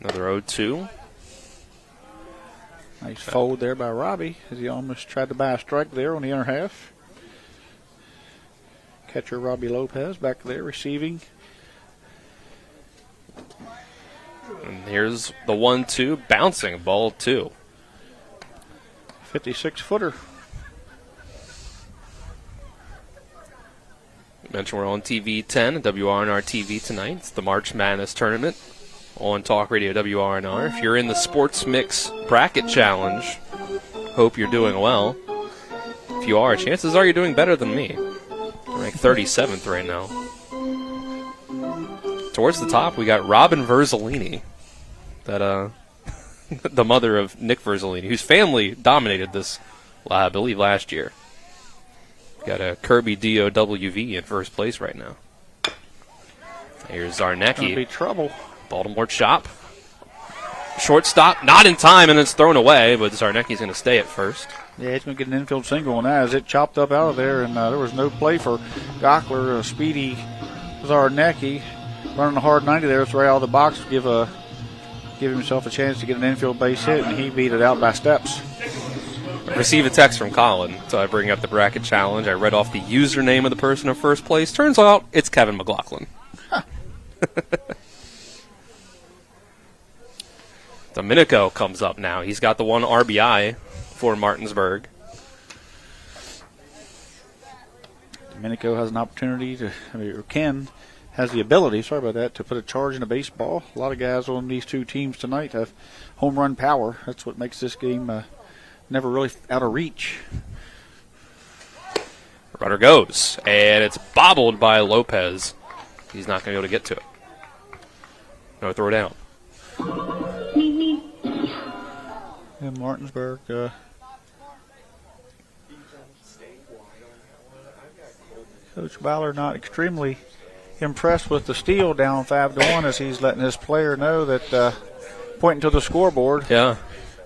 Another 0-2. Nice fold there by Robbie as he almost tried to buy a strike there on the inner half. Catcher Robbie Lopez back there receiving. And here's the 1-2, bouncing ball 2. 56-footer. Mention we're on TV 10, WRNR TV tonight. It's the March Madness tournament on Talk Radio WRNR. If you're in the Sports Mix Bracket Challenge, hope you're doing well. If you are, chances are you're doing better than me. I'm ranked 37th right now. Towards the top, we got Robin Verzolini, that the mother of Nick Verzolini, whose family dominated this, I believe, last year. Got a Kirby DOWV in first place right now. Here's Zarnecki. Gonna be trouble. Baltimore chop. Shortstop, not in time, and it's thrown away, but Zarnecki's going to stay at first. Yeah, he's going to get an infield single on that as it chopped up out of there, and there was no play for Gockler. Speedy Zarnecki running a hard 90 there. It's right out of the box to give himself a chance to get an infield base hit, and he beat it out by steps. I receive a text from Colin, so I bring up the bracket challenge. I read off the username of the person in first place. Turns out it's Kevin McLaughlin. Huh. Domenico comes up now. He's got the 1 RBI for Martinsburg. Domenico has an opportunity to, or Ken has the ability, sorry about that, to put a charge in a baseball. A lot of guys on these two teams tonight have home run power. That's what makes this game never really out of reach. Runner goes, and it's bobbled by Lopez. He's not going to be able to get to it. No throw down. And Martinsburg. Coach Ballard not extremely impressed with the steal down 5-1 as he's letting his player know that pointing to the scoreboard. Yeah.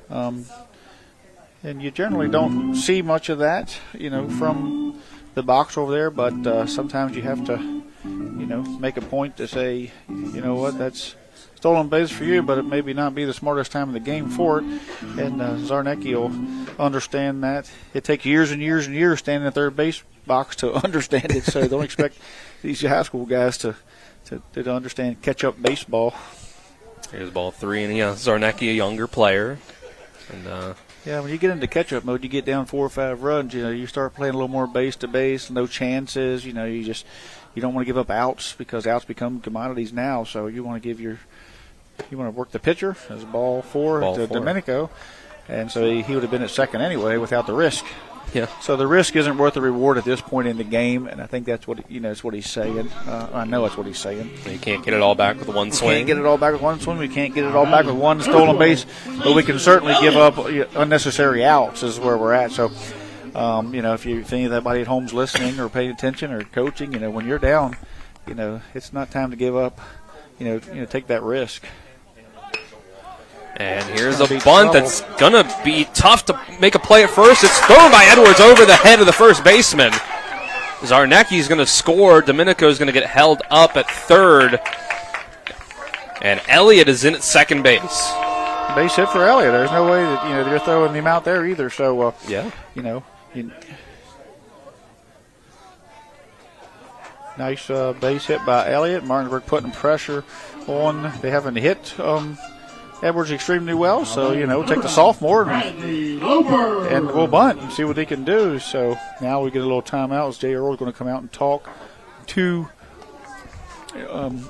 And you generally don't see much of that, from the box over there, but sometimes you have to, make a point to say, you know what, that's stolen base for you, but it maybe not be the smartest time of the game for it. And Zarnecki will understand that. It takes years and years and years standing in the third base box to understand it, so don't expect these high school guys to understand catch-up baseball. Here's ball 3, and Zarnecki, a younger player. And yeah, when you get into catch-up mode, you get down 4 or 5 runs. You start playing a little more base-to-base, no chances. You don't want to give up outs because outs become commodities now. So you want to work the pitcher as ball 4 to Domenico, and so he would have been at second anyway without the risk. Yeah. So the risk isn't worth the reward at this point in the game, and I think that's what that's what he's saying. I know that's what he's saying. You can't get it all back with one swing. We can't get it all back with one swing. We can't get it all back with one stolen base, but we can certainly give up unnecessary outs. Is where we're at. So, if anybody at home's listening or paying attention or coaching, when you're down, it's not time to give up. Take that risk. And here's a bunt that's going to be tough to make a play at first. It's thrown by Edwards over the head of the first baseman. Zarnecki's going to score. Domenico's going to get held up at third. And Elliott is in at second base. Base hit for Elliott. There's no way that they're throwing him out there either. So, yeah. Nice base hit by Elliott. Martinsburg putting pressure on. They haven't hit Edwards extremely well, so take the sophomore and we'll bunt and see what he can do. So now we get a little timeout as Jay Earl's going to come out and talk to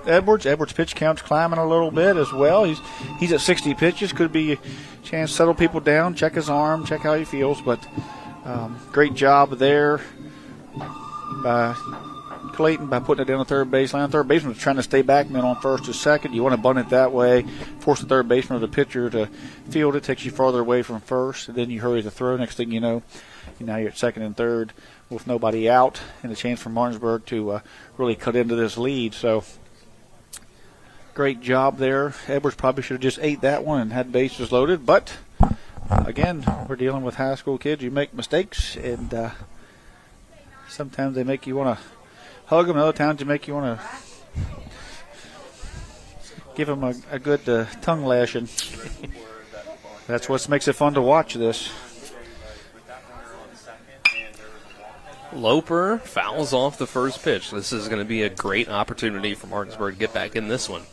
Edwards. Edwards' pitch count's climbing a little bit as well. He's at 60 pitches. Could be a chance to settle people down, check his arm, check how he feels. But great job there by Clayton by putting it down the third baseline. Third baseman was trying to stay back, man, on first to second. You want to bunt it that way, force the third baseman or the pitcher to field it, takes you farther away from first, and then you hurry to throw. Next thing you know, now you're at second and third with nobody out, and a chance for Martinsburg to really cut into this lead. So great job there. Edwards probably should have just ate that one and had bases loaded, but again, we're dealing with high school kids. You make mistakes, and sometimes they make you want to hug them, and other times they make you want to give them a good tongue lashing. That's what makes it fun to watch this. Loper fouls off the first pitch. This is going to be a great opportunity for Martinsburg to get back in this one.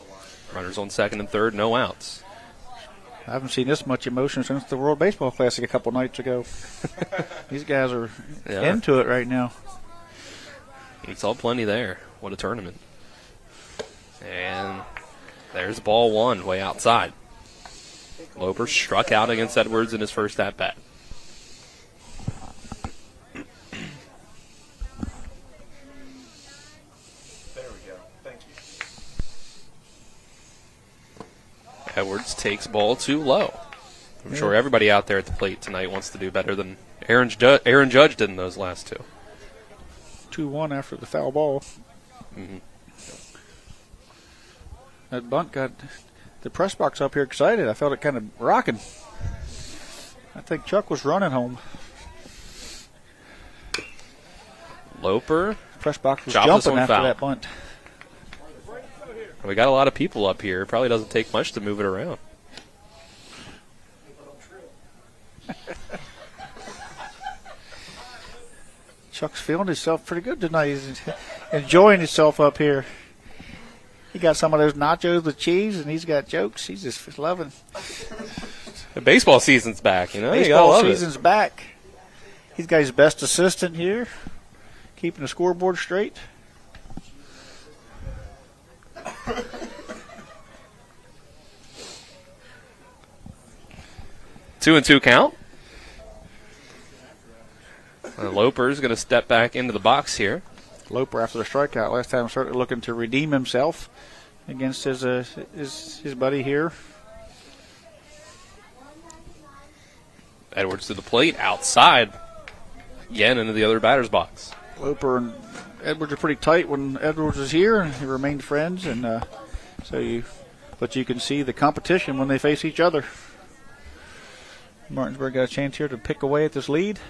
Runners on second and third, no outs. I haven't seen this much emotion since the World Baseball Classic a couple nights ago. These guys are into it right now. He saw plenty there. What a tournament. And there's ball 1 way outside. Loper struck out against Edwards in his first at-bat. There we go. Thank you. Edwards takes ball 2 low. I'm sure everybody out there at the plate tonight wants to do better than Aaron Judge did in those last 2. 2-1 after the foul ball. Mm-hmm. That bunt got the press box up here excited. I felt it kind of rocking. I think Chuck was running home. Loper. Press box was jumping after that bunt. We got a lot of people up here. It probably doesn't take much to move it around. Chuck's feeling himself pretty good tonight. He's enjoying himself up here. He got some of those nachos with cheese, and he's got jokes. He's just loving. The baseball season's back, you know. Baseball season's back. He's got his best assistant here, keeping the scoreboard straight. Two and two count. And Loper's going to step back into the box here. Loper, after the strikeout last time, started looking to redeem himself against his buddy here. Edwards to the plate, outside. Again into the other batter's box. Loper and Edwards are pretty tight when Edwards is here, and they remained friends, and but you can see the competition when they face each other. Martinsburg got a chance here to pick away at this lead.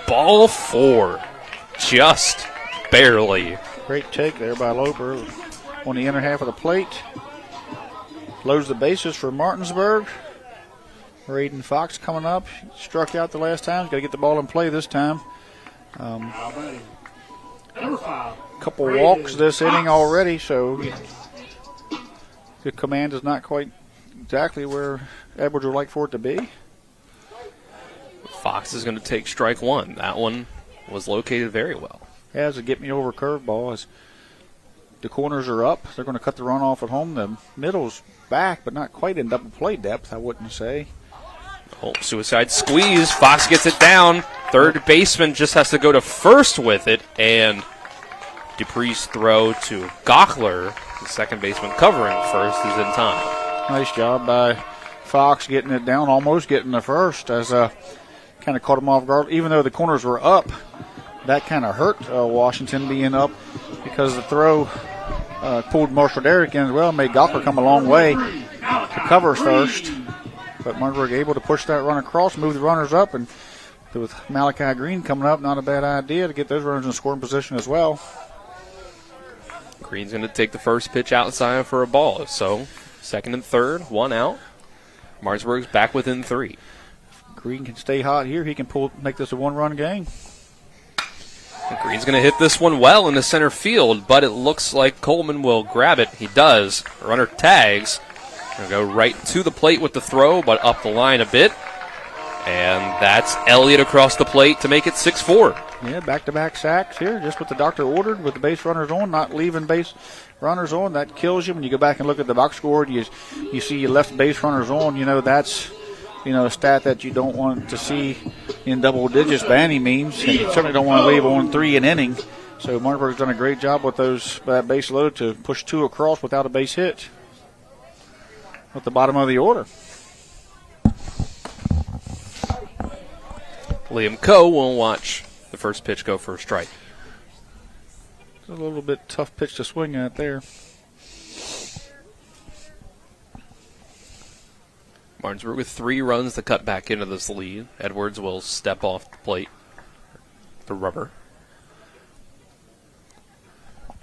Ball four, just barely. Great take there by Loper on the inner half of the plate. Loads the bases for Martinsburg. Raiden Fox coming up. Struck out the last time. He's got to get the ball in play this time. Couple walks this inning already, so the command is not quite exactly where Edwards would like for it to be. Fox is going to take strike one. That one was located very well. As a get-me-over curveball, as the corners are up, they're going to cut the run off at home. The middle's back, but not quite in double play depth, I wouldn't say. Oh, suicide squeeze. Fox gets it down. Third baseman just has to go to first with it, and Dupree's throw to Gochler, the second baseman covering first, is in time. Nice job by Fox getting it down, almost getting the first, as kind of caught him off guard. Even though the corners were up, that kind of hurt Washington being up, because the throw pulled Marshall Derrick in as well, made Gochler come a long way to cover first. But Martinsburg able to push that run across, move the runners up, and with Malachi Green coming up, not a bad idea to get those runners in scoring position as well. Green's going to take the first pitch outside for a ball. So second and third, one out. Martinsburg's back within three. If Green can stay hot here, he can make this a one-run game. And Green's going to hit this one well into center field, but it looks like Coleman will grab it. He does. Runner tags. Going to go right to the plate with the throw, but up the line a bit. And that's Elliott across the plate to make it 6-4. Yeah, back-to-back sacks here, just what the doctor ordered, with the base runners on, not leaving base runners on. That kills you. When you go back and look at the box score, you see you left base runners on. You know, that's a stat that you don't want to see in double digits by any means. And you certainly don't want to leave on 3 an inning. So Martinsburg's done a great job with that base load to push 2 across without a base hit at the bottom of the order. Liam Coe will watch the first pitch go for a strike. It's a little bit tough pitch to swing at there. Martinsburg with 3 runs to cut back into this lead. Edwards will step off the plate. The rubber.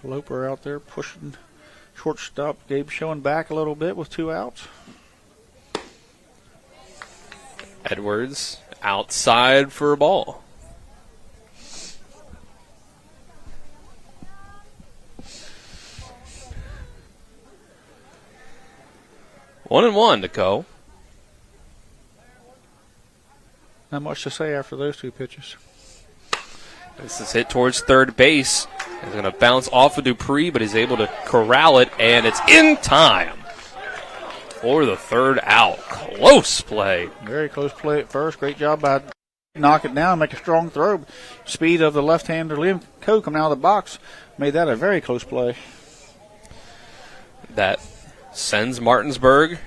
Loper out there pushing shortstop. Gabe showing back a little bit with 2 outs. Edwards outside for a ball. One and one to go. Not much to say after those 2 pitches. This is hit towards third base. He's going to bounce off of Dupree, but he's able to corral it, and it's in time for the third out. Close play. Very close play at first. Great job by knock it down, make a strong throw. Speed of the left-hander Liam Coe coming out of the box made that a very close play. That sends Martinsburg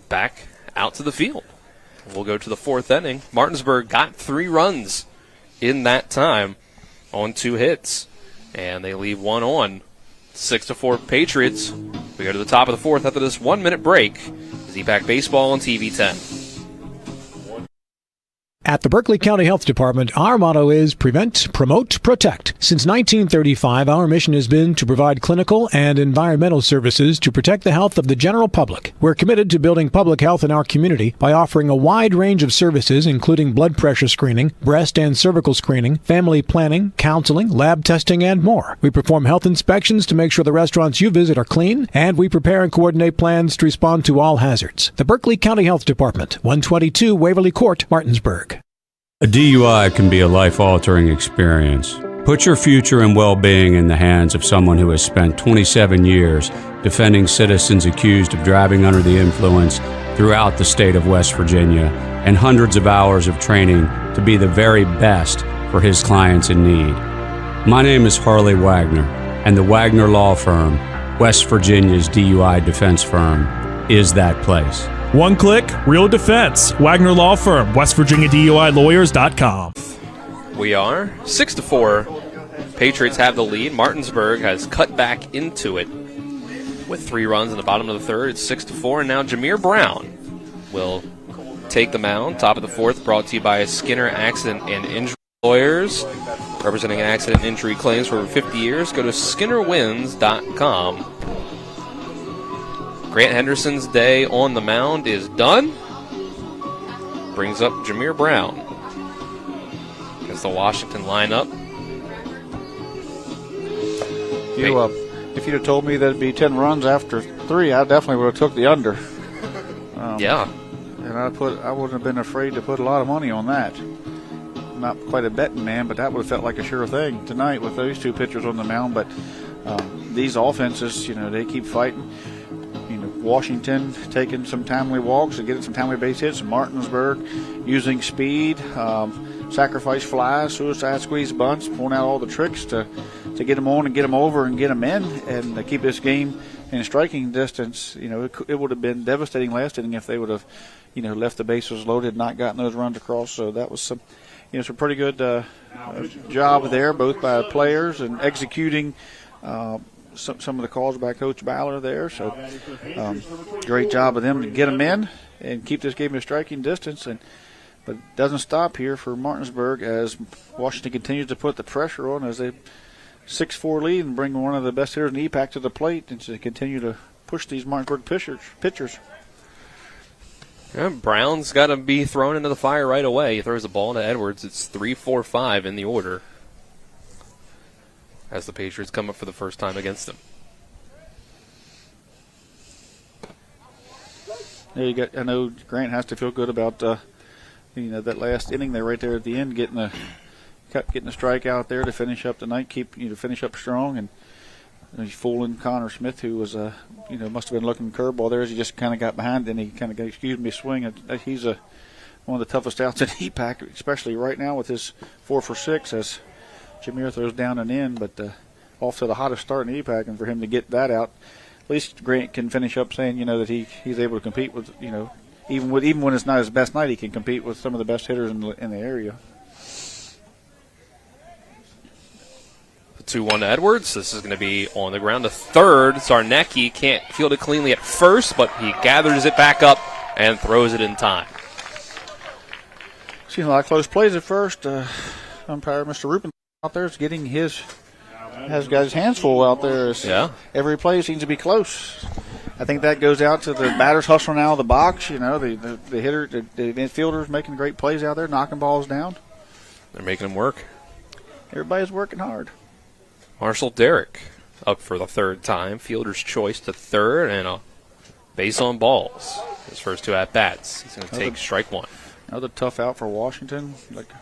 back out to the field. We'll go to the 4th inning. Martinsburg got 3 runs in that time on 2 hits, and they leave 1 on. 6-4 Patriots. We go to the top of the 4th after this 1-minute break. EPAC Baseball on TV 10. At the Berkeley County Health Department, our motto is prevent, promote, protect. Since 1935, our mission has been to provide clinical and environmental services to protect the health of the general public. We're committed to building public health in our community by offering a wide range of services, including blood pressure screening, breast and cervical screening, family planning, counseling, lab testing, and more. We perform health inspections to make sure the restaurants you visit are clean, and we prepare and coordinate plans to respond to all hazards. The Berkeley County Health Department, 122 Waverly Court, Martinsburg. A DUI can be a life-altering experience. Put your future and well-being in the hands of someone who has spent 27 years defending citizens accused of driving under the influence throughout the state of West Virginia and hundreds of hours of training to be the very best for his clients in need. My name is Harley Wagner, and the Wagner Law Firm, West Virginia's DUI defense firm, is that place. One click, real defense. Wagner Law Firm, WestVirginiaDUILawyers.com. We are 6-4. Patriots have the lead. Martinsburg has cut back into it with 3 runs in the bottom of the third. It's 6-4, and now Jameer Brown will take the mound. Top of the fourth, brought to you by Skinner Accident and Injury Lawyers, representing accident and injury claims for over 50 years. Go to SkinnerWins.com. Grant Henderson's day on the mound is done. Brings up Jameer Brown against the Washington lineup. If you'd have told me that it'd be 10 runs after 3, I definitely would have took the under. Yeah. And I wouldn't have been afraid to put a lot of money on that. I'm not quite a betting man, but that would have felt like a sure thing tonight with those 2 pitchers on the mound. But these offenses, they keep fighting. Washington taking some timely walks and getting some timely base hits. Martinsburg using speed, sacrifice flies, suicide squeeze bunts, pulling out all the tricks to get them on and get them over and get them in and to keep this game in striking distance. It would have been devastating last inning if they would have, left the bases loaded, not gotten those runs across. So that was some pretty good job there, both by players and executing some of the calls by Coach Baller there. So great job of them to get them in and keep this game in striking distance. But it doesn't stop here for Martinsburg as Washington continues to put the pressure on as they 6-4 lead and bring one of the best hitters in EPAC to the plate and to continue to push these Martinsburg pitchers. Yeah, Brown's got to be thrown into the fire right away. He throws the ball to Edwards. It's 3-4-5 in the order as the Patriots come up for the first time against them. There you go. I know Grant has to feel good about that last inning there, right there at the end, getting a strike out there to finish up the night, to finish up strong, and he's fooling Connor Smith, who was must have been looking curveball there as he just kind of got behind, and he kind of got swing. He's one of the toughest outs in EPAC, especially right now with his 4 for 6 as Jameer throws down and in, but off to the hottest start in EPAC, and for him to get that out, at least Grant can finish up saying, that he's able to compete with, even when it's not his best night, he can compete with some of the best hitters in the area. The 2-1 to Edwards. This is going to be on the ground to third. Zarnecki can't field it cleanly at first, but he gathers it back up and throws it in time. Seen a lot of close plays at first. Umpire Mr. Rubin out there is getting has got his hands full out there. Yeah. Every play seems to be close. I think that goes out to the batters hustling out of the box. The hitter, the infielders making great plays out there, knocking balls down. They're making them work. Everybody's working hard. Marshall Derrick up for the third time. Fielder's choice to third and a base on balls. His first 2 at-bats. He's going to take strike 1. Another tough out for Washington. Like I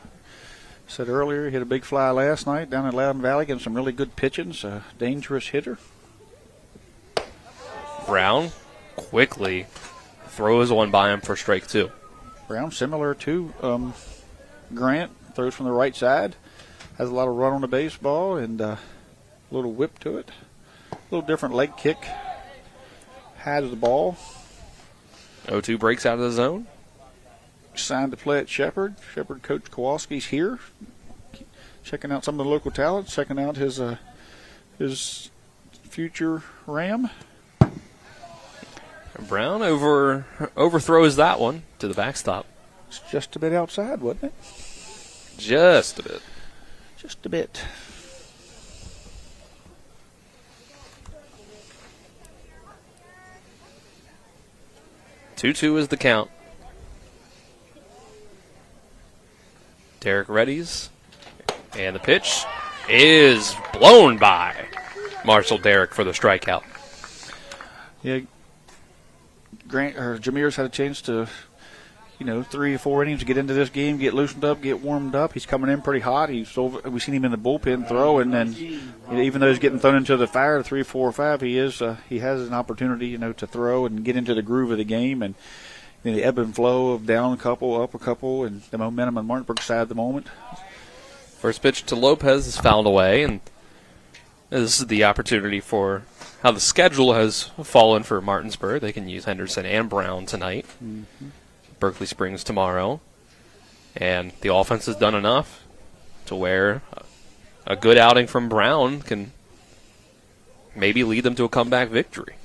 said earlier, he hit a big fly last night down at Loudon Valley, getting some really good pitching. A dangerous hitter. Brown quickly throws one by him for strike 2. Brown, similar to Grant, throws from the right side. Has a lot of run on the baseball and a little whip to it. A little different leg kick. Has the ball. 0-2 breaks out of the zone. Signed to play at Shepherd. Shepherd coach Kowalski's here. Checking out some of the local talents. Checking out his future Ram. Brown overthrows that one to the backstop. It's just a bit outside, wasn't it? Just a bit. Just a bit. Two-two is the count. Derek readies. And the pitch is blown by Marshall Derrick for the strikeout. Yeah, Jameer's had a chance to, 3 or 4 innings to get into this game, get loosened up, get warmed up. He's coming in pretty hot. We've seen him in the bullpen throw, and then even though he's getting thrown into the fire, 3, 4, 5, he has an opportunity, to throw and get into the groove of the game, and the ebb and flow of down a couple, up a couple, and the momentum on Martinsburg side at the moment. First pitch to Lopez is fouled away, and this is the opportunity for how the schedule has fallen for Martinsburg. They can use Henderson and Brown tonight. Mm-hmm. Berkeley Springs tomorrow. And the offense has done enough to where a good outing from Brown can maybe lead them to a comeback victory.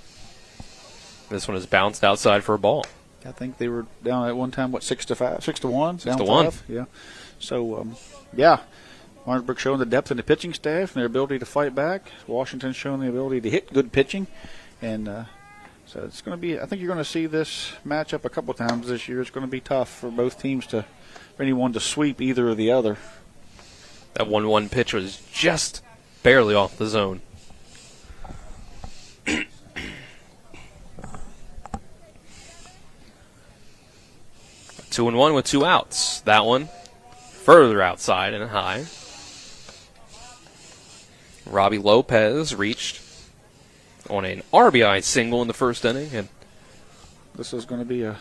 This one is bounced outside for a ball. I think they were down at one time, 6-5, 6-1? 6-1. Yeah. So, Martinsburg showing the depth in the pitching staff and their ability to fight back. Washington's showing the ability to hit good pitching. And so it's going to be, I think you're going to see this matchup a couple times this year. It's going to be tough for both teams for anyone to sweep either or the other. That 1-1 pitch was just barely off the zone. 2-1 with 2 outs. That one further outside and high. Robbie Lopez reached on an RBI single in the first inning, and this is going to be a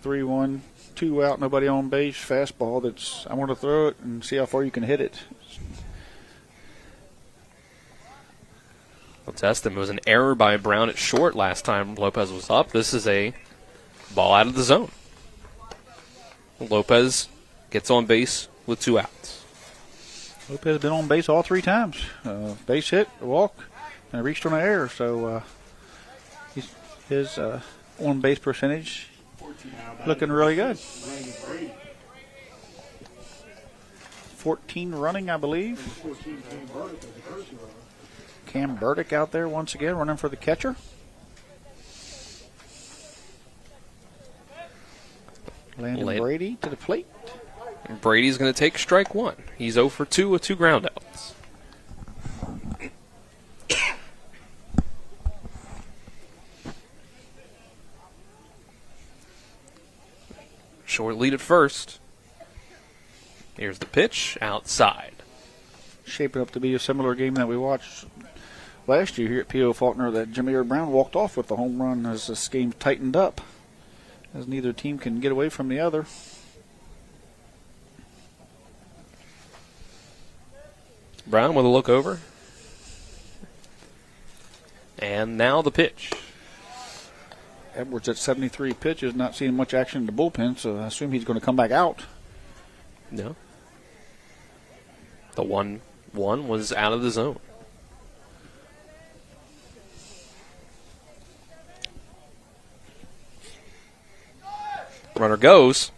3-1, 2 out, nobody on base fastball. That's I want to throw it and see how far you can hit it. We'll test him. It was an error by Brown at short last time Lopez was up. This is a ball out of the zone. Lopez gets on base with 2 outs. Lopez has been on base all 3 times. Base hit, a walk, and reached on an error. So his on-base percentage looking really good. 14 running, I believe. Cam Burdick out there once again running for the catcher. Landon Brady to the plate. And Brady's going to take strike 1. He's 0 for 2 with 2 groundouts. Short lead at first. Here's the pitch outside. Shaping up to be a similar game that we watched last year here at P.O. Faulkner, that Jameer Brown walked off with the home run as this game tightened up, as neither team can get away from the other. Brown with a look over. And now the pitch. Edwards at 73 pitches, not seeing much action in the bullpen, so I assume he's going to come back out. No. The 1-1 was out of the zone. Runner goes.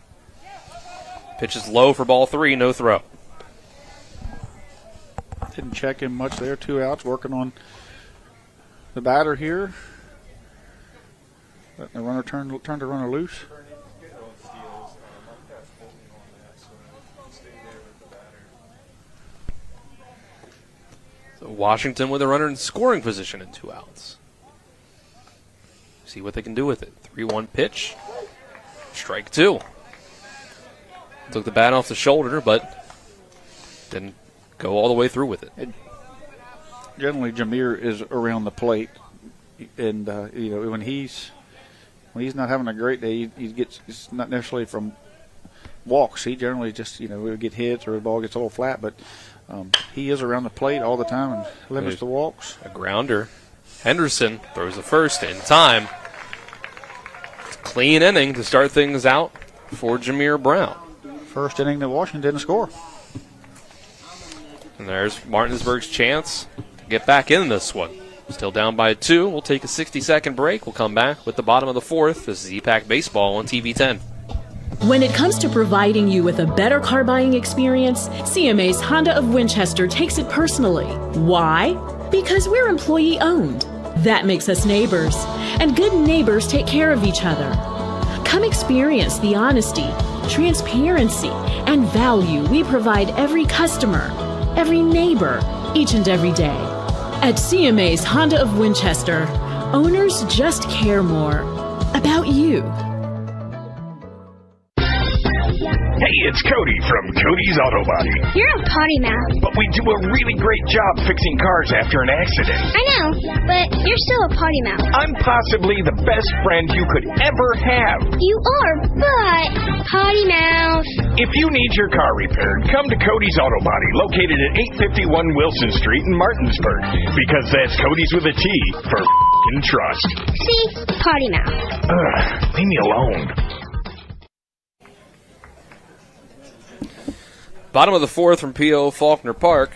Pitch is low for ball 3, no throw. Didn't check him much there. 2 outs, working on the batter here. Letting the runner turn the runner loose. So Washington with a runner in scoring position in 2 outs. See what they can do with it. 3-1 pitch. Strike 2. Took the bat off the shoulder, but didn't go all the way through with it. Generally, Jameer is around the plate, and when he's not having a great day, it's not necessarily from walks. He generally just will get hits or the ball gets a little flat, but he is around the plate all the time and limits the walks. A grounder. Henderson throws the first in time. It's a clean inning to start things out for Jameer Brown. First inning that Washington didn't score. And there's Martinsburg's chance to get back in this one. Still down by 2. We'll take a 60-second break. We'll come back with the bottom of the 4th. This is EPAC Baseball on TV 10. When it comes to providing you with a better car buying experience, CMA's Honda of Winchester takes it personally. Why? Because we're employee owned. That makes us neighbors, and good neighbors take care of each other. Come experience the honesty, transparency, and value we provide every customer, every neighbor, each and every day. At CMA's Honda of Winchester, owners just care more about you. Hey, it's Cody from Cody's Auto Body. You're a potty mouth. But we do a really great job fixing cars after an accident. I know, but you're still a potty mouth. I'm possibly the best friend you could ever have. You are, but potty mouth. If you need your car repaired, come to Cody's Auto Body, located at 851 Wilson Street in Martinsburg. Because that's Cody's with a T for f***ing trust. See? Potty mouth. Ugh, leave me alone. Bottom of the fourth from P.O. Faulkner Park.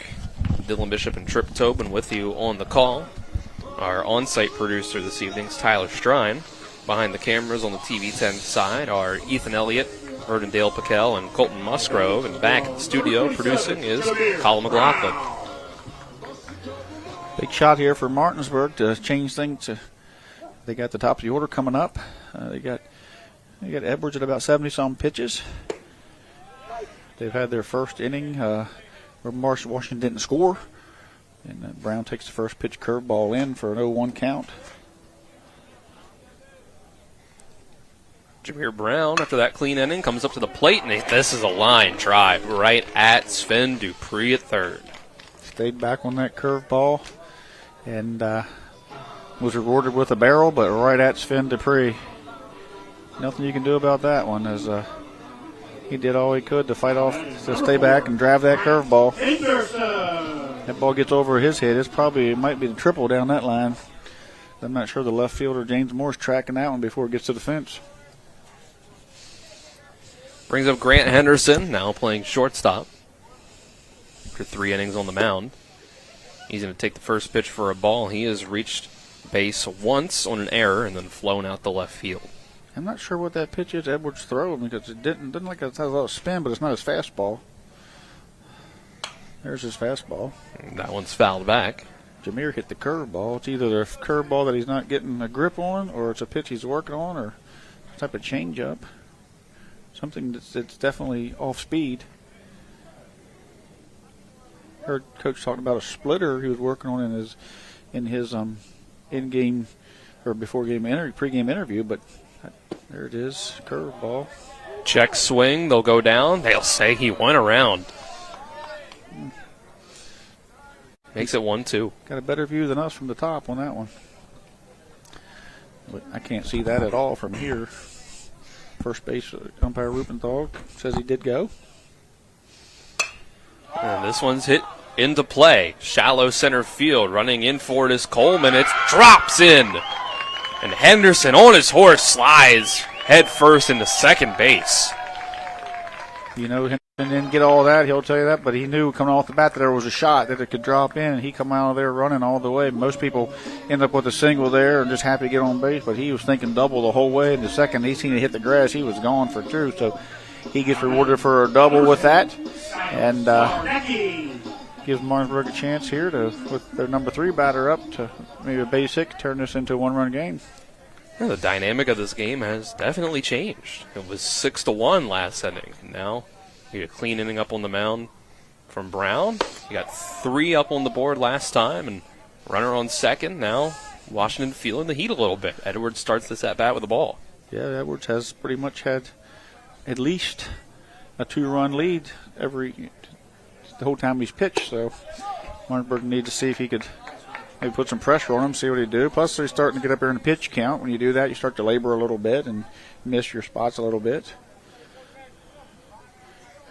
Dylan Bishop and Trip Tobin with you on the call. Our on-site producer this evening is Tyler Strine. Behind the cameras on the TV 10 side are Ethan Elliott, Vernon Dale Piquel, and Colton Musgrove. And back in the studio producing is Colin McLaughlin. Big shot here for Martinsburg to change things. They got the top of the order coming up. They got Edwards at about 70-some pitches. They've had their first inning where Washington didn't score. And Brown takes the first pitch curveball in for an 0-1 count. Jameer Brown, after that clean inning, comes up to the plate, and this is a line drive right at Sven Dupree at third. Stayed back on that curveball and was rewarded with a barrel, but right at Sven Dupree. Nothing you can do about that one, as he did all he could to fight off, to stay back and drive that curveball. That ball gets over his head. It might be the triple down that line. I'm not sure the left fielder, James Moore's tracking that one before it gets to the fence. Brings up Grant Henderson, now playing shortstop. After 3 innings on the mound. He's going to take the first pitch for a ball. He has reached base once on an error and then flown out the left field. I'm not sure what that pitch is Edwards throwing, because it didn't like it has a lot of spin, but it's not his fastball. There's his fastball. And that one's fouled back. Jameer hit the curveball. It's either the curveball that he's not getting a grip on, or it's a pitch he's working on, or some type of changeup. Something that's definitely off speed. Heard Coach talking about a splitter he was working on in his in-game or before-game pregame interview, but there it is, curveball. Check swing, they'll go down. They'll say he went around. Makes it 1-2. Got a better view than us from the top on that one. But I can't see that at all from here. First base umpire Rupenthal says he did go. And this one's hit into play. Shallow center field. Running in for it is Coleman. It drops in. And Henderson on his horse slides head first into second base. You know, Henderson didn't get all that, he'll tell you that, but he knew coming off the bat that there was a shot that it could drop in, and he come out of there running all the way. Most people end up with a single there and just happy to get on base, but he was thinking double the whole way. And the second he seen it hit the grass, he was gone for two. So he gets rewarded for a double with that, and gives Martinsburg a chance here to, with their number 3 batter up, to maybe a base hit, turn this into a 1-run game. Yeah, the dynamic of this game has definitely changed. It was 6-1 last inning. Now you get a clean inning up on the mound from Brown. You got 3 up on the board last time, and runner on second. Now Washington feeling the heat a little bit. Edwards starts this at bat with the ball. Yeah, Edwards has pretty much had at least a 2-run lead the whole time he's pitched. So Martinsburg needs to see if he could maybe put some pressure on him, see what he do. Plus, they're starting to get up here in the pitch count. When you do that, you start to labor a little bit and miss your spots a little bit.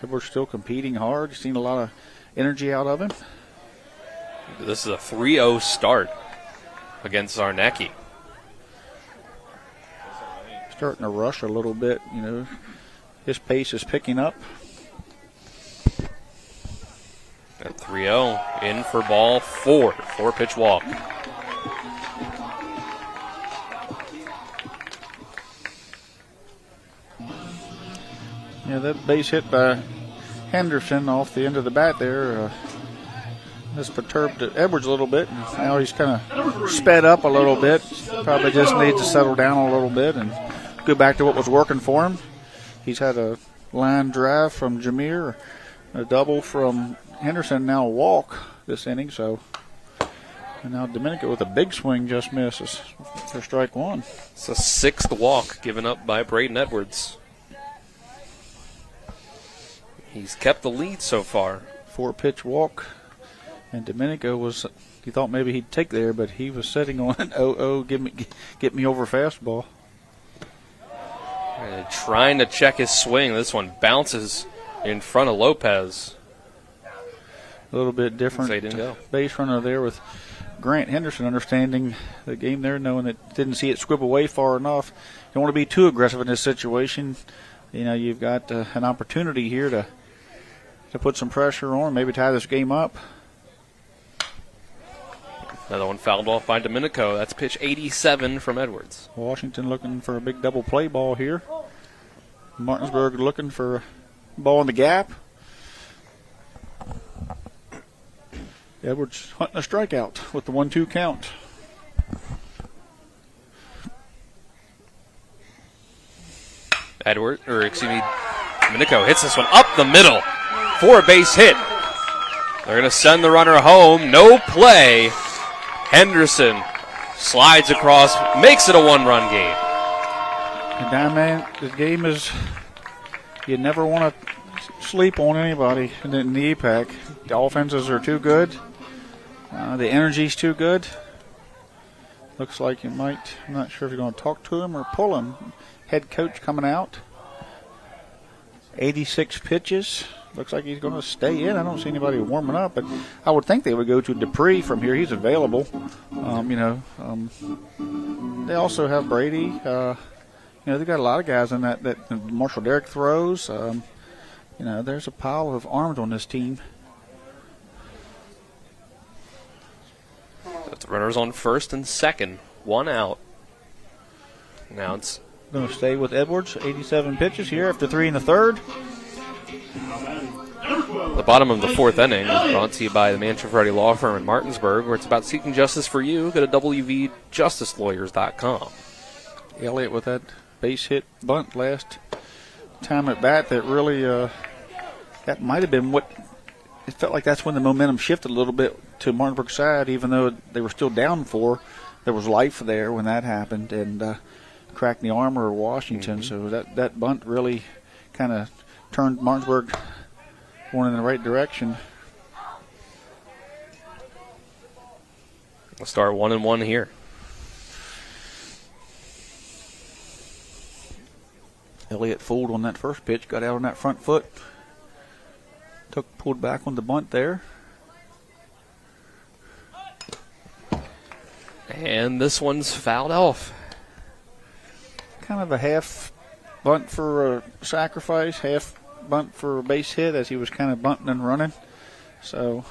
Edwards still competing hard. You've seen a lot of energy out of him. This is a 3-0 start against Zarnecki. Starting to rush a little bit, you know. His pace is picking up. At 3-0, in for ball 4. 4-pitch walk. Yeah, that base hit by Henderson off the end of the bat there has perturbed Edwards a little bit. And now he's kind of sped up a little bit. Probably just needs to settle down a little bit and go back to what was working for him. He's had a line drive from Jameer, a double from Henderson, now a walk this inning. So, and now Domenico with a big swing just misses for strike one. It's a 6th walk given up by Braden Edwards. He's kept the lead so far. 4-pitch walk. And Domenico was, he thought maybe he'd take there, but he was sitting on an 0-0, get me over fastball. And trying to check his swing. This one bounces in front of Lopez. A little bit different base runner there with Grant Henderson understanding the game there, knowing that didn't see it squib away far enough. You don't want to be too aggressive in this situation. You know, you've got an opportunity here to put some pressure on, maybe tie this game up. Another one fouled off by Domenico. That's pitch 87 from Edwards. Washington looking for a big double play ball here. Martinsburg looking for a ball in the gap. Edwards hunting a strikeout with the 1-2 count. Domenico hits this one up the middle for a base hit. They're going to send the runner home. No play. Henderson slides across, makes it a 1-run game. The game is, you never want to sleep on anybody in the EPAC. The offenses are too good. The energy's too good. Looks like you might, I'm not sure if you're going to talk to him or pull him. Head coach coming out. 86 pitches. Looks like he's going to stay in. I don't see anybody warming up, but I would think they would go to Dupree from here. He's available. They also have Brady. They've got a lot of guys in that Marshall Derrick throws. There's a pile of arms on this team. The runners on first and second. 1 out. Now it's going to stay with Edwards. 87 pitches here after 3 in the third. The bottom of the 4th inning is brought to you by the Manfredi Law Firm in Martinsburg, where it's about seeking justice for you. Go to wvjusticelawyers.com. Elliott with that base hit bunt last time at bat that really, that might have been what, it felt like that's when the momentum shifted a little bit to Martinsburg's side, even though they were still down 4. There was life there when that happened, and cracked the armor of Washington. So that bunt really kind of turned Martinsburg going in the right direction. We'll start 1-1 here. Elliott fooled on that first pitch, got out on that front foot. Pulled back on the bunt there. And this one's fouled off. Kind of a half bunt for a sacrifice, half bunt for a base hit, as he was kind of bunting and running. So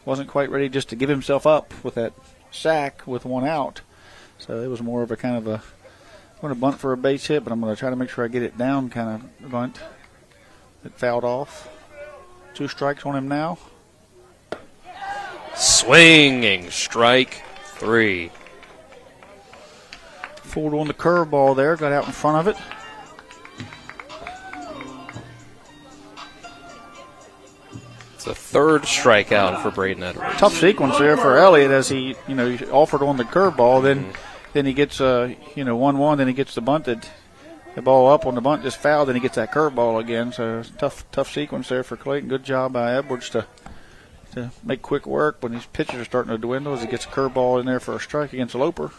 wasn't quite ready just to give himself up with that sack with 1 out. So it was more of a kind of a, I'm going to bunt for a base hit, but I'm going to try to make sure I get it down kind of bunt. It fouled off. 2 strikes on him now. Swinging strike 3. Fooled on the curveball there, got out in front of it. It's a 3rd strikeout for Braden Edwards. Tough sequence there for Elliott as he offered on the curveball. Then he gets 1-1. Then he gets the bunted, the ball up on the bunt, just fouled. Then he gets that curveball again. So tough sequence there for Clayton. Good job by Edwards to make quick work when these pitches are starting to dwindle as he gets a curveball in there for a strike against Loper.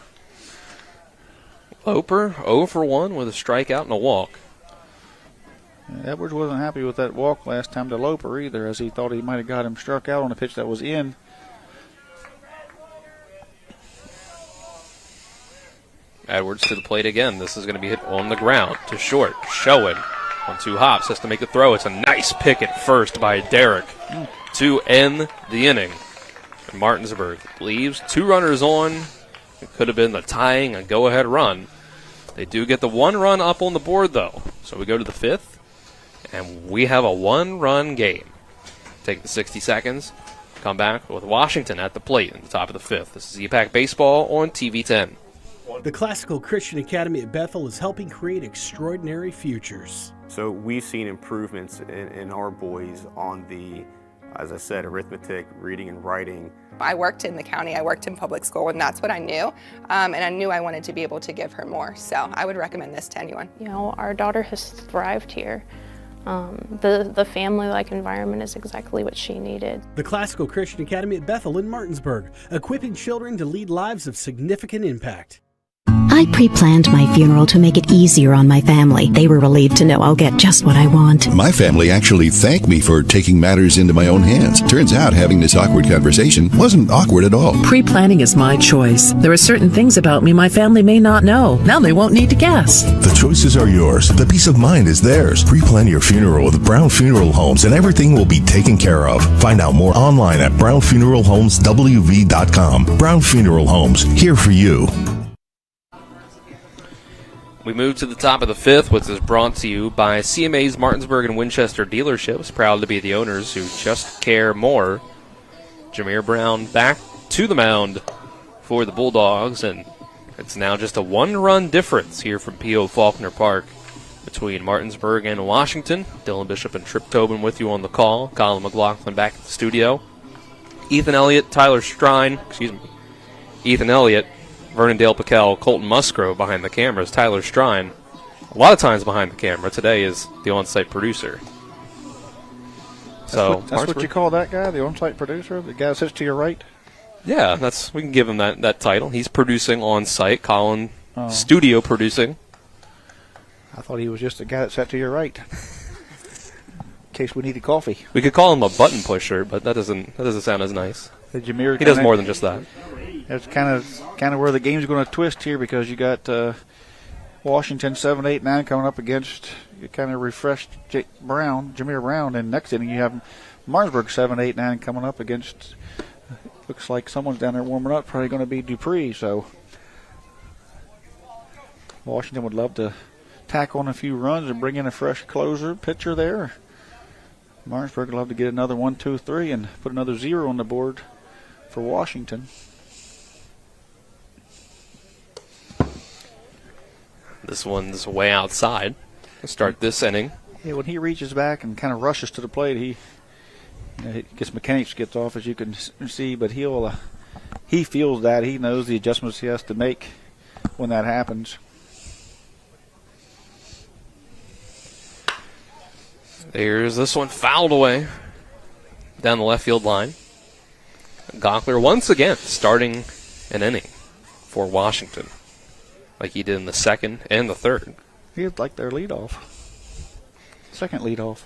Loper 0 for 1 with a strikeout and a walk. Edwards wasn't happy with that walk last time to Loper either, as he thought he might have got him struck out on a pitch that was in. Edwards to the plate again. This is going to be hit on the ground to short. Showen on 2 hops has to make the throw. It's a nice pick at first by Derrick to end the inning. And Martinsburg leaves 2 runners on. It could have been the tying and go-ahead run. They do get the 1 run up on the board, though. So we go to the 5th. And we have a one-run game. Take the 60 seconds. Come back with Washington at the plate in the top of the fifth. This is EPAC Baseball on TV 10. The Classical Christian Academy at Bethel is helping create extraordinary futures. So we've seen improvements in our boys on the, as I said, arithmetic, reading and writing. I worked in the county, I worked in public school, and that's what I knew. And I knew I wanted to be able to give her more. So I would recommend this to anyone. You know, our daughter has thrived here. The family-like environment is exactly what she needed. The Classical Christian Academy at Bethel in Martinsburg, equipping children to lead lives of significant impact. I pre-planned my funeral to make it easier on my family. They were relieved to know I'll get just what I want. My family actually thanked me for taking matters into my own hands. Turns out having this awkward conversation wasn't awkward at all. Pre-planning is my choice. There are certain things about me my family may not know. Now they won't need to guess. The choices are yours. The peace of mind is theirs. Pre-plan your funeral with Brown Funeral Homes and everything will be taken care of. Find out more online at brownfuneralhomeswv.com. Brown Funeral Homes, here for you. We move to the top of the fifth, which is brought to you by CMA's Martinsburg and Winchester dealerships. Proud to be the owners who just care more. Jameer Brown back to the mound for the Bulldogs, and it's now just a one-run difference here from P.O. Faulkner Park between Martinsburg and Washington. Dylan Bishop and Trip Tobin with you on the call. Colin McLaughlin back at the studio. Ethan Elliott, Ethan Elliott, Vernon Dale Piquel, Colton Musgrove behind the cameras. Tyler Strine, a lot of times behind the camera. Today is the on-site producer. That's what you call that guy, the on-site producer? The guy that sits to your right? Yeah, we can give him that title. He's producing on-site. Colin, studio producing. I thought he was just the guy that sat to your right. In case we needed coffee. We could call him a button pusher, but that doesn't sound as nice. He does more than just that. That's kind of where the game's going to twist here, because you got Washington 7-8-9 coming up against kind of refreshed Jameer Brown, and next inning you have Martinsburg 7-8-9 coming up against. Looks like someone's down there warming up. Probably going to be Dupree. So Washington would love to tack on a few runs and bring in a fresh pitcher there. Martinsburg would love to get another 1, 2, 3 and put another 0 on the board for Washington. This one's way outside. We'll start this inning. Yeah, when he reaches back and kind of rushes to the plate, he gets mechanics gets off, as you can see, but he feels that. He knows the adjustments he has to make when that happens. There's this one fouled away down the left field line. Gockler once again starting an inning for Washington, like he did in the second and the third. He's like their leadoff. Second leadoff.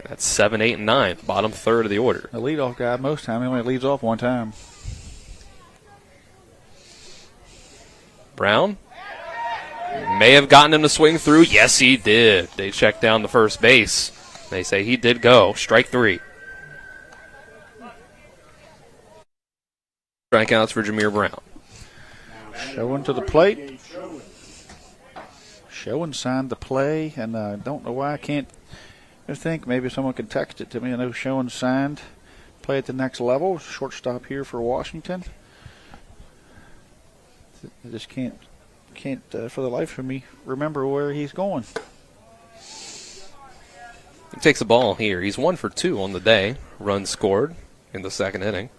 That's 7, 8, and 9, bottom third of the order. The leadoff guy, most time, he only leads off one time. Brown may have gotten him to swing through. Yes, he did. They checked down the first base. They say he did go. Strike 3. Strikeouts for Jameer Brown. Showing to the plate. Showing signed the play, and I don't know why I can't. I think maybe someone could text it to me. I know Showing signed. Play at the next level. Shortstop here for Washington. I just can't for the life of me remember where he's going. He takes the ball here. He's 1 for 2 on the day. Runs scored in the second inning.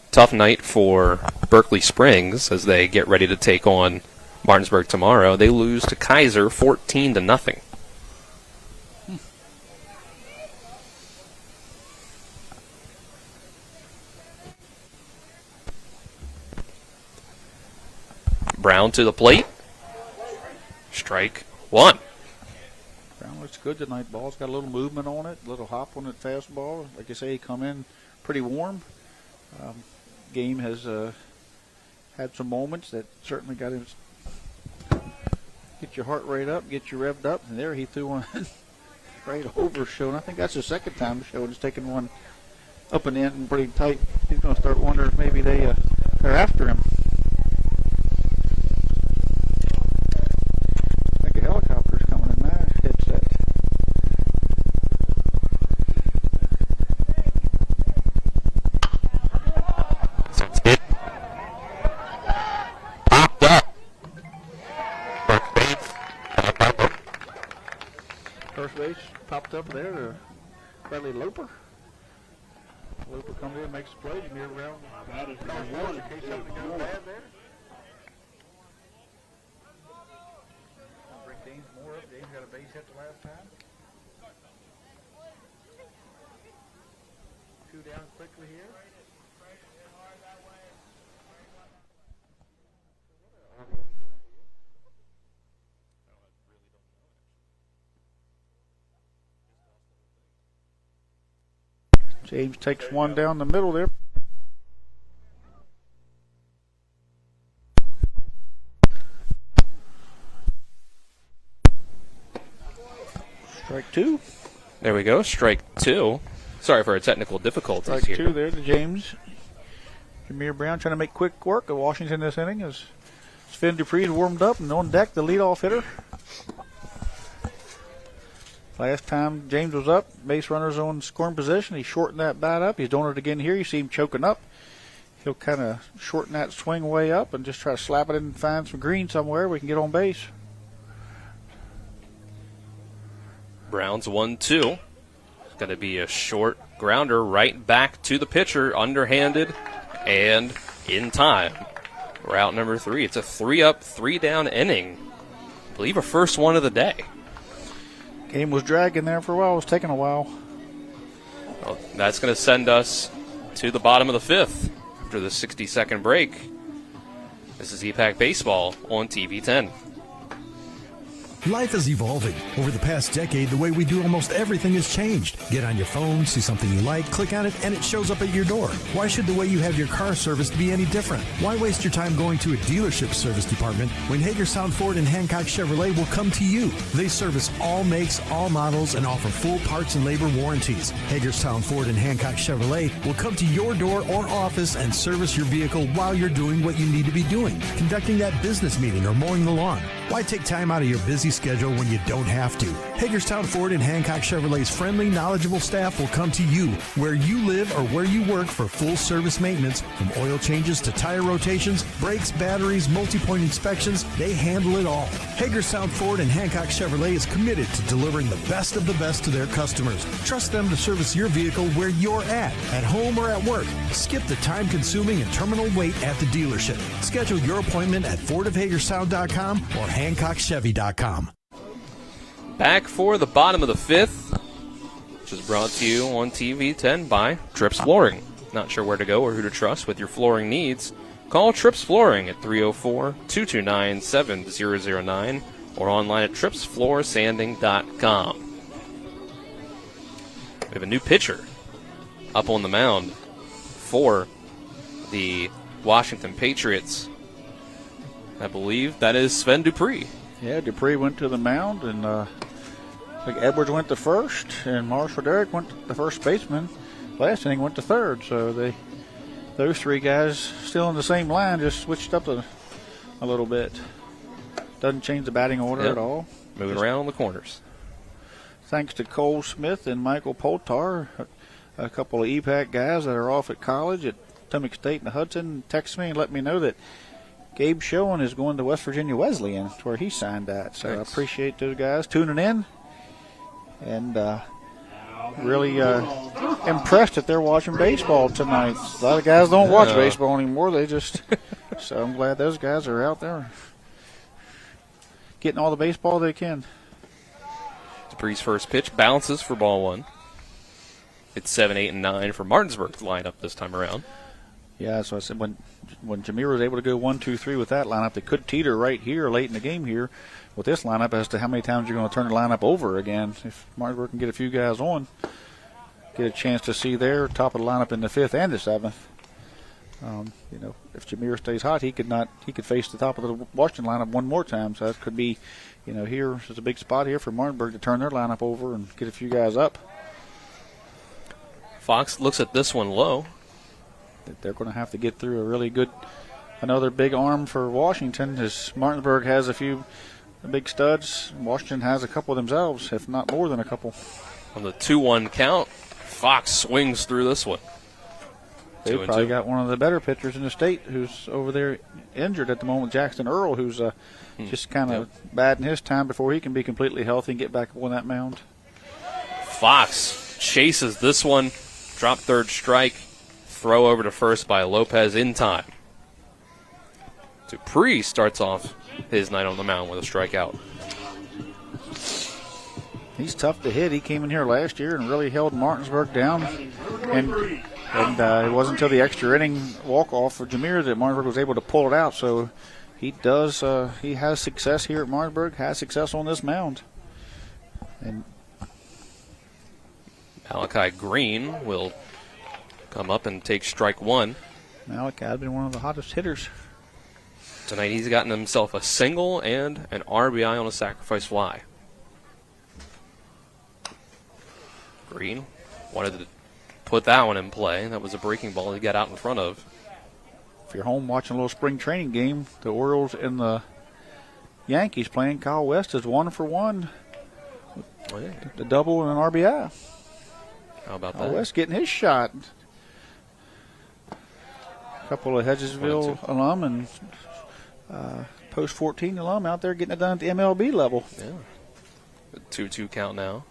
Tough night for Berkeley Springs as they get ready to take on Martinsburg tomorrow. They lose to Kaiser 14-0. Brown to the plate. Strike 1. Brown looks good tonight. Ball's got a little movement on it, a little hop on it, fastball. Like I say, he come in pretty warm. Game has had some moments that certainly got him get your heart rate up, get you revved up, and there he threw one right over Showing. I think that's the second time Showing's taken one up and in and pretty tight. He's going to start wondering if maybe they're after him. popped up there to Bradley Loper. Loper comes in, makes the play. Jameer Brown. That is one. In case something goes bad there. Bring James Moore up. James got a base hit the last time. 2 down quickly here. James takes one down the middle there. Strike 2. There we go, strike 2. Sorry for our technical difficulties Strike here. 2 there to James. Jameer Brown trying to make quick work of Washington this inning as Sven Dupree's warmed up and on deck, the leadoff hitter. Last time James was up, base runners on scoring position. He shortened that bat up. He's doing it again here. You see him choking up. He'll kind of shorten that swing way up and just try to slap it in and find some green somewhere we can get on base. Brown's 1-2. It's going to be a short grounder right back to the pitcher, underhanded and in time. Route number 3. It's a 3-up, 3-down inning. I believe a first one of the day. Game was dragging there for a while. It was taking a while. Well, that's going to send us to the bottom of the 5th after the 60-second break. This is EPAC Baseball on TV 10. Life is evolving. Over the past decade, the way we do almost everything has changed. Get on your phone, see something you like, click on it, and it shows up at your door. Why should the way you have your car serviced be any different? Why waste your time going to a dealership service department when Hagerstown Ford and Hancock Chevrolet will come to you? They service all makes, all models, and offer full parts and labor warranties. Hagerstown Ford and Hancock Chevrolet will come to your door or office and service your vehicle while you're doing what you need to be doing, conducting that business meeting or mowing the lawn. Why take time out of your busy schedule when you don't have to? Hagerstown Ford and Hancock Chevrolet's friendly, knowledgeable staff will come to you where you live or where you work for full service maintenance, from oil changes to tire rotations, brakes, batteries, multi-point inspections. They handle it all. Hagerstown Ford and Hancock Chevrolet is committed to delivering the best of the best to their customers. Trust them to service your vehicle where you're at home or at work. Skip the time-consuming and terminal wait at the dealership. Schedule your appointment at fordofhagerstown.com or hancockchevy.com. Back for the bottom of the 5th, which is brought to you on TV 10 by Trips Flooring. Not sure where to go or who to trust with your flooring needs? Call Trips Flooring at 304-229-7009 or online at tripsfloorsanding.com. We have a new pitcher up on the mound for the Washington Patriots. I believe that is Sven Dupree. Yeah, Dupree went to the mound, and I think Edwards went to first, and Marshall Derrick went to the first baseman. Last inning went to third, so those 3 guys still in the same line, just switched up a little bit. Doesn't change the batting order at all. Moving around on the corners. Thanks to Cole Smith and Michael Poltar, a couple of EPAC guys that are off at college at Potomac State and Hudson, texted me and let me know that Gabe Schoen is going to West Virginia Wesleyan, where he signed at. So I appreciate those guys tuning in, and really impressed that they're watching baseball tonight. A lot of guys don't watch baseball anymore. They just so I'm glad those guys are out there getting all the baseball they can. Dupree's first pitch bounces for ball 1. It's 7, 8, and 9 for Martinsburg's lineup this time around. Yeah, so I said when Jameer was able to go 1, 2, 3 with that lineup, they could teeter right here late in the game here with this lineup as to how many times you're going to turn the lineup over again. If Martinsburg can get a few guys on, get a chance to see their top of the lineup in the 5th and the 7th. If Jameer stays hot, he could face the top of the Washington lineup one more time. So that could be, here is a big spot here for Martinsburg to turn their lineup over and get a few guys up. Fox looks at this one low. They're going to have to get through another big arm for Washington, as Martinsburg has a few big studs. Washington has a couple themselves, if not more than a couple. On the 2-1 count, Fox swings through this one. They probably got one of the better pitchers in the state who's over there injured at the moment, Jackson Earl, who's just kind of bad in his time before he can be completely healthy and get back up on that mound. Fox chases this one. Drop third strike. Throw over to first by Lopez in time. Dupree starts off his night on the mound with a strikeout. He's tough to hit. He came in here last year and really held Martinsburg down. And it wasn't until the extra inning walk-off for Jameer that Martinsburg was able to pull it out. So he has success here at Martinsburg, has success on this mound. And Malachi Green will come up and take strike one. Malachi has been one of the hottest hitters. Tonight he's gotten himself a single and an RBI on a sacrifice fly. Green wanted to put that one in play. That was a breaking ball he got out in front of. If you're home watching a little spring training game, the Orioles and the Yankees playing, Kyle West is 1 for 1. Oh, yeah. The double and an RBI. How about Kyle that? West getting his shot. A couple of Hedgesville alum and Post 14 alum out there getting it done at the MLB level. Yeah. 2-2 count now.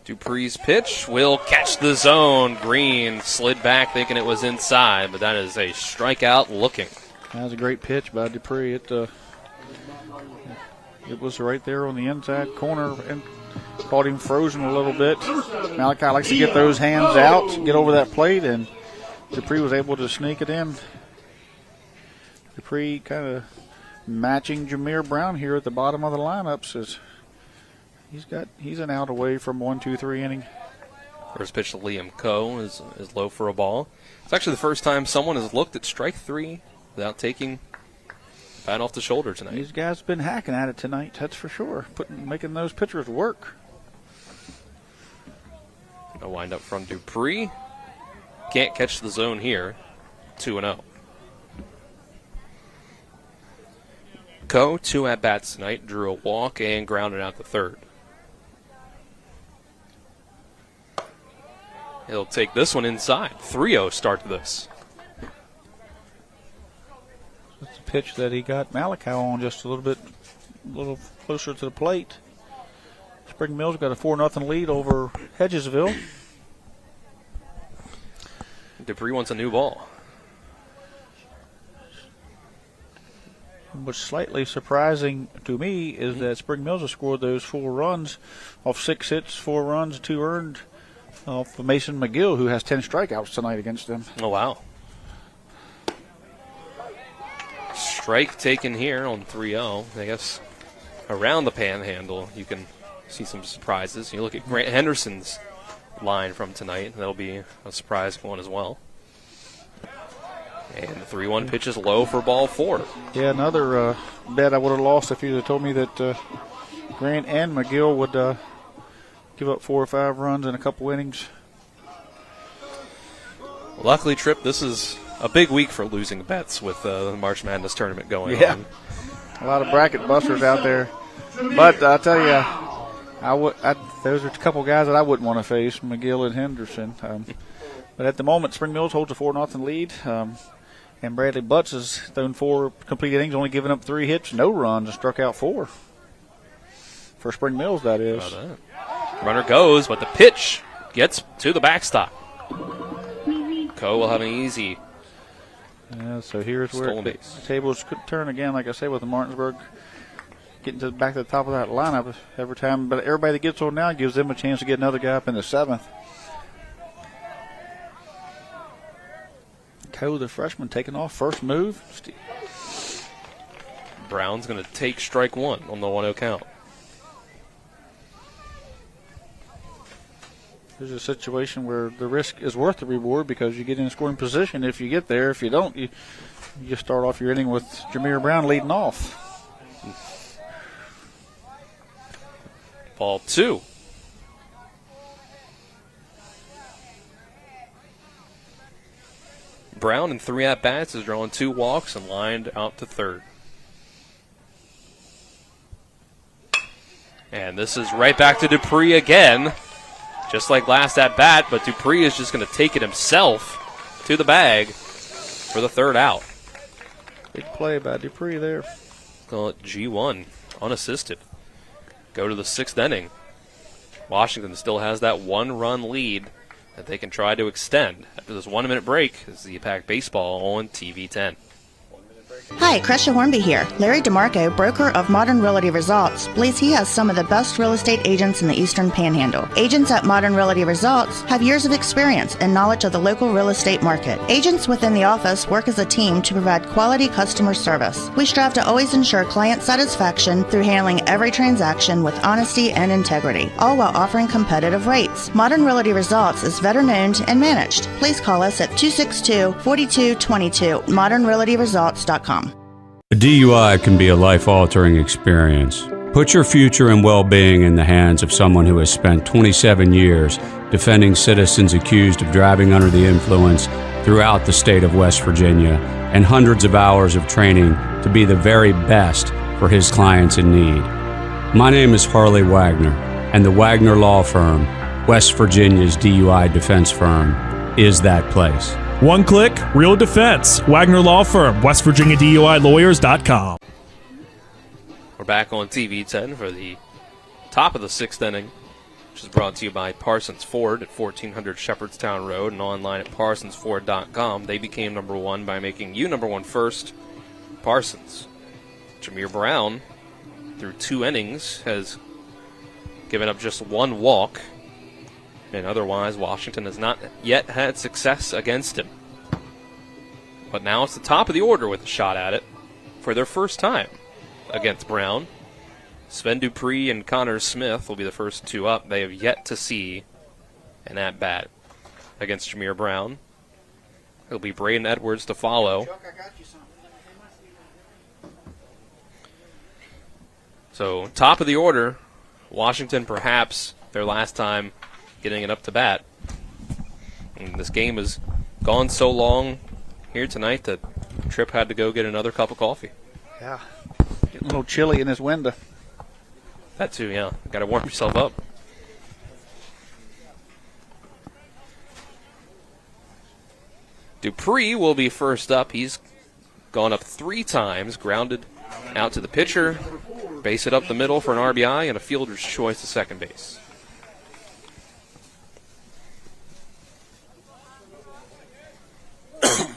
Dupree's pitch will catch the zone. Green slid back thinking it was inside, but that is a strikeout looking. That was a great pitch by Dupree. It was right there on the inside corner and caught him frozen a little bit. Malachi likes to get those hands out, get over that plate, and Dupree was able to sneak it in. Dupree kind of matching Jameer Brown here at the bottom of the lineup. Says he's an out away from 1-2-3 inning. First pitch to Liam Coe is low for a ball. It's actually the first time someone has looked at strike three without taking bat off the shoulder tonight. These guys have been hacking at it tonight, that's for sure. Making those pitchers work. A wind up from Dupree. Can't catch the zone here. 2-0. Coe, 2 at-bats tonight, drew a walk and grounded out the third. He'll take this one inside. 3-0 start to this. That's a pitch that he got Malachi on just a little closer to the plate. Spring Mills got a 4-0 lead over Hedgesville. Dupree wants a new ball. What's slightly surprising to me is that Spring Mills has scored those 4 runs off 6 hits, 4 runs, 2 earned off of Mason McGill, who has 10 strikeouts tonight against them. Oh, wow. Strike taken here on 3-0. I guess around the Panhandle you can see some surprises. You look at Grant Henderson's line from tonight. That'll be a surprise one as well. And the 3-1 pitch is low for ball 4. Yeah, another bet I would have lost if you had told me that Grant and McGill would give up 4 or 5 runs in a couple innings. Luckily, Tripp, this is a big week for losing bets with the March Madness tournament going on. A lot of bracket busters out there. But I'll tell you, those are a couple guys that I wouldn't want to face, McGill and Henderson. But at the moment, Spring Mills holds a 4-0 lead. And Bradley Butts has thrown 4 complete innings, only giving up 3 hits, no runs, and struck out 4. For Spring Mills, that is. Runner goes, but the pitch gets to the backstop. Coe will have an easy so here's where the tables could turn again, like I say, with the Martinsburg getting back to the top of that lineup every time. But everybody that gets on now gives them a chance to get another guy up in the 7th. Coe, the freshman, taking off first move. Brown's going to take strike 1 on the 1-0 count. There's a situation where the risk is worth the reward because you get in scoring position if you get there. If you don't, you just start off your inning with Jameer Brown leading off. Ball 2. Brown in 3 at-bats has drawn 2 walks and lined out to third. And this is right back to Dupree again. Just like last at-bat, but Dupree is just going to take it himself to the bag for the 3rd out. Big play by Dupree there. Call it G1, unassisted. Go to the 6th inning. Washington still has that 1-run lead that they can try to extend. After this 1-minute break, this is the EPAC Baseball on TV 10. Hi, Crescia Hornby here. Larry DeMarco, broker of Modern Realty Results, believes he has some of the best real estate agents in the Eastern Panhandle. Agents at Modern Realty Results have years of experience and knowledge of the local real estate market. Agents within the office work as a team to provide quality customer service. We strive to always ensure client satisfaction through handling every transaction with honesty and integrity, all while offering competitive rates. Modern Realty Results is veteran-owned and managed. Please call us at 262-4222, modernrealtyresults.com. A DUI can be a life-altering experience. Put your future and well-being in the hands of someone who has spent 27 years defending citizens accused of driving under the influence throughout the state of West Virginia and hundreds of hours of training to be the very best for his clients in need. My name is Harley Wagner, and the Wagner Law Firm, West Virginia's DUI defense firm, is that place. One click, real defense. Wagner Law Firm, WestVirginiaDUILawyers.com. We're back on TV 10 for the top of the 6th inning, which is brought to you by Parsons Ford at 1400 Shepherdstown Road and online at parsonsford.com. They became number one by making you number one first. Parsons. Jameer Brown, through 2 innings, has given up just 1 walk. And otherwise, Washington has not yet had success against him. But now it's the top of the order with a shot at it for their first time against Brown. Sven Dupree and Connor Smith will be the first 2 up. They have yet to see an at-bat against Jameer Brown. It'll be Braden Edwards to follow. So, top of the order, Washington perhaps their last time getting it up to bat. And this game has gone so long here tonight that Tripp had to go get another cup of coffee. Yeah, getting a little chilly in this window. That too, yeah. Got to warm yourself up. Dupree will be first up. He's gone up 3 times, grounded out to the pitcher, base it up the middle for an RBI, and a fielder's choice to second base.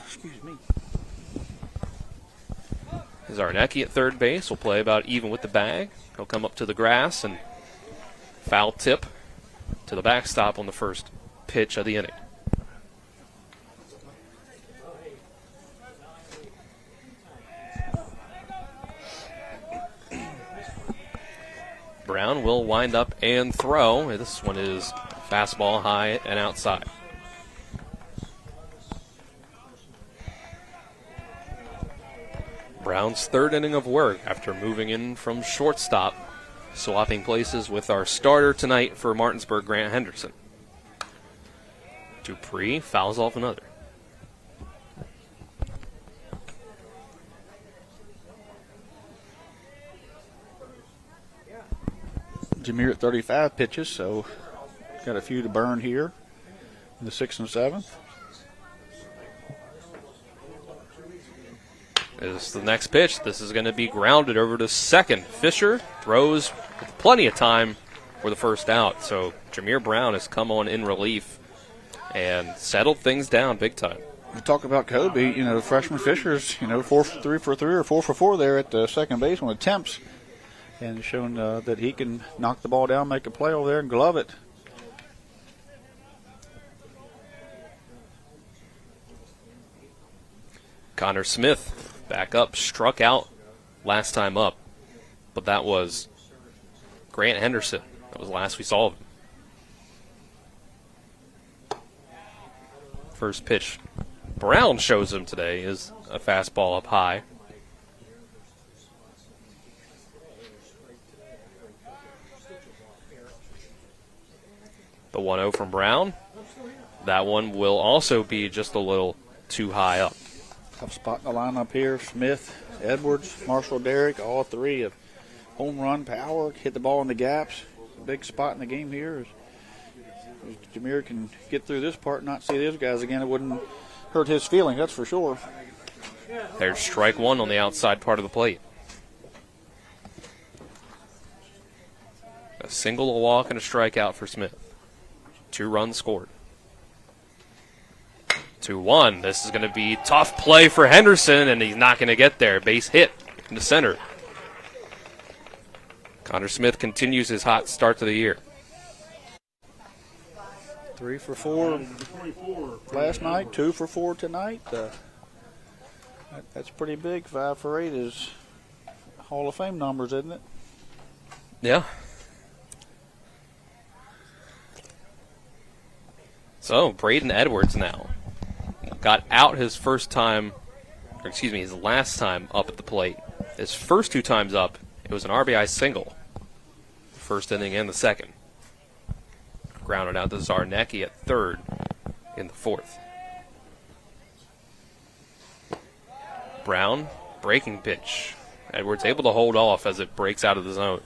Excuse me. Zarnecki at third base will play about even with the bag. He'll come up to the grass and foul tip to the backstop on the first pitch of the inning. Brown will wind up and throw. This one is fastball high and outside. Brown's 3rd inning of work after moving in from shortstop, swapping places with our starter tonight for Martinsburg, Grant Henderson. Dupree fouls off another. Jameer at 35 pitches, so got a few to burn here in the 6th and 7th. Is the next pitch. This is going to be grounded over to second. Fisher throws with plenty of time for the first out. So Jameer Brown has come on in relief and settled things down big time. We talk about Kobe, freshman Fisher's, 4 for 3 for 3 or 4 for 4 there at second base on attempts, and shown that he can knock the ball down, make a play over there, and glove it. Connor Smith back up, struck out last time up, but that was Grant Henderson. That was the last we saw of him. First pitch Brown shows him today is a fastball up high. The 1-0 from Brown. That one will also be just a little too high up. Tough spot in the lineup here. Smith, Edwards, Marshall, Derrick, all 3 have home run power, hit the ball in the gaps. It's a big spot in the game here. If Jameer can get through this part and not see those guys again, it wouldn't hurt his feeling, that's for sure. There's strike one on the outside part of the plate. A single, a walk, and a strikeout for Smith. 2 runs scored. 2-1. This is going to be tough play for Henderson, and he's not going to get there. Base hit in the center. Connor Smith continues his hot start to the year. 3 for 4 last night, 2 for 4 tonight. That's pretty big. 5 for 8 is Hall of Fame numbers, isn't it? Yeah. So, Braden Edwards now got out his last time up at the plate. His first 2 times up, it was an RBI single. The first inning and the second. Grounded out to Zarnecki at third in the fourth. Brown, breaking pitch. Edwards able to hold off as it breaks out of the zone.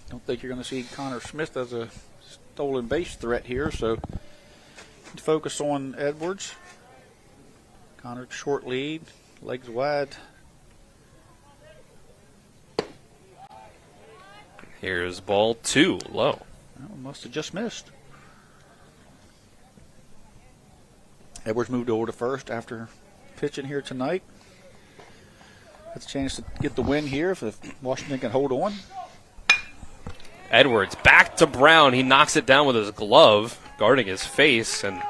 Don't think you're going to see Connor Smith as a stolen base threat here, so focus on Edwards. Connor short lead, legs wide. Here's ball 2, low. Well, must have just missed. Edwards moved over to first after pitching here tonight. That's a chance to get the win here if Washington can hold on. Edwards back to Brown. He knocks it down with his glove, guarding his face, and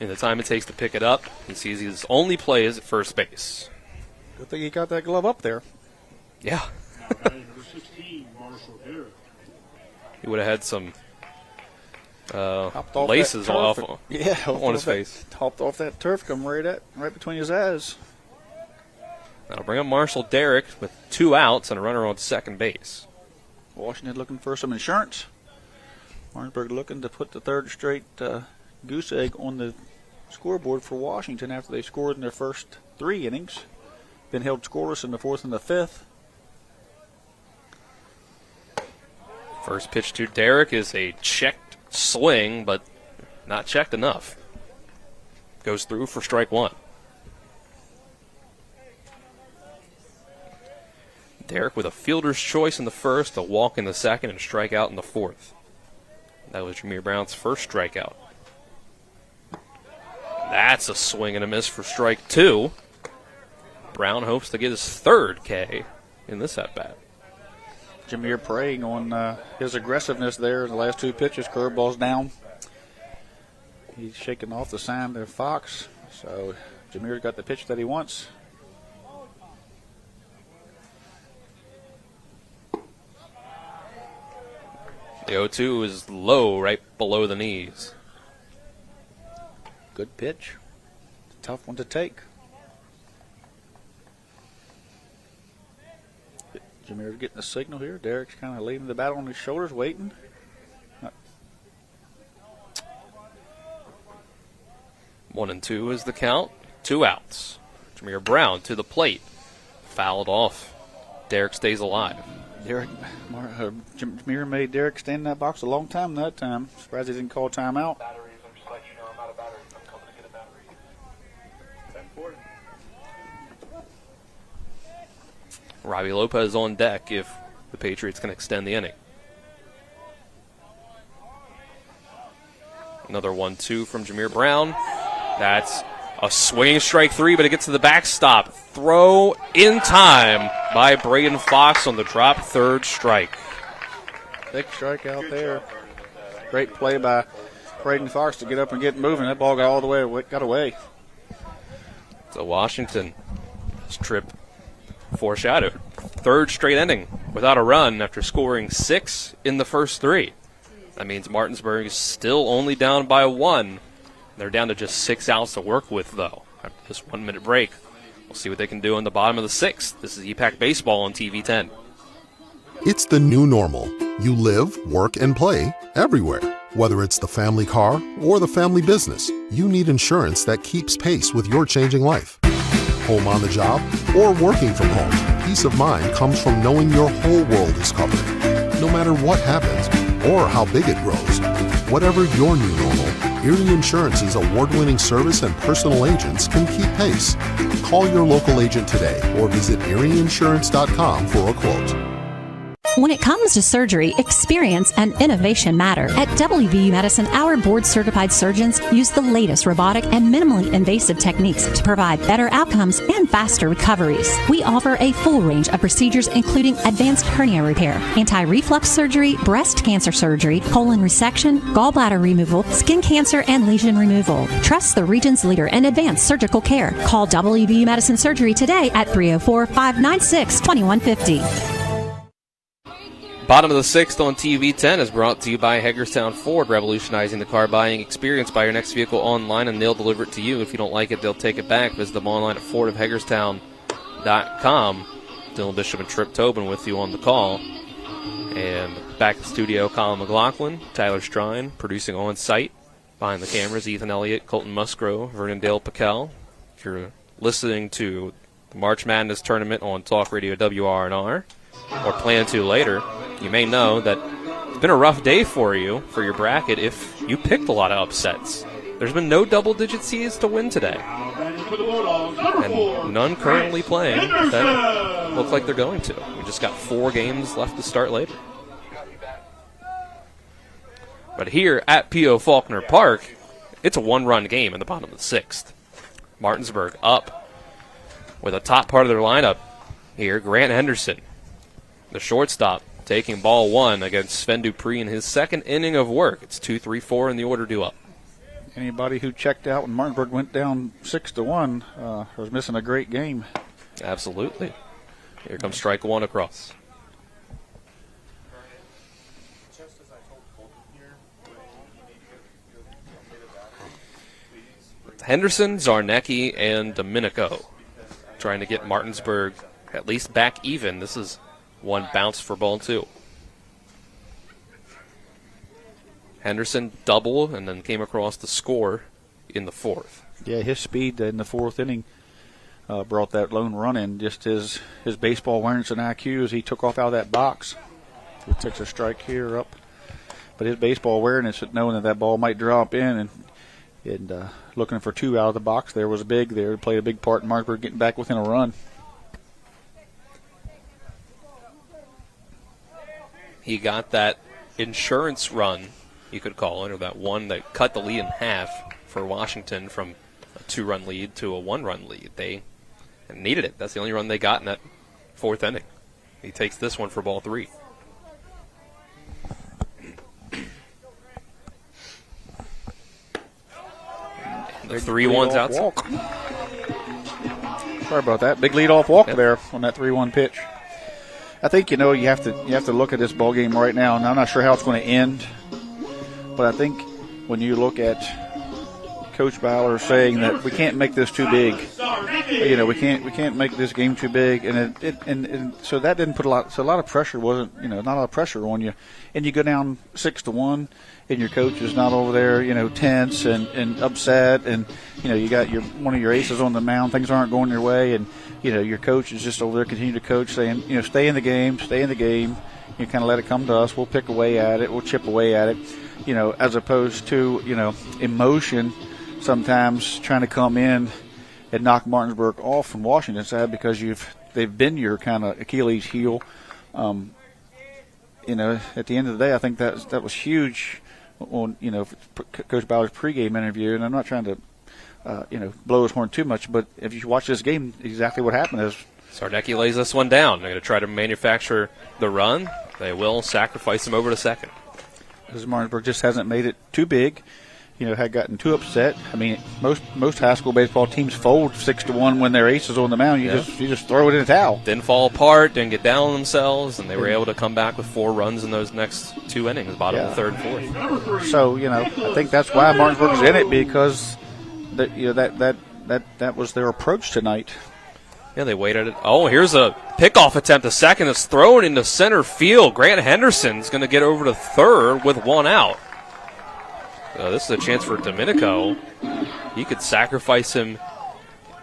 in the time it takes to pick it up, he sees his only play is at first base. Good thing he got that glove up there. Yeah. He would have had some laces off on his face. Hopped off that turf, come right between his eyes. That'll bring up Marshall Derrick with 2 outs and a runner on second base. Washington looking for some insurance. Martinsburg looking to put the third straight goose egg on the scoreboard for Washington after they scored in their first 3 innings. Been held scoreless in the 4th and the 5th. First pitch to Derrick is a checked swing, but not checked enough. Goes through for strike 1. Derrick with a fielder's choice in the first, a walk in the second, and a strikeout in the 4th. That was Jameer Brown's first strikeout. That's a swing and a miss for strike 2. Brown hopes to get his 3rd K in this at-bat. Jameer preying on his aggressiveness there in the last 2 pitches. Curveball's down. He's shaking off the sign to Fox. So Jameer's got the pitch that he wants. The 0-2 is low, right below the knees. Good pitch. Tough one to take. Jameer's getting the signal here. Derrick's kind of leaving the bat on his shoulders, waiting. 1-2 is the count. 2 outs. Jameer Brown to the plate. Fouled off. Derrick stays alive. Jameer made Derrick stand in that box a long time that time. Surprised he didn't call timeout. Robbie Lopez on deck if the Patriots can extend the inning. Another 1-2 from Jameer Brown. That's a swinging strike 3, but it gets to the backstop. Throw in time by Braden Fox on the drop 3rd strike. Big strike out there. Great play by Braden Fox to get up and get moving. That ball got all the way, got away. So Washington, this trip foreshadowed. 3rd straight inning without a run after scoring 6 in the first 3. That means Martinsburg is still only down by 1. They're down to just 6 outs to work with, though. After this 1-minute break, we'll see what they can do in the bottom of the 6th. This is EPAC Baseball on TV 10. It's the new normal. You live, work, and play everywhere. Whether it's the family car or the family business, you need insurance that keeps pace with your changing life. Home on the job or working from home, peace of mind comes from knowing your whole world is covered. No matter what happens or how big it grows, whatever your new normal, Erie Insurance's award-winning service and personal agents can keep pace. Call your local agent today or visit erieinsurance.com for a quote. When it comes to surgery, experience and innovation matter. At WVU Medicine, our board-certified surgeons use the latest robotic and minimally invasive techniques to provide better outcomes and faster recoveries. We offer a full range of procedures including advanced hernia repair, anti-reflux surgery, breast cancer surgery, colon resection, gallbladder removal, skin cancer, and lesion removal. Trust the region's leader in advanced surgical care. Call WVU Medicine Surgery today at 304-596-2150. Bottom of the sixth on TV 10 is brought to you by Hagerstown Ford, revolutionizing the car buying experience. Buy your next vehicle online and they'll deliver it to you. If you don't like it, they'll take it back. Visit them online at fordofhagerstown.com. Dylan Bishop and Trip Tobin with you on the call. And back in the studio, Colin McLaughlin, Tyler Strine, producing on site. Behind the cameras, Ethan Elliott, Colton Musgrove, Vernon Dale Piquel. If you're listening to the March Madness tournament on Talk Radio WRNR, or plan to later, you may know that it's been a rough day for you, for your bracket, if you picked a lot of upsets. There's been no double-digit seeds to win today. And none currently playing that look like they're going to. We just got 4 games left to start later. But here at P.O. Faulkner Park, it's a 1-run game in the bottom of the 6th. Martinsburg up with a top part of their lineup here, Grant Henderson, the shortstop, taking ball 1 against Sven Dupree in his second inning of work. It's 2-3-4 in the order due up. Anybody who checked out when Martinsburg went down 6-1 was missing a great game. Absolutely. Here comes strike 1 across. Henderson, Zarnecki, and Domenico trying to get Martinsburg at least back even. This is one bounce for ball 2. Henderson double and then came across the score in the 4th. Yeah, his speed in the 4th inning brought that lone run in. Just his baseball awareness and IQ as he took off out of that box. He takes a strike here up. But his baseball awareness, knowing that ball might drop in and looking for 2 out of the box there was big there. Played a big part in Martinsburg getting back within a run. He got that insurance run, you could call it, or that one that cut the lead in half for Washington from a 2-run lead to a 1-run lead. They needed it. That's the only run they got in that 4th inning. He takes this one for ball 3. The 3-1's outside. Sorry about that. Big leadoff walk there on that 3-1 pitch. I think, you have to look at this ball game right now, and I'm not sure how it's going to end. But I think when you look at Coach Bowler saying that we can't make this too big, we can't make this game too big, and so that didn't put a lot of pressure wasn't not a lot of pressure on you, and you go down 6-1, and your coach is not over there tense and upset, and you got one of your aces on the mound, things aren't going your way, and your coach is just over there continue to coach saying stay in the game, you kind of let it come to us, we'll pick away at it, we'll chip away at it, as opposed to emotion sometimes trying to come in and knock Martinsburg off from Washington's side because they've been your kind of Achilles heel. At the end of the day, I think that was huge on Coach Bowler's pregame interview, and I'm not trying to blow his horn too much, but if you watch this game, exactly what happened is Zarnecki lays this one down. They're going to try to manufacture the run. They will sacrifice him over to second. Because Martinsburg just hasn't made it too big. Had gotten too upset. I mean, most high school baseball teams fold 6-1 when their ace is on the mound. You just throw it in a towel. Didn't fall apart, didn't get down on themselves, and they were able to come back with 4 runs in those next 2 innings, bottom of the 3rd and 4th. So I think that's why Martinsburg's in it, because that was their approach tonight. Yeah, they waited it. Oh, here's a pickoff attempt. The second is thrown into center field. Grant Henderson's going to get over to third with 1 out. This is a chance for Domenico. He could sacrifice him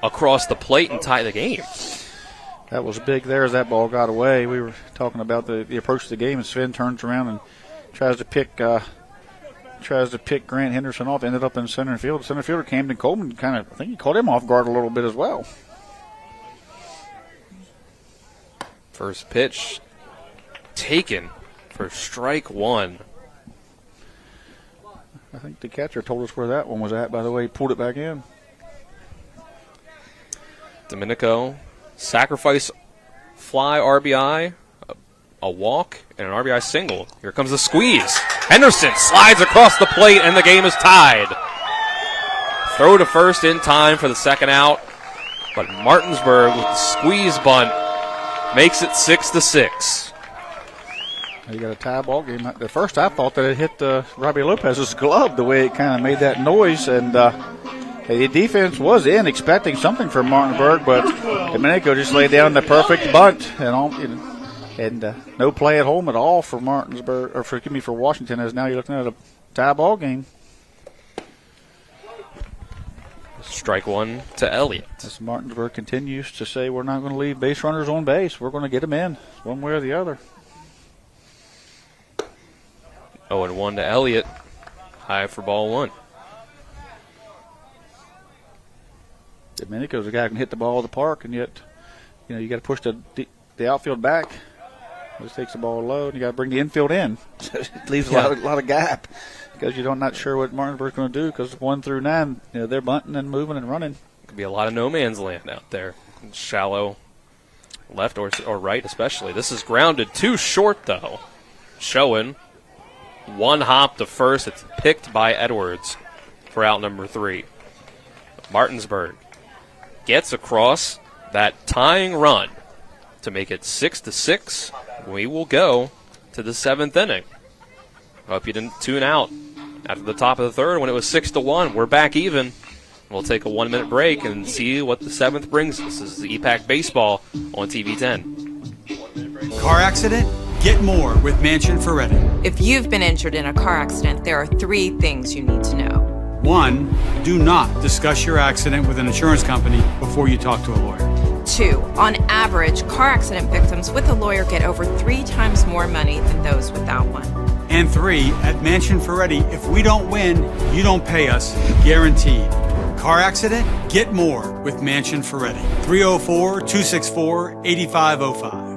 across the plate and tie the game. That was big there as that ball got away. We were talking about the approach to the game, and Sven turns around and tries to pick tries to pick Grant Henderson off, ended up in center field. Center fielder Camden Coleman I think he caught him off guard a little bit as well. First pitch taken for strike one. I think the catcher told us where that one was at, by the way. He pulled it back in. Domenico, sacrifice fly RBI, a walk, and an RBI single. Here comes the squeeze. Henderson slides across the plate, and the game is tied. Throw to first in time for the second out, but Martinsburg with the squeeze bunt makes it 6-6. You got a tie ball game. At first, I thought that it hit Robbie Lopez's glove the way it kind of made that noise, and the defense was expecting something from Martinsburg, but Domenico just laid down the perfect bunt, and no play at home at all for Martinsburg, or for Washington. As now you're looking at a tie ball game. Strike one to Elliott. As Martinsburg continues to say, we're not going to leave base runners on base. We're going to get them in one way or the other. 0-1 to Elliott. High for ball one. Domenico's a guy who can hit the ball of the park, and yet, you got to push the outfield back. Just takes the ball low, and you got to bring the infield in. It leaves a lot of gap because you're not sure what Martinsburg's going to do. Because 1 through 9, they're bunting and moving and running. Could be a lot of no man's land out there. Shallow left or right, especially. This is grounded too short though. Showing one hop to first. It's picked by Edwards for out number 3. Martinsburg gets across that tying run to make it 6-6. We will go to the 7th inning. Hope you didn't tune out after the top of the 3rd when it was 6-1. We're back even. We'll take a 1-minute break and see what the 7th brings us. This is the EPAC Baseball on TV 10. Car accident? Get more with Mansion Ferretti. If you've been injured in a car accident, there are 3 things you need to know. 1, do not discuss your accident with an insurance company before you talk to a lawyer. 2, on average, car accident victims with a lawyer get over 3 times more money than those without one. And 3, at Mansion Ferretti, if we don't win, you don't pay us, guaranteed. Car accident? Get more with Mansion Ferretti. 304-264-8505.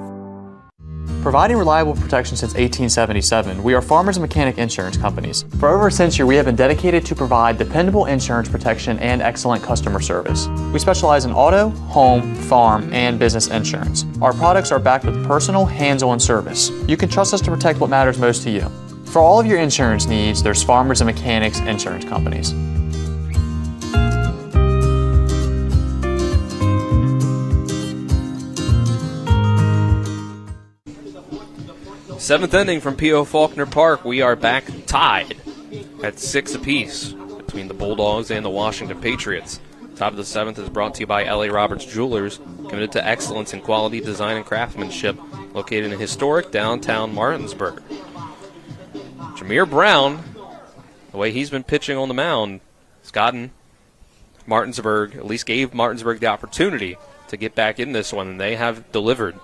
Providing reliable protection since 1877, we are Farmers and Mechanic Insurance Companies. For over a century, we have been dedicated to provide dependable insurance protection and excellent customer service. We specialize in auto, home, farm, and business insurance. Our products are backed with personal, hands-on service. You can trust us to protect what matters most to you. For all of your insurance needs, there's Farmers and Mechanics Insurance Companies. Seventh inning from P.O. Faulkner Park. We are back tied at 6 apiece between the Bulldogs and the Washington Patriots. Top of the 7th is brought to you by L.A. Roberts Jewelers, committed to excellence in quality design and craftsmanship, located in historic downtown Martinsburg. Jameer Brown, the way he's been pitching on the mound, has gotten Martinsburg, at least gave Martinsburg the opportunity to get back in this one, and they have delivered.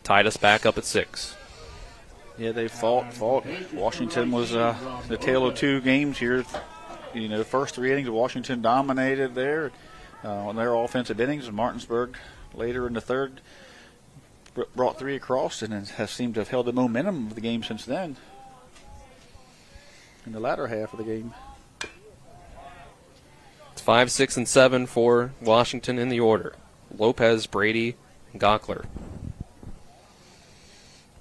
Tied us back up at 6. Yeah, they fought. Washington was the tale of 2 games here. The first 3 innings, Washington dominated there on their offensive innings, and Martinsburg later in the 3rd brought 3 across and has seemed to have held the momentum of the game since then in the latter half of the game. It's 5, 6, and 7 for Washington in the order. Lopez, Brady, and Gockler.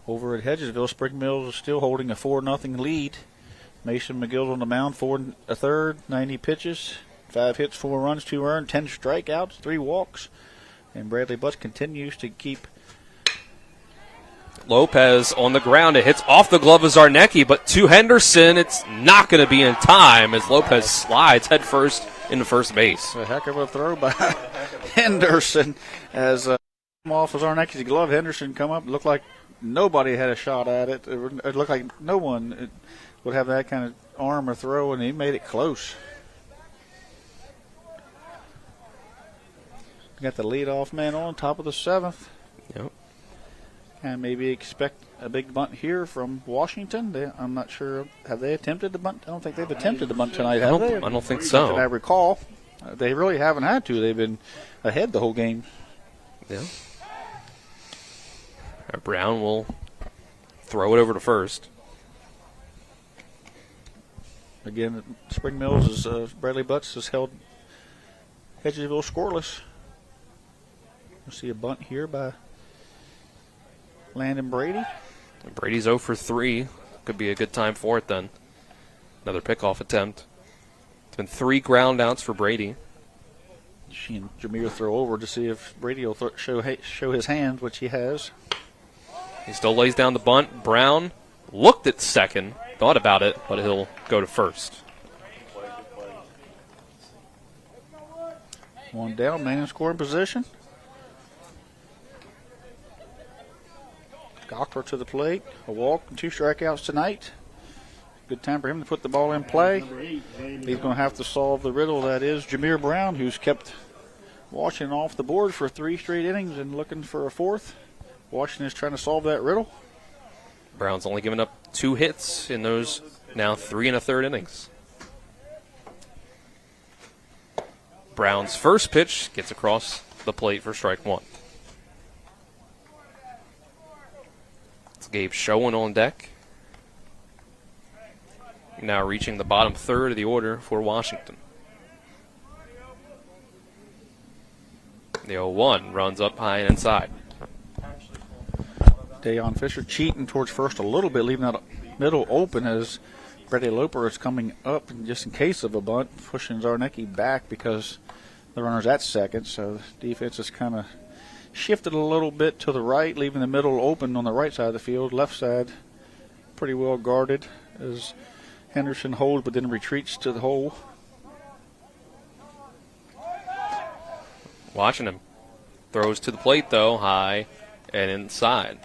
Over at Hedgesville, Spring Mills is still holding a 4-0 lead. Mason McGill's on the mound, 4 1/3, 90 pitches, 5 hits, 4 runs, 2 earned, 10 strikeouts, 3 walks. And Bradley Butts continues to keep Lopez on the ground. It hits off the glove of Zarnecki, but to Henderson, it's not going to be in time as Lopez slides headfirst into first base. A heck of a throw by Henderson as off of Zarnecki's glove. Henderson come up, looked like nobody had a shot at it. It looked like no one would have that kind of arm or throw, and he made it close. Got the leadoff man on top of the 7th. Yep. and maybe expect a big bunt here from Washington. I'm not sure. Have they attempted the bunt? I don't think they've attempted the bunt tonight, have they? I don't think so. That I recall. They really haven't had to. They've been ahead the whole game. Yeah. Brown will throw it over to first. Again, Spring Mills is Bradley Butts has held Hedgesville scoreless. We'll see a bunt here by Landon Brady. Brady's 0 for 3. Could be a good time for it then. Another pickoff attempt. It's been 3 ground outs for Brady. She and Jameer throw over to see if Brady will show his hand, which he has. He still lays down the bunt. Brown looked at second, thought about it, but he'll go to first. One down, man in scoring position. Gockler to the plate. A walk and 2 strikeouts tonight. Good time for him to put the ball in play. He's going to have to solve the riddle that is Jameer Brown, who's kept Washington off the board for 3 straight innings and looking for a 4th. Washington is trying to solve that riddle. Brown's only given up 2 hits in those now 3 1/3 innings. Brown's first pitch gets across the plate for strike 1. It's Gabe Schoen on deck. Now reaching the bottom third of the order for Washington. The 0-1 runs up high and inside. Dayon Fisher cheating towards first a little bit, leaving that middle open as Brady Loper is coming up, and just in case of a bunt, pushing Zarnecki back because the runner's at second. So the defense is kind of shifted a little bit to the right, leaving the middle open on the right side of the field. Left side pretty well guarded as Henderson holds but then retreats to the hole. Watching him. Throws to the plate, though, high and inside.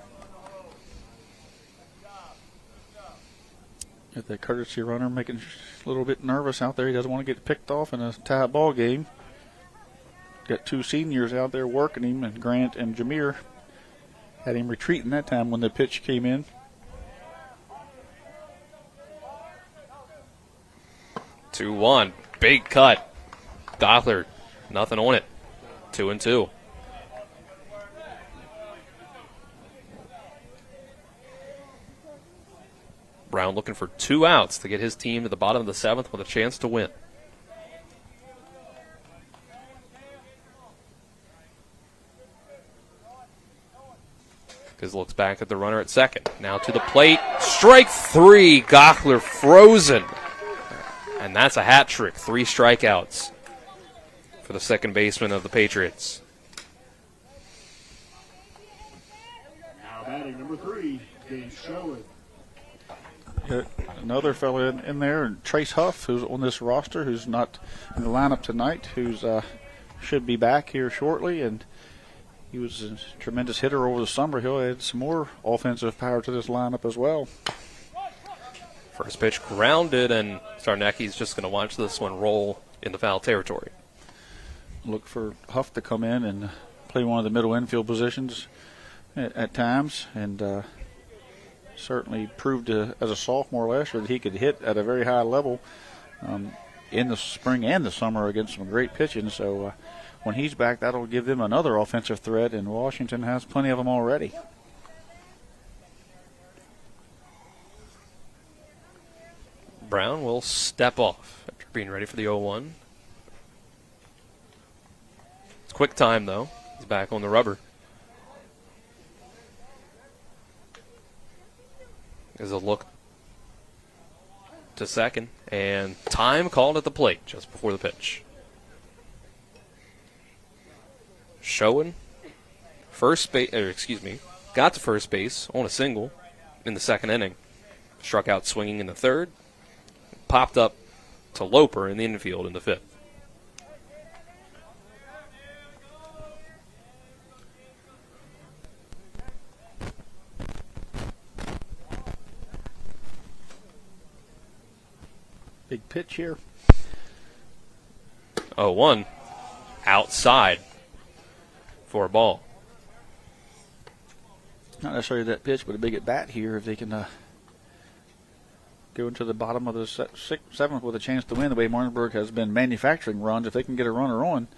Got that courtesy runner making a little bit nervous out there. He doesn't want to get picked off in a tie ball game. Got 2 seniors out there working him, and Grant and Jameer had him retreating that time when the pitch came in. Two 2-1. Big cut. Gockler, nothing on it. 2-2. Brown looking for 2 outs to get his team to the bottom of the 7th with a chance to win. His looks back at the runner at second. Now to the plate. Strike 3. Gockler frozen. And that's a hat trick. 3 strikeouts for the second baseman of the Patriots. Now batting number 3, Gabe Schoen. Another fellow in there, Trace Huff, who's on this roster, who's not in the lineup tonight, who's should be back here shortly, and he was a tremendous hitter over the summer. He'll add some more offensive power to this lineup as well. First pitch grounded, and Zarnecki's just going to watch this one roll in the foul territory. Look for Huff to come in and play one of the middle infield positions at times, and certainly proved as a sophomore last year that he could hit at a very high level in the spring and the summer against some great pitching. So when he's back, that'll give them another offensive threat, and Washington has plenty of them already. Brown will step off after being ready for the 0-1. It's quick time, though. He's back on the rubber. There's a look to second, and time called at the plate just before the pitch. Schoen, got to first base on a single in the second inning. Struck out swinging in the third. Popped up to Loper in the infield in the 5th. Big pitch here. 0-1. Outside for a ball. not necessarily that pitch, but a big at bat here if they can go into the bottom of the seventh with a chance to win. The way Martinsburg has been manufacturing runs, if they can get a runner on,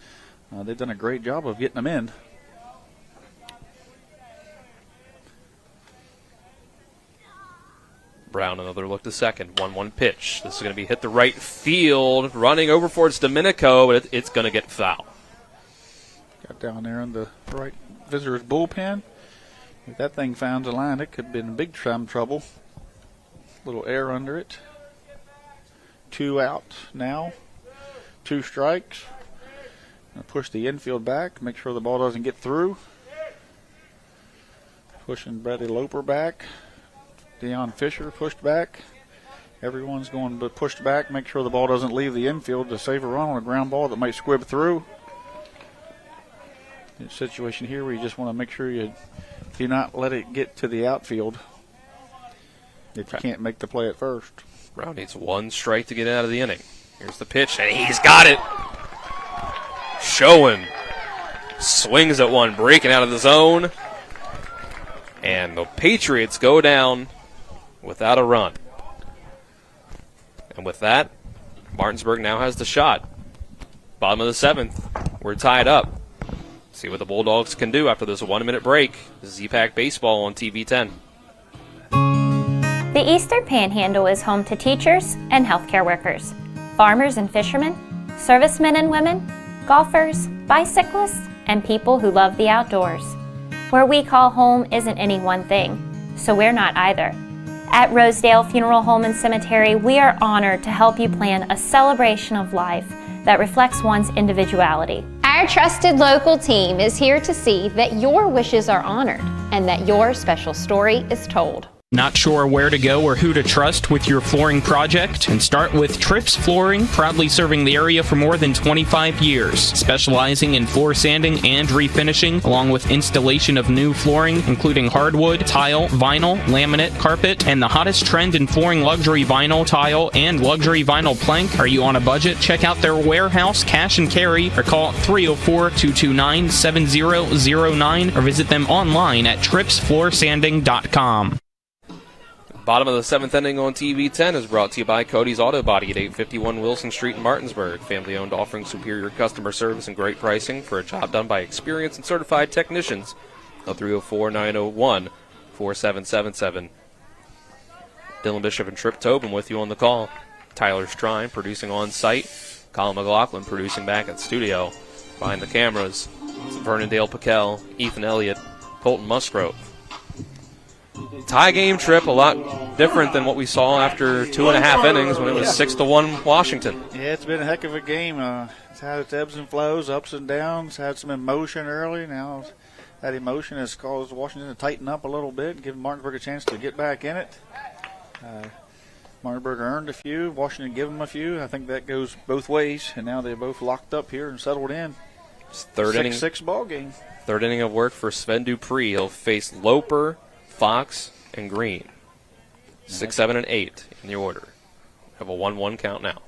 they've done a great job of getting them in. Brown, another look to second. 1-1 pitch. This is going to be hit the right field. Running over for it's Domenico, but it's going to get foul. Got down there in the right visitor's bullpen. If that thing found the line, it could have been in big time trouble. Little air under it. 2 out now. 2 strikes. Push the infield back. Make sure the ball doesn't get through. Pushing Bradley Loper back. Deion Fisher pushed back. Everyone's going to push back. Make sure the ball doesn't leave the infield to save a run on a ground ball that might squib through. In a situation here where you just want to make sure you do not let it get to the outfield if you can't make the play at first. Brown needs 1 strike to get out of the inning. Here's the pitch, and he's got it. Showing. Swings at one, breaking out of the zone. And the Patriots go down without a run. And with that, Martinsburg now has the shot. Bottom of the 7th. We're tied up. See what the Bulldogs can do after this 1-minute break. This is EPAC Baseball on TV 10. The Eastern Panhandle is home to teachers and healthcare workers, farmers and fishermen, servicemen and women, golfers, bicyclists, and people who love the outdoors. Where we call home isn't any one thing, so we're not either. At Rosedale Funeral Home and Cemetery, we are honored to help you plan a celebration of life that reflects one's individuality. Our trusted local team is here to see that your wishes are honored and that your special story is told. Not sure where to go or who to trust with your flooring project? And start with Trips Flooring, proudly serving the area for more than 25 years, specializing in floor sanding and refinishing, along with installation of new flooring, including hardwood, tile, vinyl, laminate, carpet, and the hottest trend in flooring, luxury vinyl, tile, and luxury vinyl plank. Are you on a budget? Check out their warehouse, cash and carry, or call 304-229-7009, or visit them online at tripsfloorsanding.com. Bottom of the 7th inning on TV 10 is brought to you by Cody's Auto Body at 851 Wilson Street in Martinsburg. Family owned, offering superior customer service and great pricing for a job done by experienced and certified technicians. 304-901-4777. Dylan Bishop and Trip Tobin with you on the call. Tyler Strine producing on site. Colin McLaughlin producing back at studio. Behind the cameras, Vernon Dale Piquel, Ethan Elliott, Colton Musgrove. Tie game, Trip, a lot different than what we saw after 2.5 innings when it was 6-1 Washington. Yeah, it's been a heck of a game. It's had its ebbs and flows, ups and downs, had some emotion early. Now that emotion has caused Washington to tighten up a little bit, give Martinsburg a chance to get back in it. Martinsburg earned a few, Washington give them a few. I think that goes both ways, and now they're both locked up here and settled in. It's third inning. 6-6 ball game. Third inning of work for Sven Dupree. He'll face Loper, Fox, and Green. 6, 7, and 8 in the order. Have a 1-1 count now.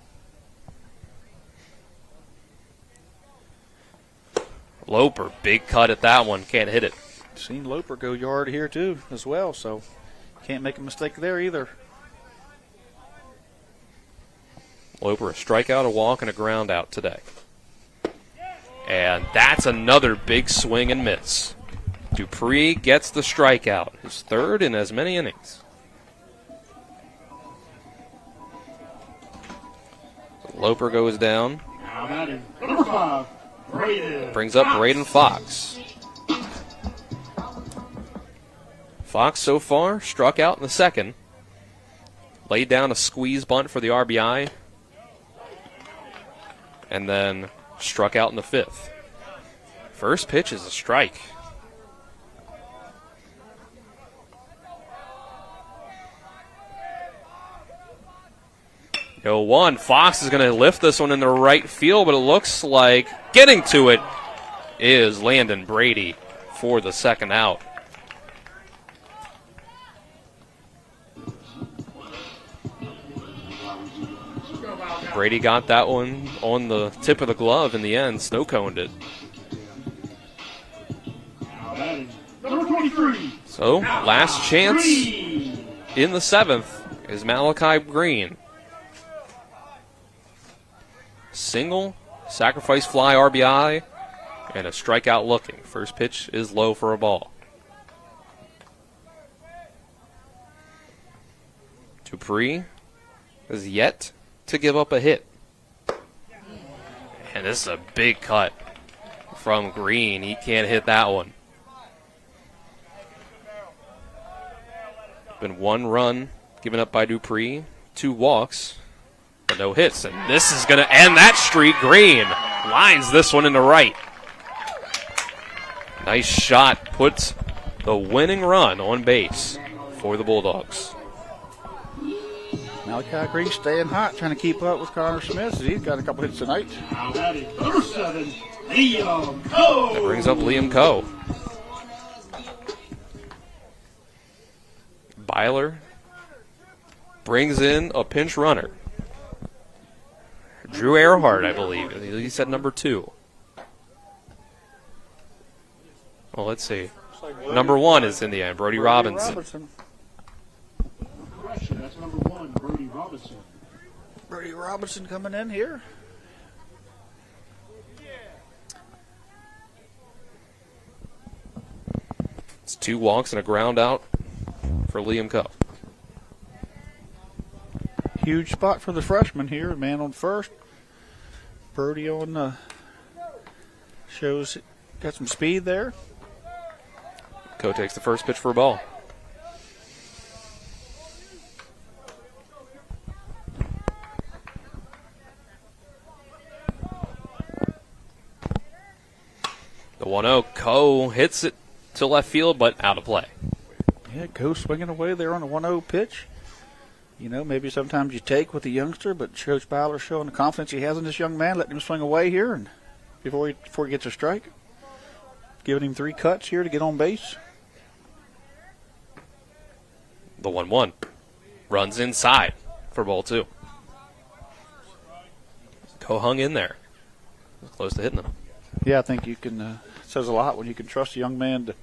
Loper, big cut at that one. Can't hit it. Seen Loper go yard here too as well, so can't make a mistake there either. Loper, a strikeout, a walk, and a ground out today. And that's another big swing and miss. Dupree gets the strikeout, his third in as many innings. Loper goes down. Number 5, Braden. Brings up Braden Fox. Fox so far struck out in the second. Laid down a squeeze bunt for the RBI. And then struck out in the 5th. First pitch is a strike. 0-1. Fox is going to lift this one in the right field, but it looks like getting to it is Landon Brady for the second out. Brady got that one on the tip of the glove in the end, snow-coned it. Number 23, So, last chance in the 7th is Malachi Green. Single, sacrifice fly RBI, and a strikeout looking. First pitch is low for a ball. Dupree is yet to give up a hit. And this is a big cut from Green. He can't hit that one. Been 1 run given up by Dupree, 2 walks, but no hits. And this is going to end that streak. Green lines this one into right. Nice shot, puts the winning run on base for the Bulldogs. Malachi Green staying hot, trying to keep up with Connor Smith. He's got a couple hits tonight. Number 7, Liam Coe. That brings up Liam Coe. Byler brings in a pinch runner. Drew Earhart, I believe. He's at number 2. Well, let's see. Number 1 is in the end, Brody Robinson. That's number 1, Brody Robinson. Brody Robinson coming in here. It's 2 walks and a ground out for Liam Coe. Huge spot for the freshman here. Man on first. Brody on shows got some speed there. Coe takes the first pitch for a ball. The 1-0, Coe hits it to left field, but out of play. Yeah, Coe swinging away there on a 1-0 pitch. You know, maybe sometimes you take with a youngster, but Coach Byler showing the confidence he has in this young man, letting him swing away here and before he gets a strike. Giving him 3 cuts here to get on base. The 1-1 runs inside for ball 2. Coe hung in there. Close to hitting him. Yeah, I think you can. It says a lot when you can trust a young man to,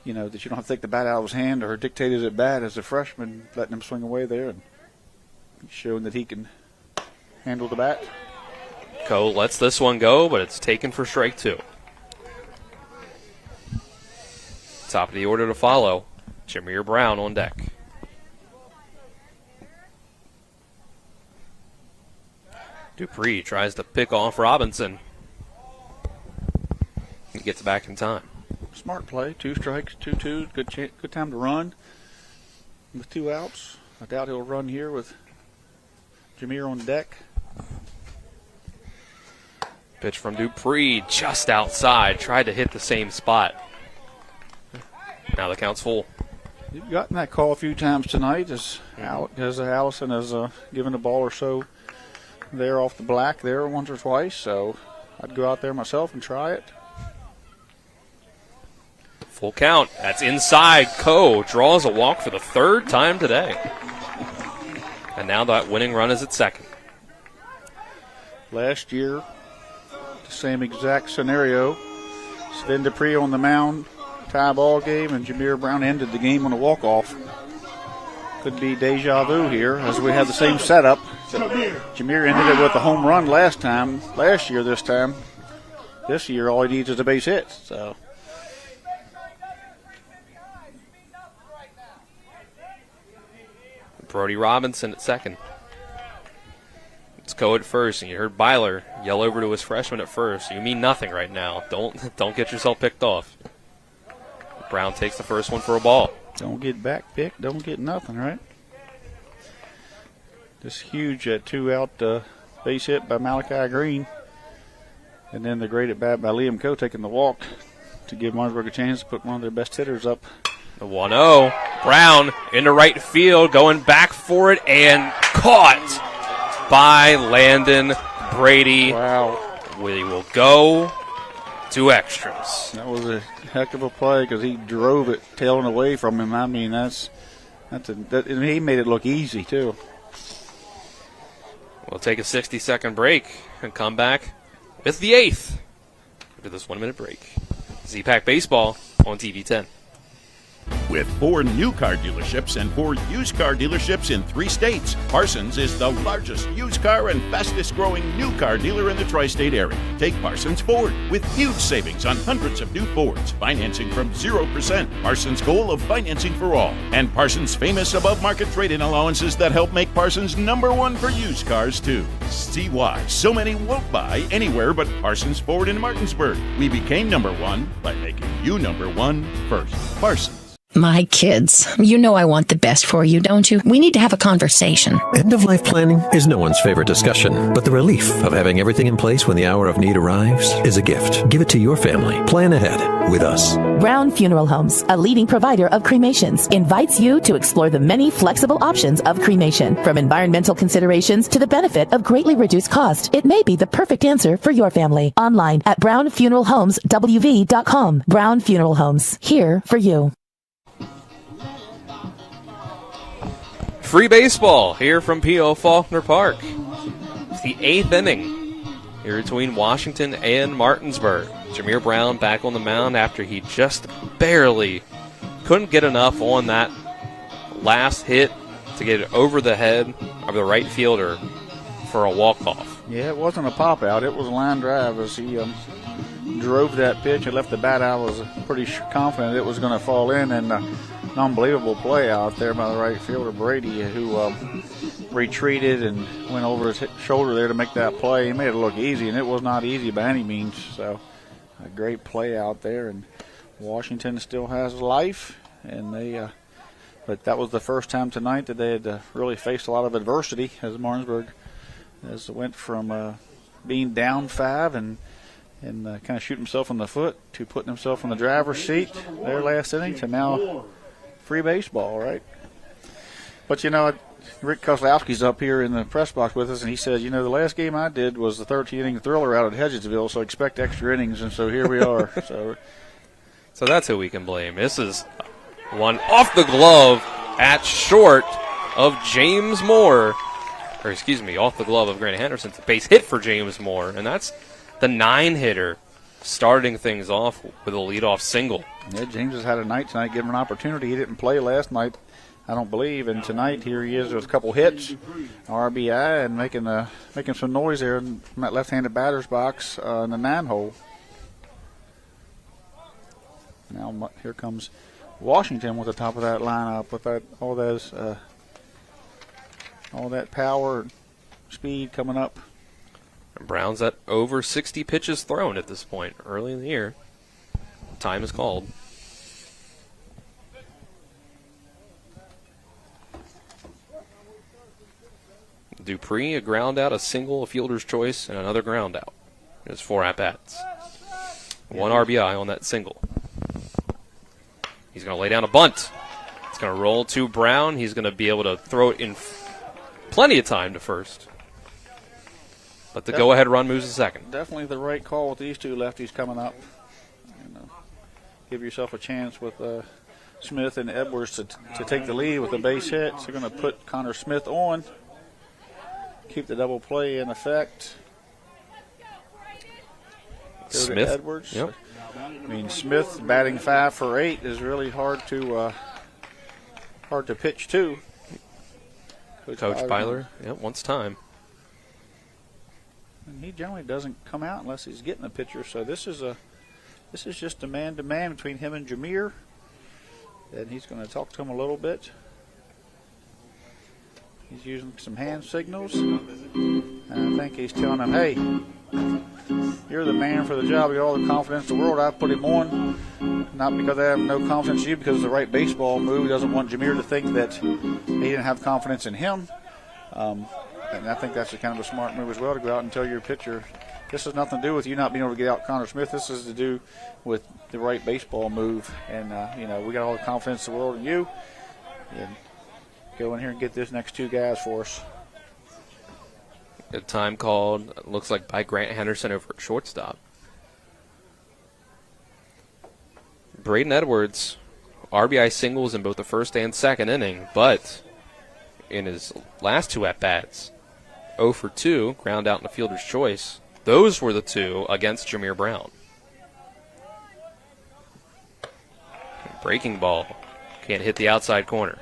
you know, that you don't have to take the bat out of his hand or dictate his at bat as a freshman, letting him swing away there and showing that he can handle the bat. Coe lets this one go, but it's taken for strike 2. Top of the order to follow, Jameer Brown on deck. Dupree tries to pick off Robinson. He gets back in time. Smart play, 2 strikes, 2-2, good time to run with 2 outs. I doubt he'll run here with Jameer on deck. Pitch from Dupree just outside, tried to hit the same spot. Now the count's full. You've gotten that call a few times tonight as Allison has given a ball or so there off the black there once or twice, so I'd go out there myself and try it. Full count. That's inside. Coe draws a walk for the 3rd time today. And now that winning run is at second. Last year, the same exact scenario. Sven Dupree on the mound, tie ball game, and Jameer Brown ended the game on a walk-off. Could be deja vu here as we have the same setup. Jameer ended it with a home run last year this time. This year, all he needs is a base hit. So. Brody Robinson at second. It's Coe at first, and you heard Byler yell over to his freshman at first. You mean nothing right now. Don't get yourself picked off. Brown takes the first one for a ball. Don't get back picked. Don't get nothing, right? This huge 2-out base hit by Malachi Green. And then the great at bat by Liam Coe taking the walk to give Martinsburg a chance to put one of their best hitters up. The 1-0. Brown into right field, going back for it, and caught by Landon Brady. Wow. We will go to extras. That was a heck of a play because he drove it tailing away from him. I mean, and he made it look easy, too. We'll take a 60-second break and come back with the 8th after this 1-minute break. EPAC Baseball on TV 10. With 4 new car dealerships and 4 used car dealerships in 3 states, Parsons is the largest used car and fastest growing new car dealer in the tri-state area. Take Parsons Ford with huge savings on hundreds of new Fords, financing from 0%. Parsons' goal of financing for all. And Parsons' famous above-market trade-in allowances that help make Parsons #1 for used cars, too. See why so many won't buy anywhere but Parsons Ford in Martinsburg. We became #1 by making you #1 first. Parsons. My kids, you know I want the best for you, don't you? We need to have a conversation. End-of-life planning is no one's favorite discussion, but the relief of having everything in place when the hour of need arrives is a gift. Give it to your family. Plan ahead with us. Brown Funeral Homes, a leading provider of cremations, invites you to explore the many flexible options of cremation. From environmental considerations to the benefit of greatly reduced cost, it may be the perfect answer for your family. Online at brownfuneralhomeswv.com. Brown Funeral Homes, here for you. Free baseball here from P.O. Faulkner Park. It's the 8th inning here between Washington and Martinsburg. Jameer Brown back on the mound after he just barely couldn't get enough on that last hit to get it over the head of the right fielder for a walk-off. Yeah, it wasn't a pop-out. It was a line drive as he drove that pitch and left the bat out. I was pretty confident it was going to fall in, and an unbelievable play out there by the right fielder, Brady, who retreated and went over his shoulder there to make that play. He made it look easy, and it was not easy by any means. So a great play out there, and Washington still has life, and they but that was the first time tonight that they had really faced a lot of adversity as Martinsburg went from being down 5 and kind of shooting himself in the foot to putting himself in the driver's seat their last inning to now free baseball, right? But, you know, Rick Kozlowski's up here in the press box with us, and he said, you know, the last game I did was the 13-inning thriller out at Hedgesville, so expect extra innings, and so here we are. So that's who we can blame. This is one off the glove at short of James Moore. Or, excuse me, off the glove of Grant Henderson. It's a base hit for James Moore, and that's the 9-hitter starting things off with a leadoff single. Yeah, James has had a night tonight, given an opportunity. He didn't play last night, I don't believe, and tonight here he is with a couple hits, RBI, and making some noise there in that left-handed batter's box in the 9-hole. Now here comes Washington with the top of that lineup with all that power and speed coming up. And Brown's at over 60 pitches thrown at this point early in the year. Time is called. Dupree, a ground out, a single, a fielder's choice, and another ground out. There's 4 at-bats. 1 RBI on that single. He's going to lay down a bunt. It's going to roll to Brown. He's going to be able to throw it in plenty of time to first. But the go-ahead run moves to second. Definitely the right call with these two lefties coming up. Give yourself a chance with Smith and Edwards to take the lead with a base hit. So you're going to put Connor Smith on. Keep the double play in effect. Smith. Edwards. Yep. I mean, Smith batting 5 for 8 is really hard to pitch to. Coach Byler, wants time. And he generally doesn't come out unless he's getting a pitcher. So this is just a man-to-man between him and Jameer. And he's going to talk to him a little bit. He's using some hand signals. And I think he's telling him, hey, you're the man for the job. You got all the confidence in the world. I put him on. Not because I have no confidence in you, because it's the right baseball move. He doesn't want Jameer to think that he didn't have confidence in him. And I think that's a kind of a smart move as well, to go out and tell your pitcher, this has nothing to do with you not being able to get out Connor Smith. This is to do with the right baseball move. And, we got all the confidence in the world in you. And go in here and get this next 2 guys for us. Good time called, looks like by Grant Henderson over at shortstop. Braden Edwards, RBI singles in both the first and second inning, but in his last 2 at-bats, 0 for 2, ground out in the fielder's choice. Those were the 2 against Jameer Brown. Breaking ball Can't hit the outside corner.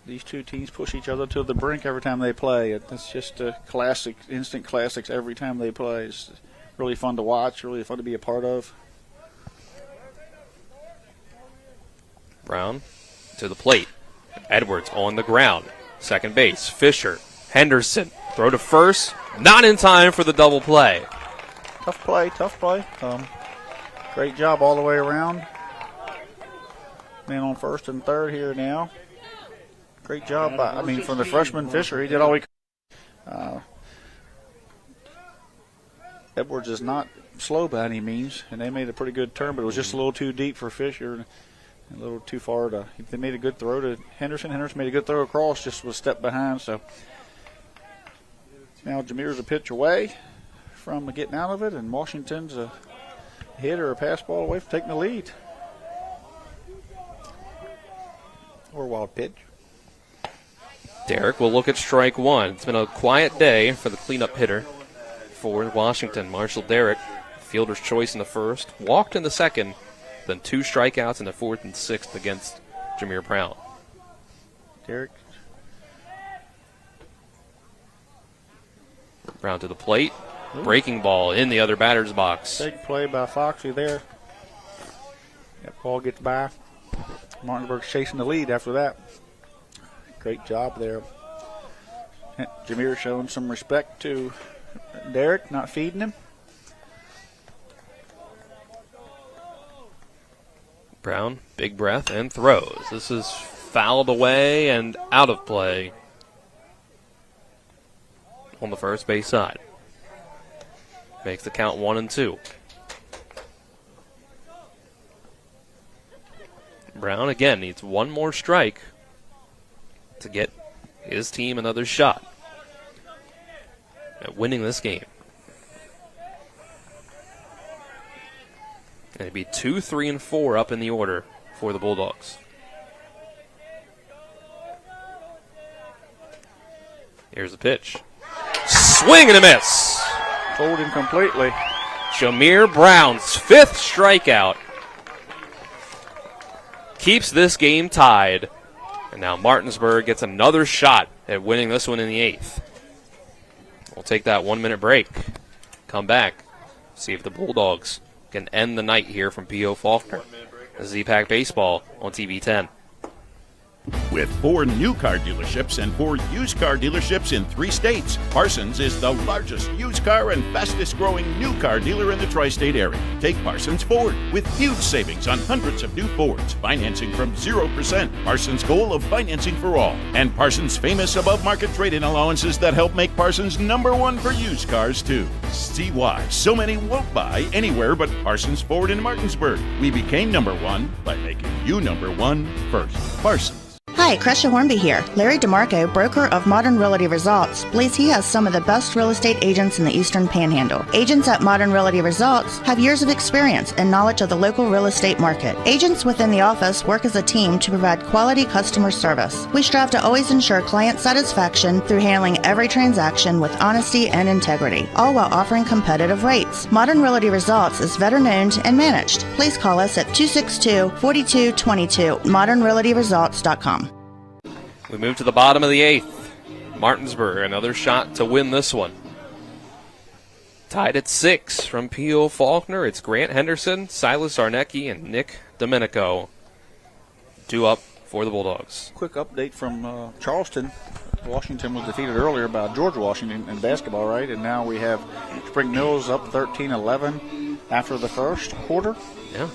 These two teams push each other to the brink every time they play. It's just a classic, instant classics every time they play. It's really fun to watch, really fun to be a part of. Brown to the plate. Edwards on the ground. Second base. Fisher. Henderson. Throw to first. Not in time for the double play. Tough play. Great job all the way around. Man on first and third here now. Great job from the freshman Fisher. He did all he could. Edwards is not slow by any means, and they made a pretty good turn, but it was just a little too deep for Fisher and a little too far to. They made a good throw to Henderson. Henderson made a good throw across, just was a step behind. So now Jameer's a pitch away from getting out of it, and Washington's a hit or a pass ball away from taking the lead. Or a wild pitch. Derek will look at strike one. It's been a quiet day for the cleanup hitter for Washington. Marshall Derek, fielder's choice in the first, walked in the second, then 2 strikeouts in the fourth and sixth against Jameer Brown. Derek. Brown to the plate. Breaking ball in the other batter's box. Big play by Foxy there. That ball gets by. Martinsburg's chasing the lead after that. Great job there. Jameer showing some respect to Derek, not feeding him. Brown, big breath, and throws. This is fouled away and out of play on the first base side. Makes the count 1-2. Brown again needs one more strike to get his team another shot at winning this game. And it'd be 2, 3, and 4 up in the order for the Bulldogs. Here's the pitch. Swing and a miss. Fooled him completely. Jameer Brown's 5th strikeout keeps this game tied. And now Martinsburg gets another shot at winning this one in the 8th. We'll take that 1-minute break. Come back. See if the Bulldogs can end the night here from P.O. Faulkner. This is EPAC Baseball on TV 10. With 4 new car dealerships and 4 used car dealerships in 3 states, Parsons is the largest used car and fastest growing new car dealer in the tri-state area. Take Parsons Ford with huge savings on hundreds of new Fords, financing from 0%, Parsons' goal of financing for all, and Parsons' famous above-market trade-in allowances that help make Parsons #1 for used cars too. See why so many won't buy anywhere but Parsons Ford in Martinsburg. We became #1 by making you #1 first. Parsons. Hi, Crescia Hornby here. Larry DeMarco, broker of Modern Realty Results, believes he has some of the best real estate agents in the Eastern Panhandle. Agents at Modern Realty Results have years of experience and knowledge of the local real estate market. Agents within the office work as a team to provide quality customer service. We strive to always ensure client satisfaction through handling every transaction with honesty and integrity, all while offering competitive rates. Modern Realty Results is veteran-owned and managed. Please call us at 262-4222, modernrealtyresults.com. We move to the bottom of the 8th. Martinsburg, another shot to win this one. Tied at 6 from P.O. Faulkner. It's Grant Henderson, Silas Zarnecki, and Nick Domenico. 2 up for the Bulldogs. Quick update from Charleston. Washington was defeated earlier by George Washington in basketball, right? And now we have Spring Mills up 13-11 after the first quarter. Yeah.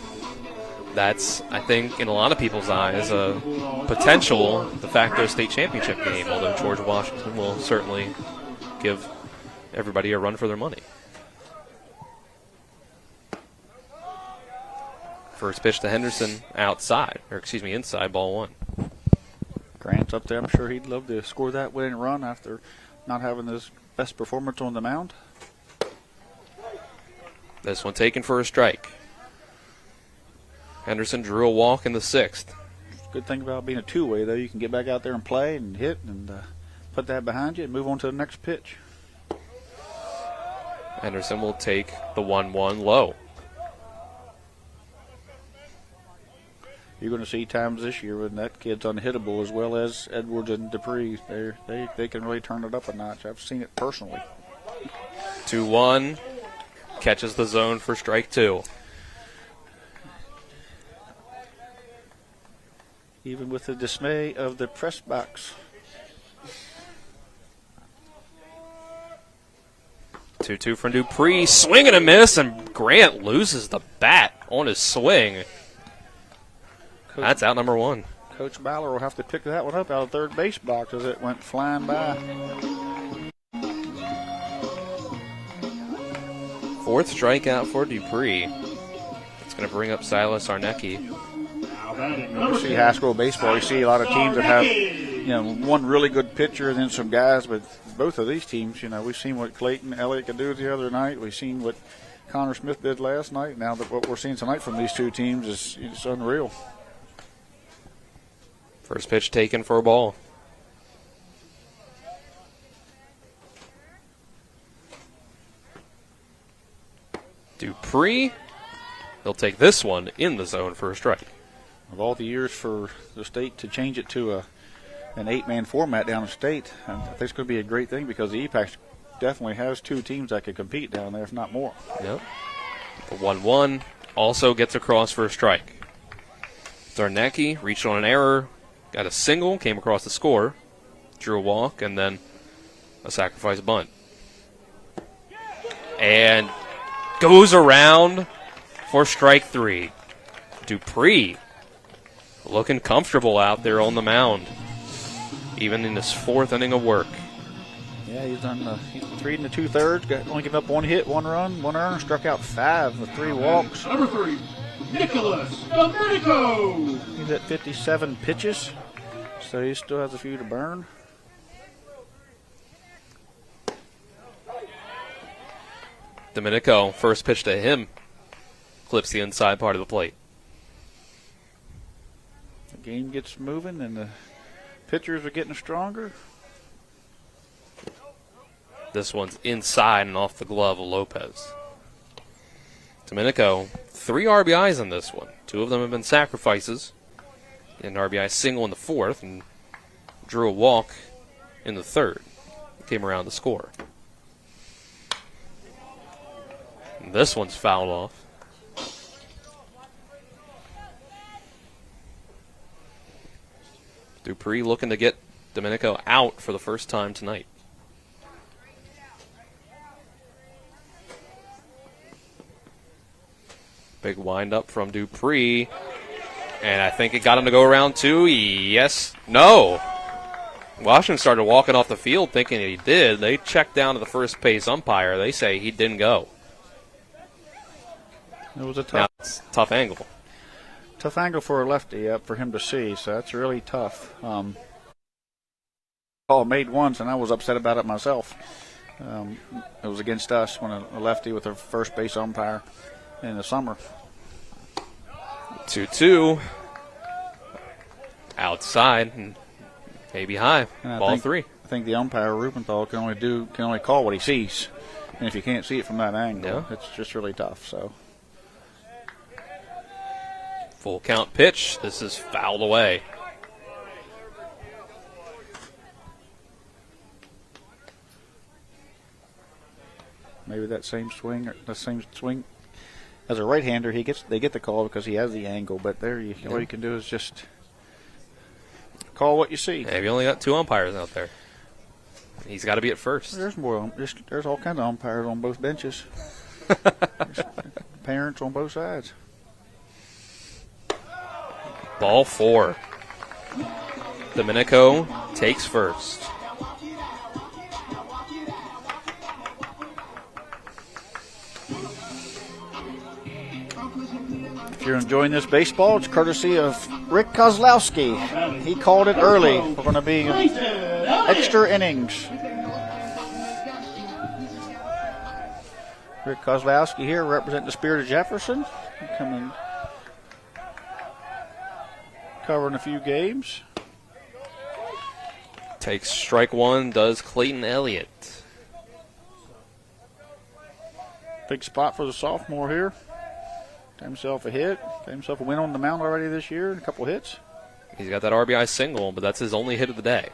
That's, I think, in a lot of people's eyes, a potential de facto state championship game, although George Washington will certainly give everybody a run for their money. First pitch to Henderson inside, ball 1. Grant's up there. I'm sure he'd love to score that winning run after not having his best performance on the mound. This one taken for a strike. Henderson drew a walk in the 6th. Good thing about being a two-way, though, you can get back out there and play and hit and put that behind you and move on to the next pitch. Henderson will take the 1-1 low. you're going to see times this year when that kid's unhittable, as well as Edwards and Dupree. They can really turn it up a notch. I've seen it personally. 2-1. Catches the zone for strike 2. Even with the dismay of the press box. 2-2 from Dupree. Swing and a miss, and Grant loses the bat on his swing. That's out number 1. Coach Baller will have to pick that one up out of third base box as it went flying by. 4th strikeout for Dupree. It's going to bring up Silas Arnecki. You see high school baseball, you see a lot of teams that have, one really good pitcher and then some guys, but both of these teams, we've seen what Clayton Elliott could do the other night. We've seen what Connor Smith did last night. Now that what we're seeing tonight from these two teams is unreal. First pitch taken for a ball. Dupree, he'll take this one in the zone for a strike. Of all the years for the state to change it to an 8-man format down the state, I think it's going to be a great thing because the EPAC definitely has 2 teams that could compete down there, if not more. Yep. The 1-1 also gets across for a strike. Zarnecki reached on an error, got a single, came across the score, drew a walk, and then a sacrifice bunt. And goes around for strike 3. Dupree looking comfortable out there on the mound, even in his 4th inning of work. Yeah, he's done 3 2/3, only given up 1 hit, 1 run, 1 earned, struck out 5 with 3 walks. Number 3, Nicholas Domenico. He's at 57 pitches, so he still has a few to burn. Domenico, first pitch to him, clips the inside part of the plate. The game gets moving and the pitchers are getting stronger. This one's inside and off the glove of Lopez. Domenico, 3 RBIs in this one. 2 of them have been sacrifices. An RBI single in the 4th and drew a walk in the 3rd. Came around to score. And this one's fouled off. Dupree looking to get Domenico out for the first time tonight. Big windup from Dupree. And I think it got him to go around 2. Yes. No. Washington started walking off the field thinking he did. They checked down to the first base umpire. They say he didn't go. It was a tough angle. Tough angle for a lefty, for him to see, so that's really tough. Call made once, and I was upset about it myself. It was against us when a lefty with a first base umpire in the summer. 2-2. Outside and maybe high. And Ball 3. I think the umpire Rubenthal can only call what he sees, and if you can't see it from that angle, it's just really tough. So. Full count pitch. This is fouled away. Maybe that same swing as a right-hander, they get the call because he has the angle. But there, all you can do is just call what you see. Yeah, you only got 2 umpires out there. He's got to be at first. There's more. There's all kinds of umpires on both benches. There's parents on both sides. Ball 4. Domenico takes first. If you're enjoying this baseball, it's courtesy of Rick Kozlowski. He called it early. We're going to be extra innings. Rick Kozlowski here representing the Spirit of Jefferson. Coming, covering a few games. Takes strike 1, does Clayton Elliott. Big spot for the sophomore here. Got himself a hit. Got himself a win on the mound already this year and a couple hits. He's got that RBI single, but that's his only hit of the day.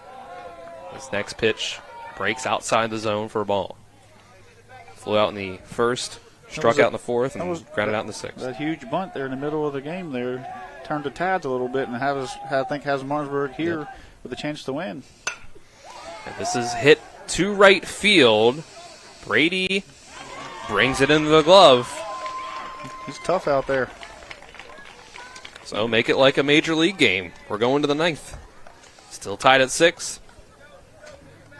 This next pitch breaks outside the zone for a ball. Flew out in the first, struck out in the fourth, and grounded out in the sixth. That huge bunt there in the middle of the game there turned the tides a little bit and I think has Martinsburg here with a chance to win. And this is hit to right field. Brady brings it into the glove. He's tough out there. So make it like a major league game. We're going to the ninth. Still tied at 6.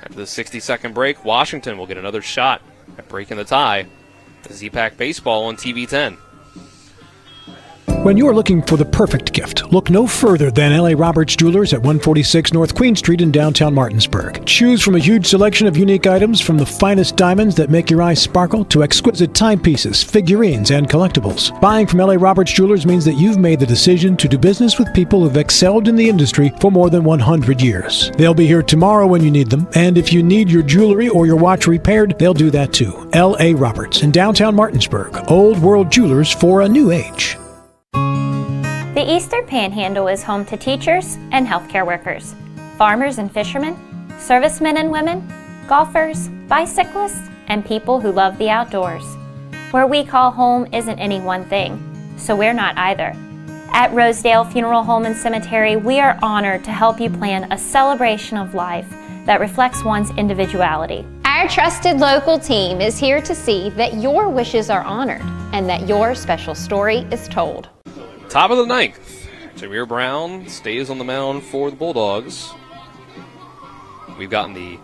After the 60-second break, Washington will get another shot at breaking the tie. This is EPAC Baseball on TV 10. When you're looking for the perfect gift, look no further than L.A. Roberts Jewelers at 146 North Queen Street in downtown Martinsburg. Choose from a huge selection of unique items, from the finest diamonds that make your eyes sparkle to exquisite timepieces, figurines, and collectibles. Buying from L.A. Roberts Jewelers means that you've made the decision to do business with people who've excelled in the industry for more than 100 years. They'll be here tomorrow when you need them, and if you need your jewelry or your watch repaired, they'll do that too. L.A. Roberts in downtown Martinsburg. Old World Jewelers for a new age. The Eastern Panhandle is home to teachers and healthcare workers, farmers and fishermen, servicemen and women, golfers, bicyclists, and people who love the outdoors. Where we call home isn't any one thing, so we're not either. At Rosedale Funeral Home and Cemetery, we are honored to help you plan a celebration of life that reflects one's individuality. Our trusted local team is here to see that your wishes are honored and that your special story is told. Top of the ninth, Jameer Brown stays on the mound for the Bulldogs. We've gotten the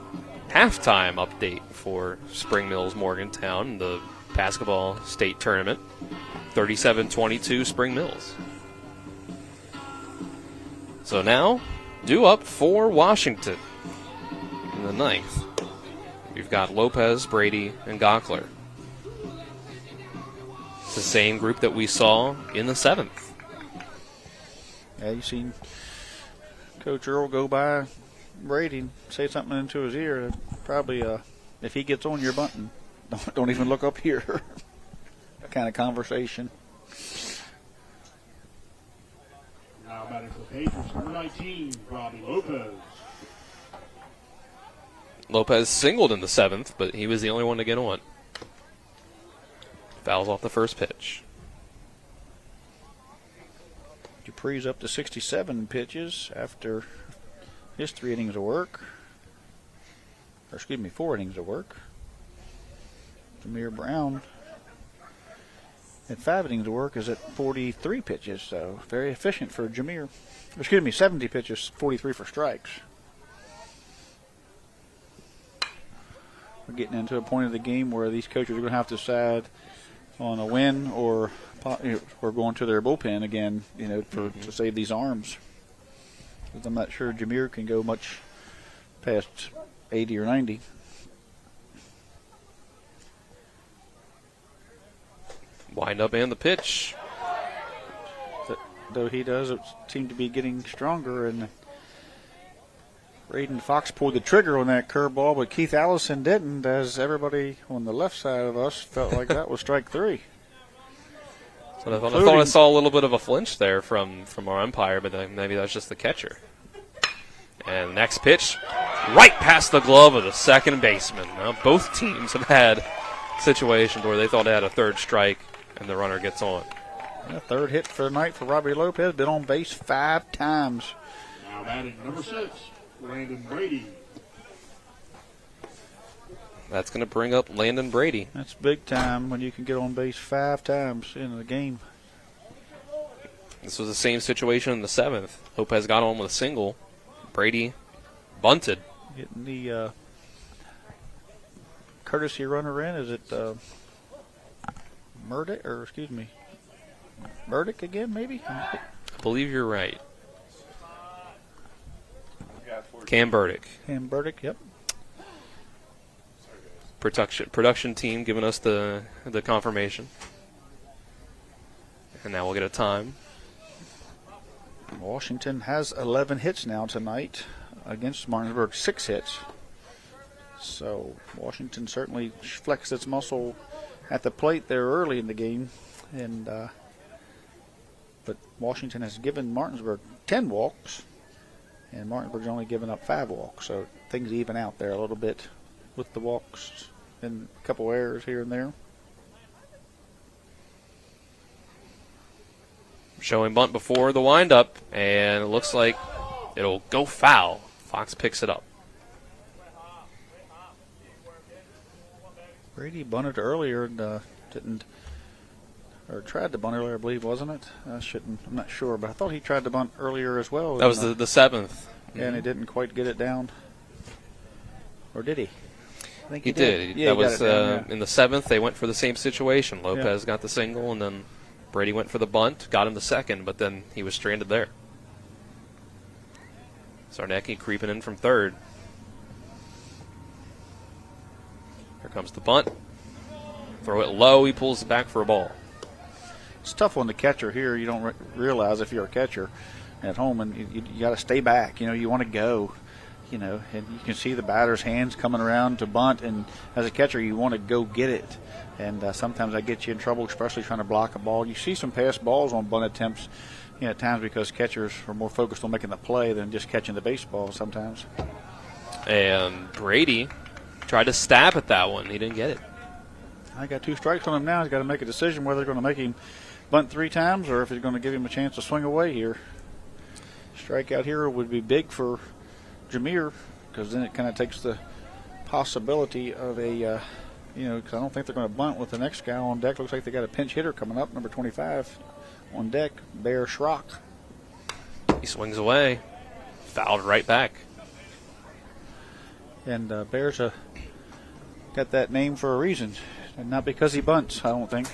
halftime update for Spring Mills Morgantown, the basketball state tournament. 37-22 Spring Mills. So now, due up for Washington in the ninth. We've got Lopez, Brady, and Gockler. It's the same group that we saw in the seventh. Yeah, you seen Coach Earl go by Brady and say something into his ear. Probably, if he gets on your button, don't even look up here. That kind of conversation. Now batting for the Patriots, number 19, Robbie Lopez. Lopez singled in the seventh, but he was the only one to get on. Fouls off the first pitch. Dupree's up to 67 pitches after his 3 innings of work. Or excuse me, 4 innings of work. Jameer Brown at 5 innings of work is at 43 pitches, so very efficient for Jameer. Excuse me, 70 pitches, 43 for strikes. We're getting into a point of the game where these coaches are going to have to decide on a win or going to their bullpen again, to save these arms. Because I'm not sure Jameer can go much past 80 or 90. Wind up and the pitch. Though he does seem to be getting stronger, and Braden Fox pulled the trigger on that curveball, but Keith Allison didn't, as everybody on the left side of us felt like that was strike 3. So I thought I saw a little bit of a flinch there from our umpire, but maybe that's just the catcher. And next pitch, right past the glove of the second baseman. Now both teams have had situations where they thought they had a third strike, and the runner gets on. Yeah, third hit for the night for Robbie Lopez. Been on base 5 times. Now batting number 6, Landon Brady. That's going to bring up Landon Brady. That's big time when you can get on base 5 times in a game. This was the same situation in the seventh. Lopez got on with a single. Brady bunted. Getting the courtesy runner in. Is it Murdick, or excuse me, Burdick again, maybe? I believe you're right. Cam Burdick. Cam Burdick, yep. Production team giving us the confirmation. And now we'll get a time. Washington has 11 hits now tonight against Martinsburg, 6 hits. So Washington certainly flexed its muscle at the plate there early in the game. And But Washington has given Martinsburg 10 walks, and Martinsburg's only given up 5 walks. So things even out there a little bit with the walks and a couple errors here and there. Showing bunt before the windup, and it looks like it'll go foul. Fox picks it up. Brady bunted earlier and tried to bunt earlier, I believe, wasn't it? I'm not sure, but I thought he tried to bunt earlier as well. That was the 7th. And he didn't quite get it down. Or did he? I think he did. Yeah, that was in the 7th. They went for the same situation. Lopez got the single, and then Brady went for the bunt, got him the second, but then he was stranded there. Sarnecki creeping in from third. Here comes the bunt. Throw it low. He pulls it back for a ball. It's tough on the catcher here. You don't realize if you're a catcher at home, and you got to stay back. You want to go. And you can see the batter's hands coming around to bunt, and as a catcher, you want to go get it. And sometimes that gets you in trouble, especially trying to block a ball. You see some passed balls on bunt attempts, at times because catchers are more focused on making the play than just catching the baseball sometimes. And Brady tried to stab at that one. He didn't get it. I got 2 strikes on him now. He's got to make a decision whether they're going to make him bunt 3 times or if he's going to give him a chance to swing away here. Strikeout here would be big for Jameer, because then it kind of takes the possibility of a, because I don't think they're going to bunt with the next guy on deck. Looks like they got a pinch hitter coming up, number 25 on deck, Bear Schrock. He swings away, fouled right back. And Bear's got that name for a reason, and not because he bunts, I don't think.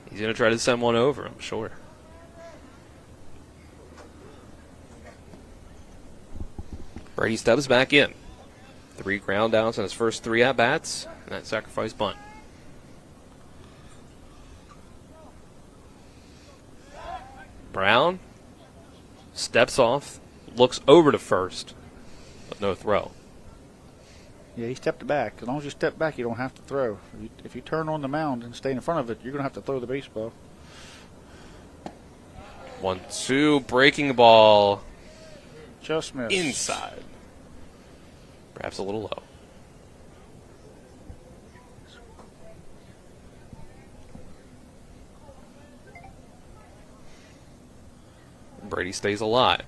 He's going to try to send one over, I'm sure. Brady steps back in. 3 ground outs in his first 3 at-bats, and that sacrifice bunt. Brown steps off, looks over to first, but no throw. Yeah, he stepped back. As long as you step back, you don't have to throw. If you turn on the mound and stay in front of it, you're going to have to throw the baseball. 1-2, breaking ball. Just missed. Inside. Perhaps a little low. Brady stays alive.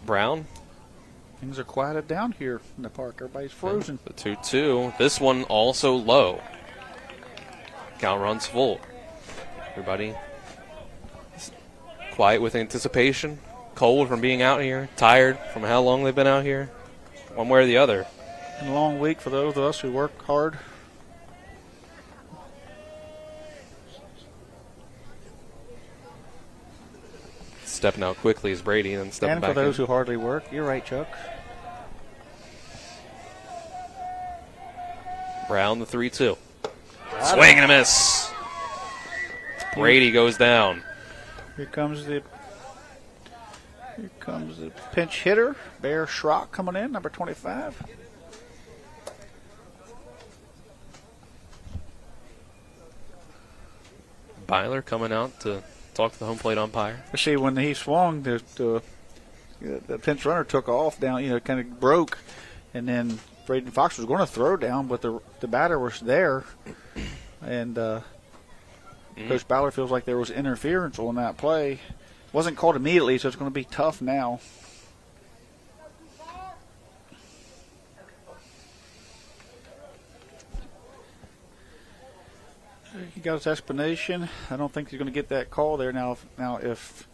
Brown. Things are quieted down here in the park. Everybody's frozen. The 2-2. This one also low. Count runs full. Everybody quiet with anticipation. Cold from being out here. Tired from how long they've been out here. One way or the other. And a long week for those of us who work hard. Stepping out quickly is Brady, and then stepping back in. And for those who hardly work. You're right, Chuck. Brown, the 3-2. Swing and a miss. Brady goes down. Here comes the pinch hitter, Bear Schrock, coming in, number 25. Byler coming out to talk to the home plate umpire. See, when he swung, the pinch runner took off down, kind of broke, and then Braden Fox was going to throw down, but the batter was there, and Coach Byler feels like there was interference on that play. Wasn't called immediately, so it's going to be tough now. He got his explanation. I don't think he's going to get that call there now. If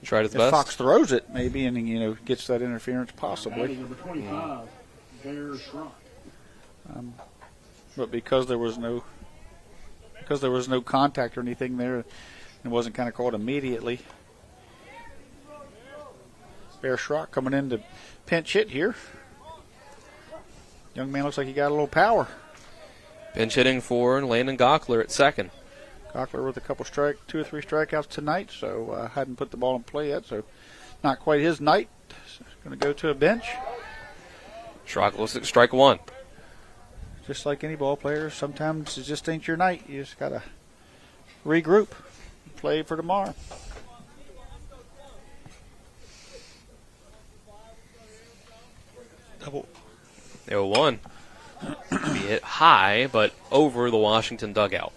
tried his best. Fox throws it, maybe, and gets that interference, possibly. Number 25, Bear Schrock. But because there was no contact or anything there, it wasn't kind of called immediately. Bear Schrock coming in to pinch hit here. Young man looks like he got a little power. Pinch hitting for Landon Gockler at second. Gockler with a couple 2 or 3 strikeouts tonight, so hadn't put the ball in play yet, so not quite his night. Going to go to a bench. Schrock looks at strike 1. just like any ball player, sometimes it just ain't your night. You just got to regroup, play for tomorrow. Double. 0-1. Be hit high, but over the Washington dugout.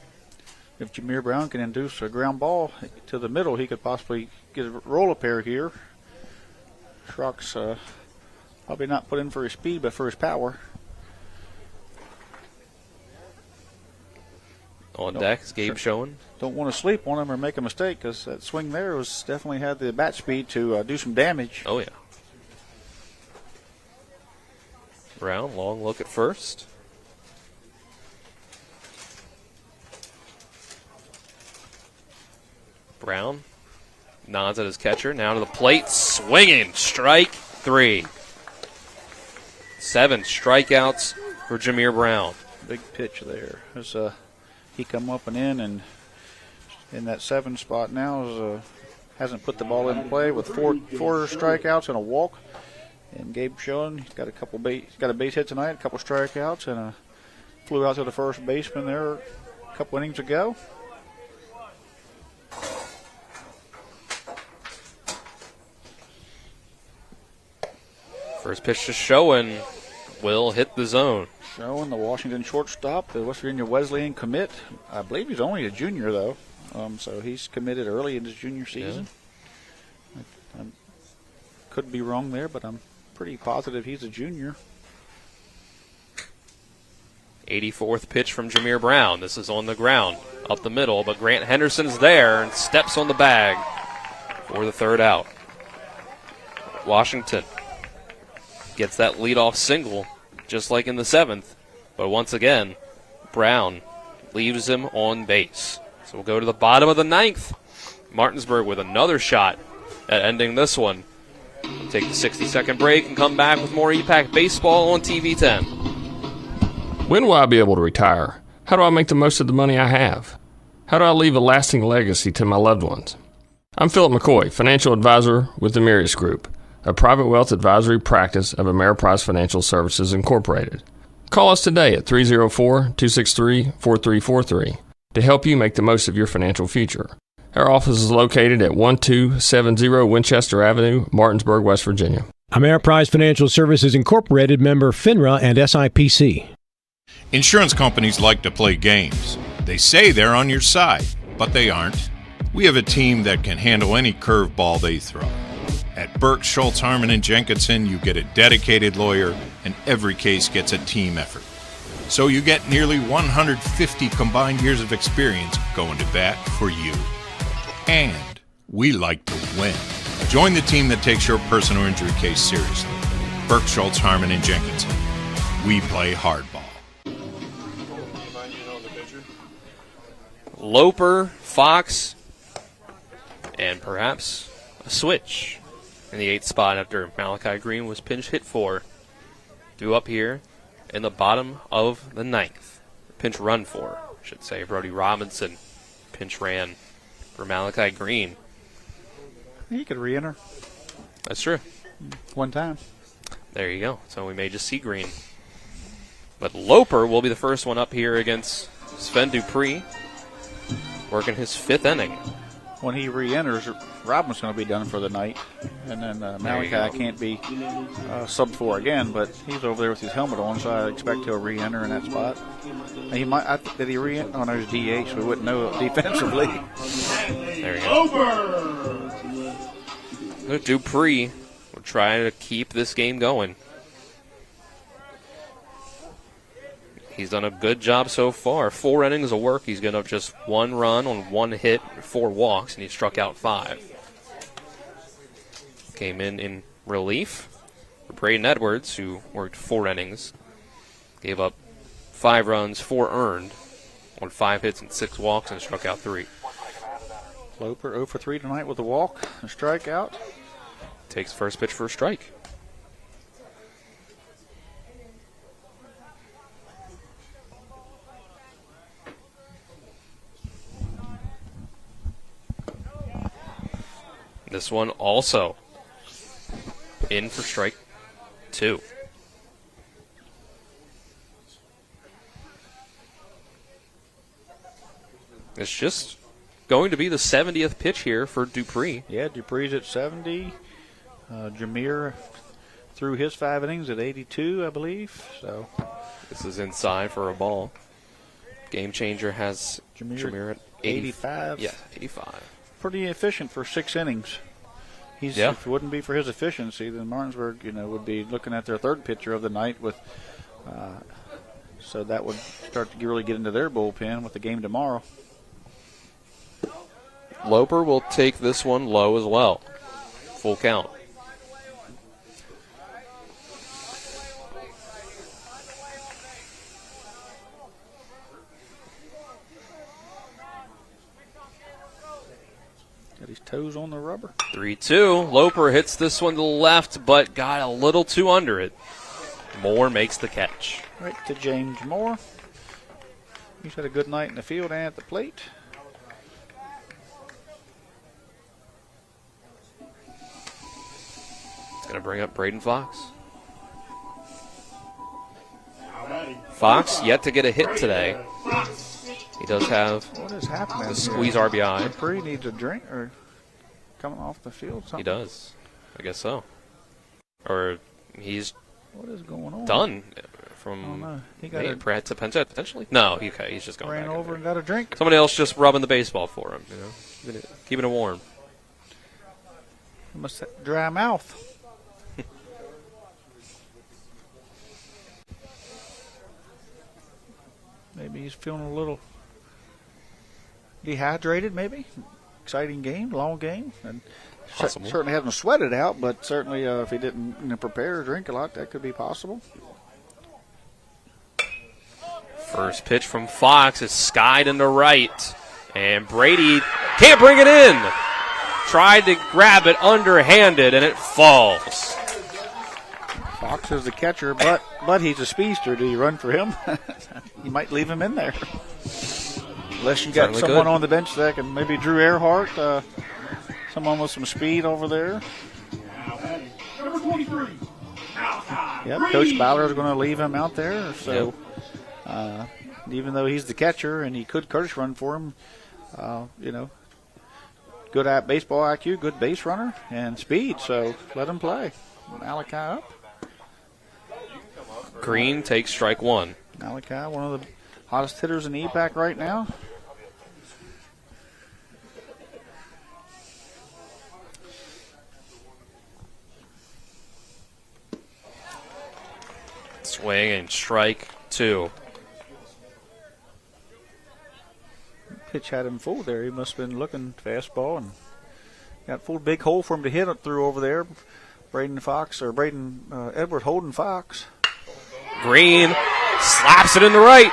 If Jameer Brown can induce a ground ball to the middle, he could possibly get a roll-up pair here. Schrock's probably not put in for his speed, but for his power. On deck is Gabe showing. Don't want to sleep on him or make a mistake, because that swing there was definitely had the bat speed to do some damage. Oh, yeah. Brown, long look at first. Brown nods at his catcher. Now to the plate, swinging. Strike 3. 7 strikeouts for Jameer Brown. Big pitch there. As he come up and in that 7 spot now. Hasn't put the ball in play with four strikeouts and a walk. And Gabe Schoen, he's got a base hit tonight, a couple strikeouts, and flew out to the first baseman there a couple innings ago. First pitch to Schoen will hit the zone. Schoen, the Washington shortstop, the West Virginia Wesleyan commit. I believe he's only a junior, though, so he's committed early in his junior season. Yeah. I could be wrong there, but I'm pretty positive he's a junior. 84th pitch from Jameer Brown. This is on the ground, up the middle, but Grant Henderson's there and steps on the bag for the third out. Washington gets that leadoff single, just like in the 7th, but once again, Brown leaves him on base. So we'll go to the bottom of the 9th. Martinsburg with another shot at ending this one. We'll take the 60-second break and come back with more EPAC baseball on TV 10. When will I be able to retire? How do I make the most of the money I have? How do I leave a lasting legacy to my loved ones? I'm Philip McCoy, financial advisor with the Mirius Group, a private wealth advisory practice of Ameriprise Financial Services Incorporated. Call us today at 304-263-4343 to help you make the most of your financial future. Our office is located at 1270 Winchester Avenue, Martinsburg, West Virginia. Ameriprise Financial Services Incorporated, member FINRA and SIPC. Insurance companies like to play games. They say they're on your side, but they aren't. We have a team that can handle any curveball they throw. At Burke, Schultz, Harmon, and Jenkinson, you get a dedicated lawyer, and every case gets a team effort. So you get nearly 150 combined years of experience going to bat for you. And we like to win. Join the team that takes your personal injury case seriously. Burke, Schultz, Harmon, and Jenkinson. We play hardball. Loper, Fox, and perhaps a switch in the 8th spot after Malachi Green was pinch hit for. Due up here in the bottom of the 9th. Pinch run for, I should say. Brody Robinson pinch ran for Malachi Green. He could re-enter. That's true. One time. There you go. So we may just see Green. But Loper will be the first one up here against Sven Dupree, working his 5th inning. When he re-enters, Robinson's going to be done for the night. And then Malachi can't be subbed for again, but he's over there with his helmet on, so I expect he'll re-enter in that spot. He might. Did he re-enter? Oh, no, he's DH, so we wouldn't know defensively. There you go. Dupree will try to keep this game going. He's done a good job so far. 4 innings of work. He's given up just 1 run on 1 hit, 4 walks, and he struck out 5. Came in relief for Braden Edwards, who worked 4 innings. Gave up 5 runs, 4 earned on 5 hits and 6 walks, and struck out 3. Loper 0 for 3 tonight with a walk, a strikeout. Takes first pitch for a strike. This one also in for strike 2. It's just going to be the 70th pitch here for Dupree. Yeah, Dupree's at 70. Jameer threw his 5 innings at 82, I believe. So this is inside for a ball. Game Changer has Jameer at 85. Yeah, 85. Pretty efficient for 6 innings. If it wouldn't be for his efficiency, then Martinsburg, would be looking at their 3rd pitcher of the night with. So that would start to really get into their bullpen with the game tomorrow. Loper will take this one low as well. Full count. Got his toes on the rubber. 3-2. Loper hits this one to the left, but got a little too under it. Moore makes the catch. Right to James Moore. He's had a good night in the field and at the plate. It's going to bring up Braden Fox. Fox yet to get a hit today. He does have what is happening the squeeze RBI. Dupree needs a drink or coming off the field. Something. He does. I guess so. Or he's what is going on? Done from he got potentially. No, he's just going ran back over and got a drink. Somebody else just rubbing the baseball for him. Keeping it warm. He must have dry mouth. Maybe he's feeling a little dehydrated, maybe. Exciting game, long game. And certainly hasn't sweated out, but certainly if he didn't prepare or drink a lot, that could be possible. First pitch from Fox is skied into right. And Brady can't bring it in. Tried to grab it underhanded, and it falls. Fox is the catcher, but he's a speedster. Do you run for him? You might leave him in there. Unless you got someone on the bench that can, maybe Drew Earhart, someone with some speed over there. Number 23. Yep, Coach Ballard is going to leave him out there. So even though he's the catcher and he could Curtis run for him, good at baseball IQ, good base runner, and speed. So let him play. Malachi up. Green takes strike 1. Malachi, one of the hottest hitters in the EPAC right now. Swing and strike 2. Pitch had him fooled there. He must have been looking fastball and got full big hole for him to hit it through over there. Braden Edward holding Fox. Green slaps it in the right.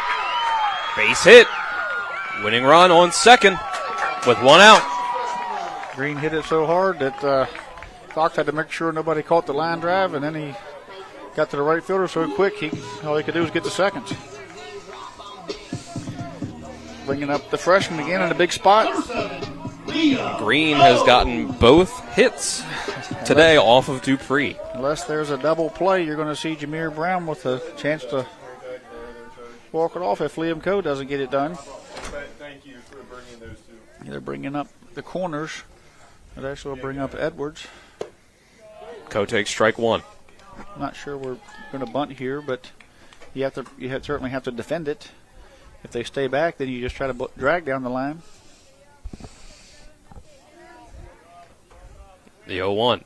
Base hit. Winning run on second with 1 out. Green hit it so hard that Fox had to make sure nobody caught the line drive, and then he got to the right fielder so quick all he could do was get to second. Bringing up the freshman again in a big spot. Green has gotten both hits today off of Dupree. Unless there's a double play, you're going to see Jameer Brown with a chance to walk it off if Liam Coe doesn't get it done. Thank you for bringing those two. They're bringing up the corners. It actually will bring up Edwards. Coe takes strike 1. I'm not sure we're going to bunt here, but you certainly have to defend it. If they stay back, then you just try to drag down the line. The 0-1.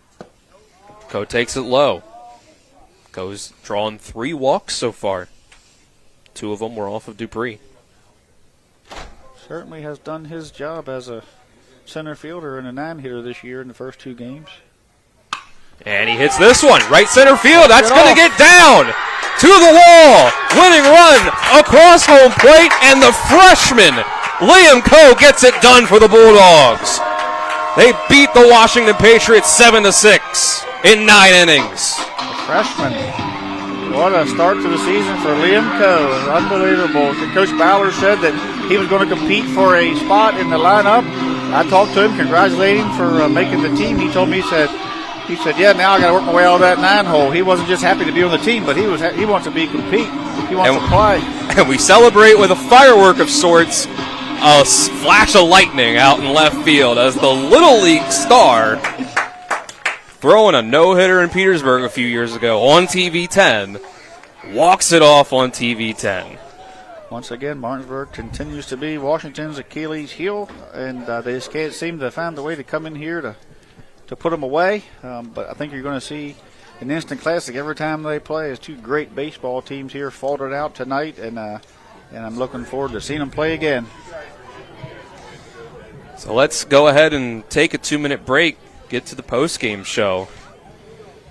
Coe takes it low. Coe's drawn 3 walks so far. 2 of them were off of Dupree. Certainly has done his job as a center fielder and a 9-hitter this year in the first 2 games. And he hits this one. Right center field. That's going to get down to the wall. Winning run across home plate. And the freshman, Liam Coe, gets it done for the Bulldogs. They beat the Washington Patriots 7-6 in 9 innings. The freshman. What a start to the season for Liam Coe. Unbelievable. Coach Ballard said that he was going to compete for a spot in the lineup. I talked to him, congratulating him for making the team. He told me, he said, yeah, now I got to work my way out of that 9-hole. He wasn't just happy to be on the team, but he wants to compete. He wants to play. And we celebrate with a firework of sorts a flash of lightning out in left field as the Little League star throwing a no-hitter in Petersburg a few years ago on TV 10 walks it off on TV 10. Once again, Martinsburg continues to be Washington's Achilles heel, and they just can't seem to find a way to come in here to put them away. But I think you're going to see an instant classic every time they play as two great baseball teams here fought it out tonight, and I'm looking forward to seeing them play again. So let's go ahead and take a 2-minute break, get to the post-game show.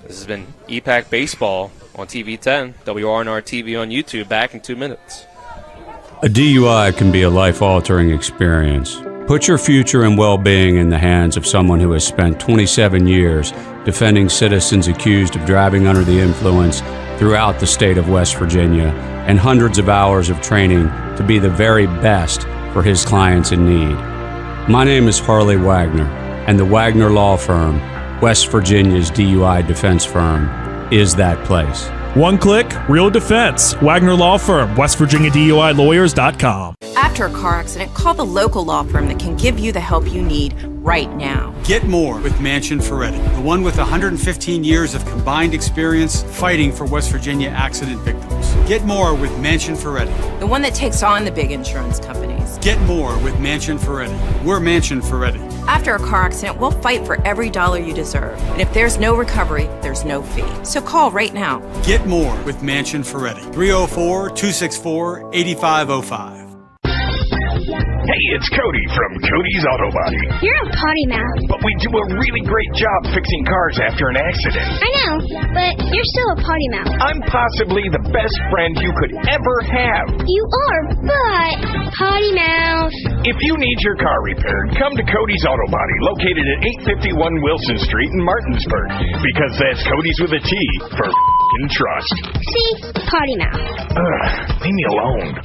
This has been EPAC Baseball on TV 10, WRNR TV on YouTube, back in 2 minutes. A DUI can be a life-altering experience. Put your future and well-being in the hands of someone who has spent 27 years defending citizens accused of driving under the influence throughout the state of West Virginia and hundreds of hours of training to be the very best for his clients in need. My name is Harley Wagner, and the Wagner Law Firm, West Virginia's DUI defense firm, is that place. One click, real defense. Wagner Law Firm, WestVirginiaDUILawyers.com. After a car accident, call the local law firm that can give you the help you need right now. Get more with Manchin Ferretti, the one with 115 years of combined experience fighting for West Virginia accident victims. Get more with Manchin Ferretti. The one that takes on the big insurance companies. Get more with Manchin Ferretti. We're Manchin Ferretti. After a car accident, we'll fight for every dollar you deserve. And if there's no recovery, there's no fee. So call right now. Get more with Manchin Ferretti. 304-264-8505. Hey, it's Cody from Cody's Auto Body. You're a potty mouth. But we do a really great job fixing cars after an accident. I know, but you're still a potty mouth. I'm possibly the best friend you could ever have. You are, but potty mouth. If you need your car repaired, come to Cody's Auto Body, located at 851 Wilson Street in Martinsburg. Because that's Cody's with a T for f***ing trust. See? Potty mouth. Leave me alone.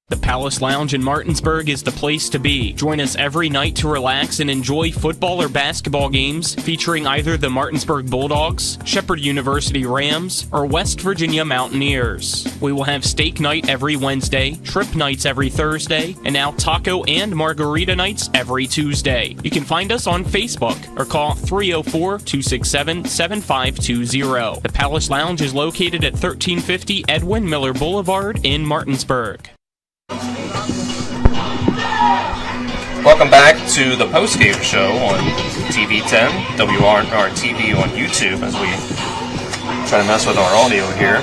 The Palace Lounge in Martinsburg is the place to be. Join us every night to relax and enjoy football or basketball games featuring either the Martinsburg Bulldogs, Shepherd University Rams, or West Virginia Mountaineers. We will have steak night every Wednesday, trip nights every Thursday, and now taco and margarita nights every Tuesday. You can find us on Facebook or call 304-267-7520. The Palace Lounge is located at 1350 Edwin Miller Boulevard in Martinsburg. Welcome back to the postgame show on TV 10, WRNR TV on YouTube, as we try to mess with our audio here.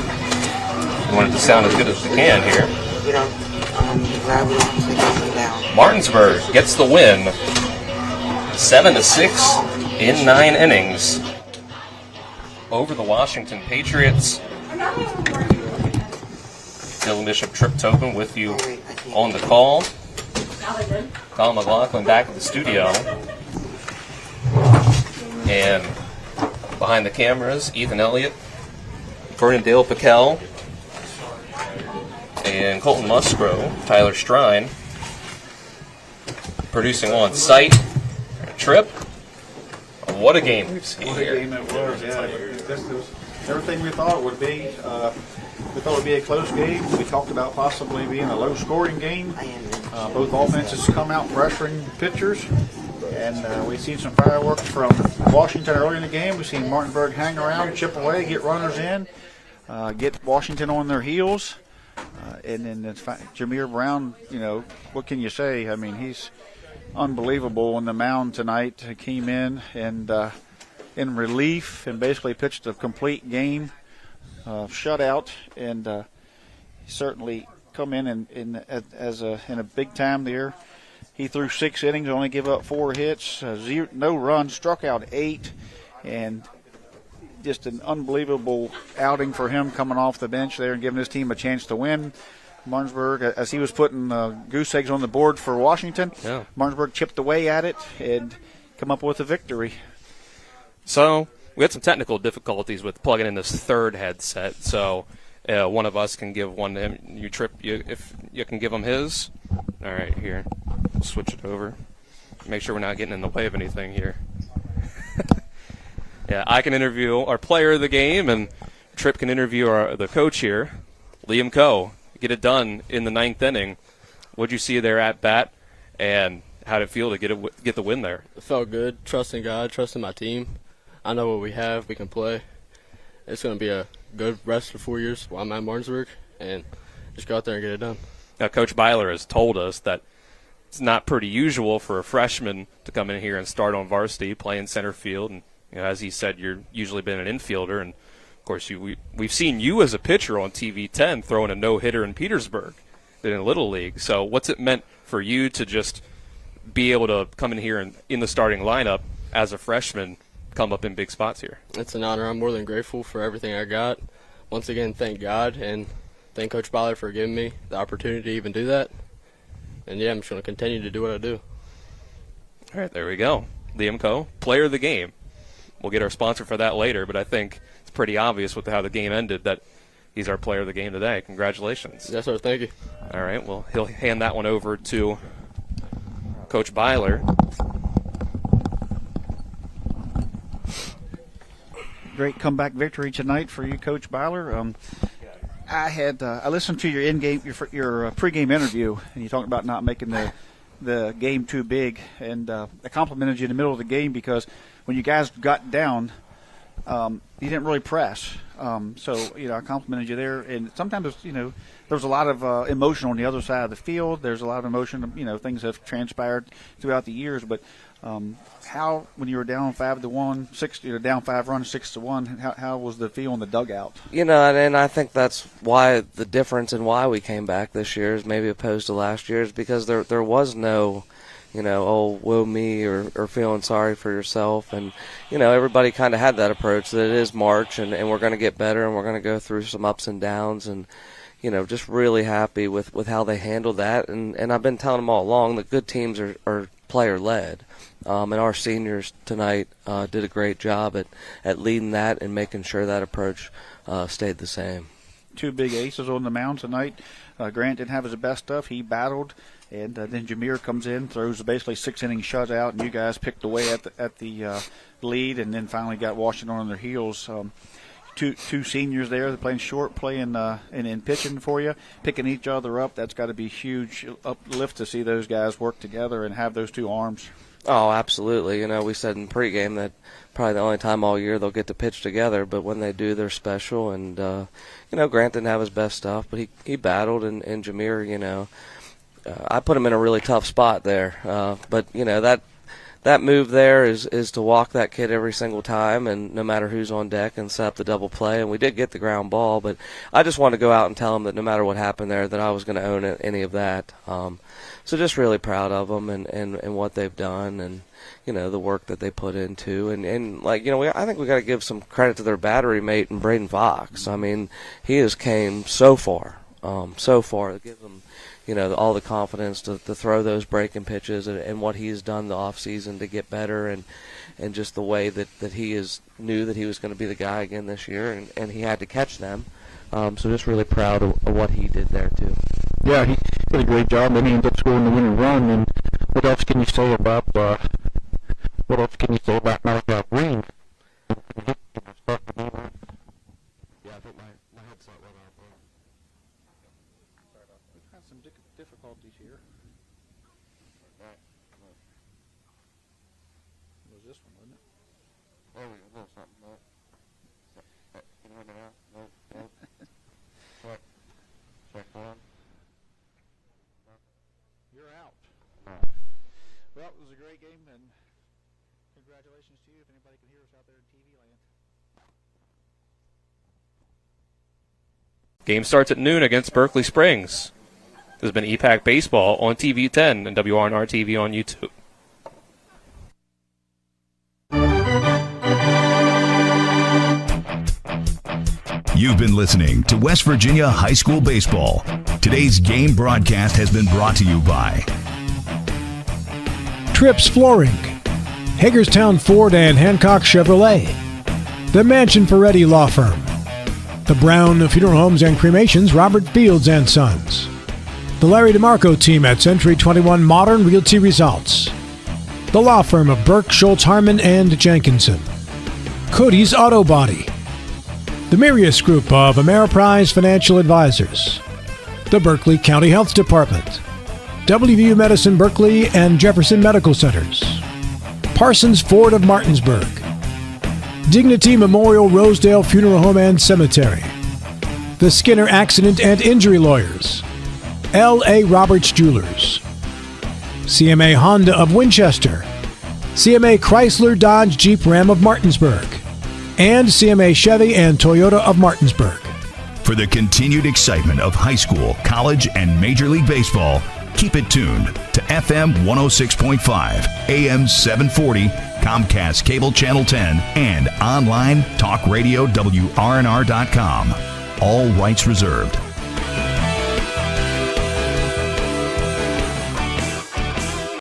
We want it to sound as good as we can here. Martinsburg gets the win, 7-6 in 9 innings over the Washington Patriots. Dylan Bishop Trip Tobin with you on the call. Colin McLaughlin back at the studio. And behind the cameras, Ethan Elliott, Vernon Dale Piquel, and Colton Musgrove, Tyler Strine, producing on site. Trip. What a game we've seen here. What a game it was, yeah. This was everything we thought it would be. We thought it would be a close game. We talked about possibly being a low-scoring game. Both offenses come out pressuring pitchers. And we've seen some fireworks from Washington early in the game. We've seen Martinsburg hang around, chip away, get runners in, get Washington on their heels. And then Jameer Brown, you know, what can you say? I mean, he's unbelievable on the mound tonight. He came in and in relief and basically pitched a complete game. Shutout, and certainly come in a big time there. He threw 6 innings, only gave up 4 hits, no runs, struck out 8, and just an unbelievable outing for him coming off the bench there and giving his team a chance to win. Martinsburg, as he was putting goose eggs on the board for Washington, Martinsburg chipped away at it and come up with a victory. So we had some technical difficulties with plugging in this third headset, so one of us can give one to him. If you can give him his. All right, here. We'll switch it over. Make sure we're not getting in the way of anything here. Yeah, I can interview our player of the game, and Tripp can interview the coach here, Liam Coe. Get it done in the 9th inning. What'd you see there at bat, and how did it feel to get the win there? It felt good, trusting God, trusting my team. I know what we have, we can play. It's going to be a good rest for 4 years while I'm at Martinsburg, and just go out there and get it done. Now, Coach Byler has told us that it's not pretty usual for a freshman to come in here and start on varsity, play in center field, and as he said, you're usually been an infielder, and of course we've seen you as a pitcher on TV 10 throwing a no-hitter in Petersburg in Little League. So what's it meant for you to just be able to come in here and in the starting lineup as a freshman, come up in big spots here? It's an honor. I'm more than grateful for everything I got. Once again, thank God and thank Coach Byler for giving me the opportunity to even do that. And yeah, I'm just going to continue to do what I do. All right, there we go. Liam Coe, player of the game. We'll get our sponsor for that later, but I think it's pretty obvious with how the game ended that he's our player of the game today. Congratulations. Yes, sir. Thank you. All right, well, he'll hand that one over to Coach Byler. Great comeback victory tonight for you, Coach Byler. I listened to your your pregame interview, and you talked about not making the game too big, and I complimented you in the middle of the game because when you guys got down, you didn't really press. So I complimented you there, and sometimes there's a lot of emotion on the other side of the field. There's a lot of emotion. Things have transpired throughout the years, but how when you were down 5-1, down 5 runs, 6-1, how was the feel in the dugout? And I think that's why the difference in why we came back this year is maybe opposed to last year is because there was no, oh, woe me or feeling sorry for yourself. And, everybody kind of had that approach that it is March and we're going to get better and we're going to go through some ups and downs. And, just really happy with how they handled that. And I've been telling them all along that good teams are player-led. And our seniors tonight did a great job at leading that and making sure that approach stayed the same. Two big aces on the mound tonight. Grant didn't have his best stuff. He battled. And then Jameer comes in, throws basically 6-inning shutout, and you guys picked away at the lead, and then finally got Washington on their heels. Two seniors there, they're playing short, playing and pitching for you, picking each other up. That's got to be huge uplift to see those guys work together and have those two arms. Oh, absolutely. We said in pregame that probably the only time all year they'll get to pitch together, but when they do, they're special. And Grant didn't have his best stuff, but he battled, and Jameer, I put him in a really tough spot there. But, that move there is to walk that kid every single time, and no matter who's on deck, and set up the double play. And we did get the ground ball, but I just wanted to go out and tell him that no matter what happened there, that I was going to own any of that. So just really proud of them and what they've done and, the work that they put into. And I think we got to give some credit to their battery mate and Braden Fox. I mean, he has came so far. It gives them, all the confidence to throw those breaking pitches and what he's done the off season to get better and just the way that he knew that he was going to be the guy again this year and he had to catch them. So just really proud of what he did there too. Yeah, he did a great job, and he ended up scoring the winning run. And what else can you say about Malachi Green? Yeah, I think my headset went out there. We've had some difficulties here. It was this one, wasn't it? Oh, yeah, no, it's not. No. Can you hear me now? No. Check one. You're out. Well, it was a great game, and congratulations to you if anybody can hear us out there in TV land. Game starts at noon against Berkeley Springs. This has been EPAC Baseball on TV 10 and WRNR TV on YouTube. You've been listening to West Virginia High School Baseball. Today's game broadcast has been brought to you by Trips Flooring, Hagerstown Ford and Hancock Chevrolet, the Mansion Ferretti Law Firm, the Brown Funeral Homes and Cremations, Robert Fields and Sons, the Larry DeMarco team at Century 21 Modern Realty Results, the law firm of Burke, Schultz, Harmon, and Jenkinson, Cody's Auto Body, the Mirius Group of Ameriprise Financial Advisors, the Berkeley County Health Department, WVU Medicine Berkeley and Jefferson Medical Centers, Parsons Ford of Martinsburg, Dignity Memorial Rosedale Funeral Home and Cemetery, the Skinner Accident and Injury Lawyers, L.A. Roberts Jewelers, CMA Honda of Winchester, CMA Chrysler Dodge Jeep Ram of Martinsburg, and CMA Chevy and Toyota of Martinsburg. For the continued excitement of high school, college, and Major League Baseball, keep it tuned to FM 106.5, AM 740, Comcast Cable Channel 10, and online talk radio WRNR.com. All rights reserved.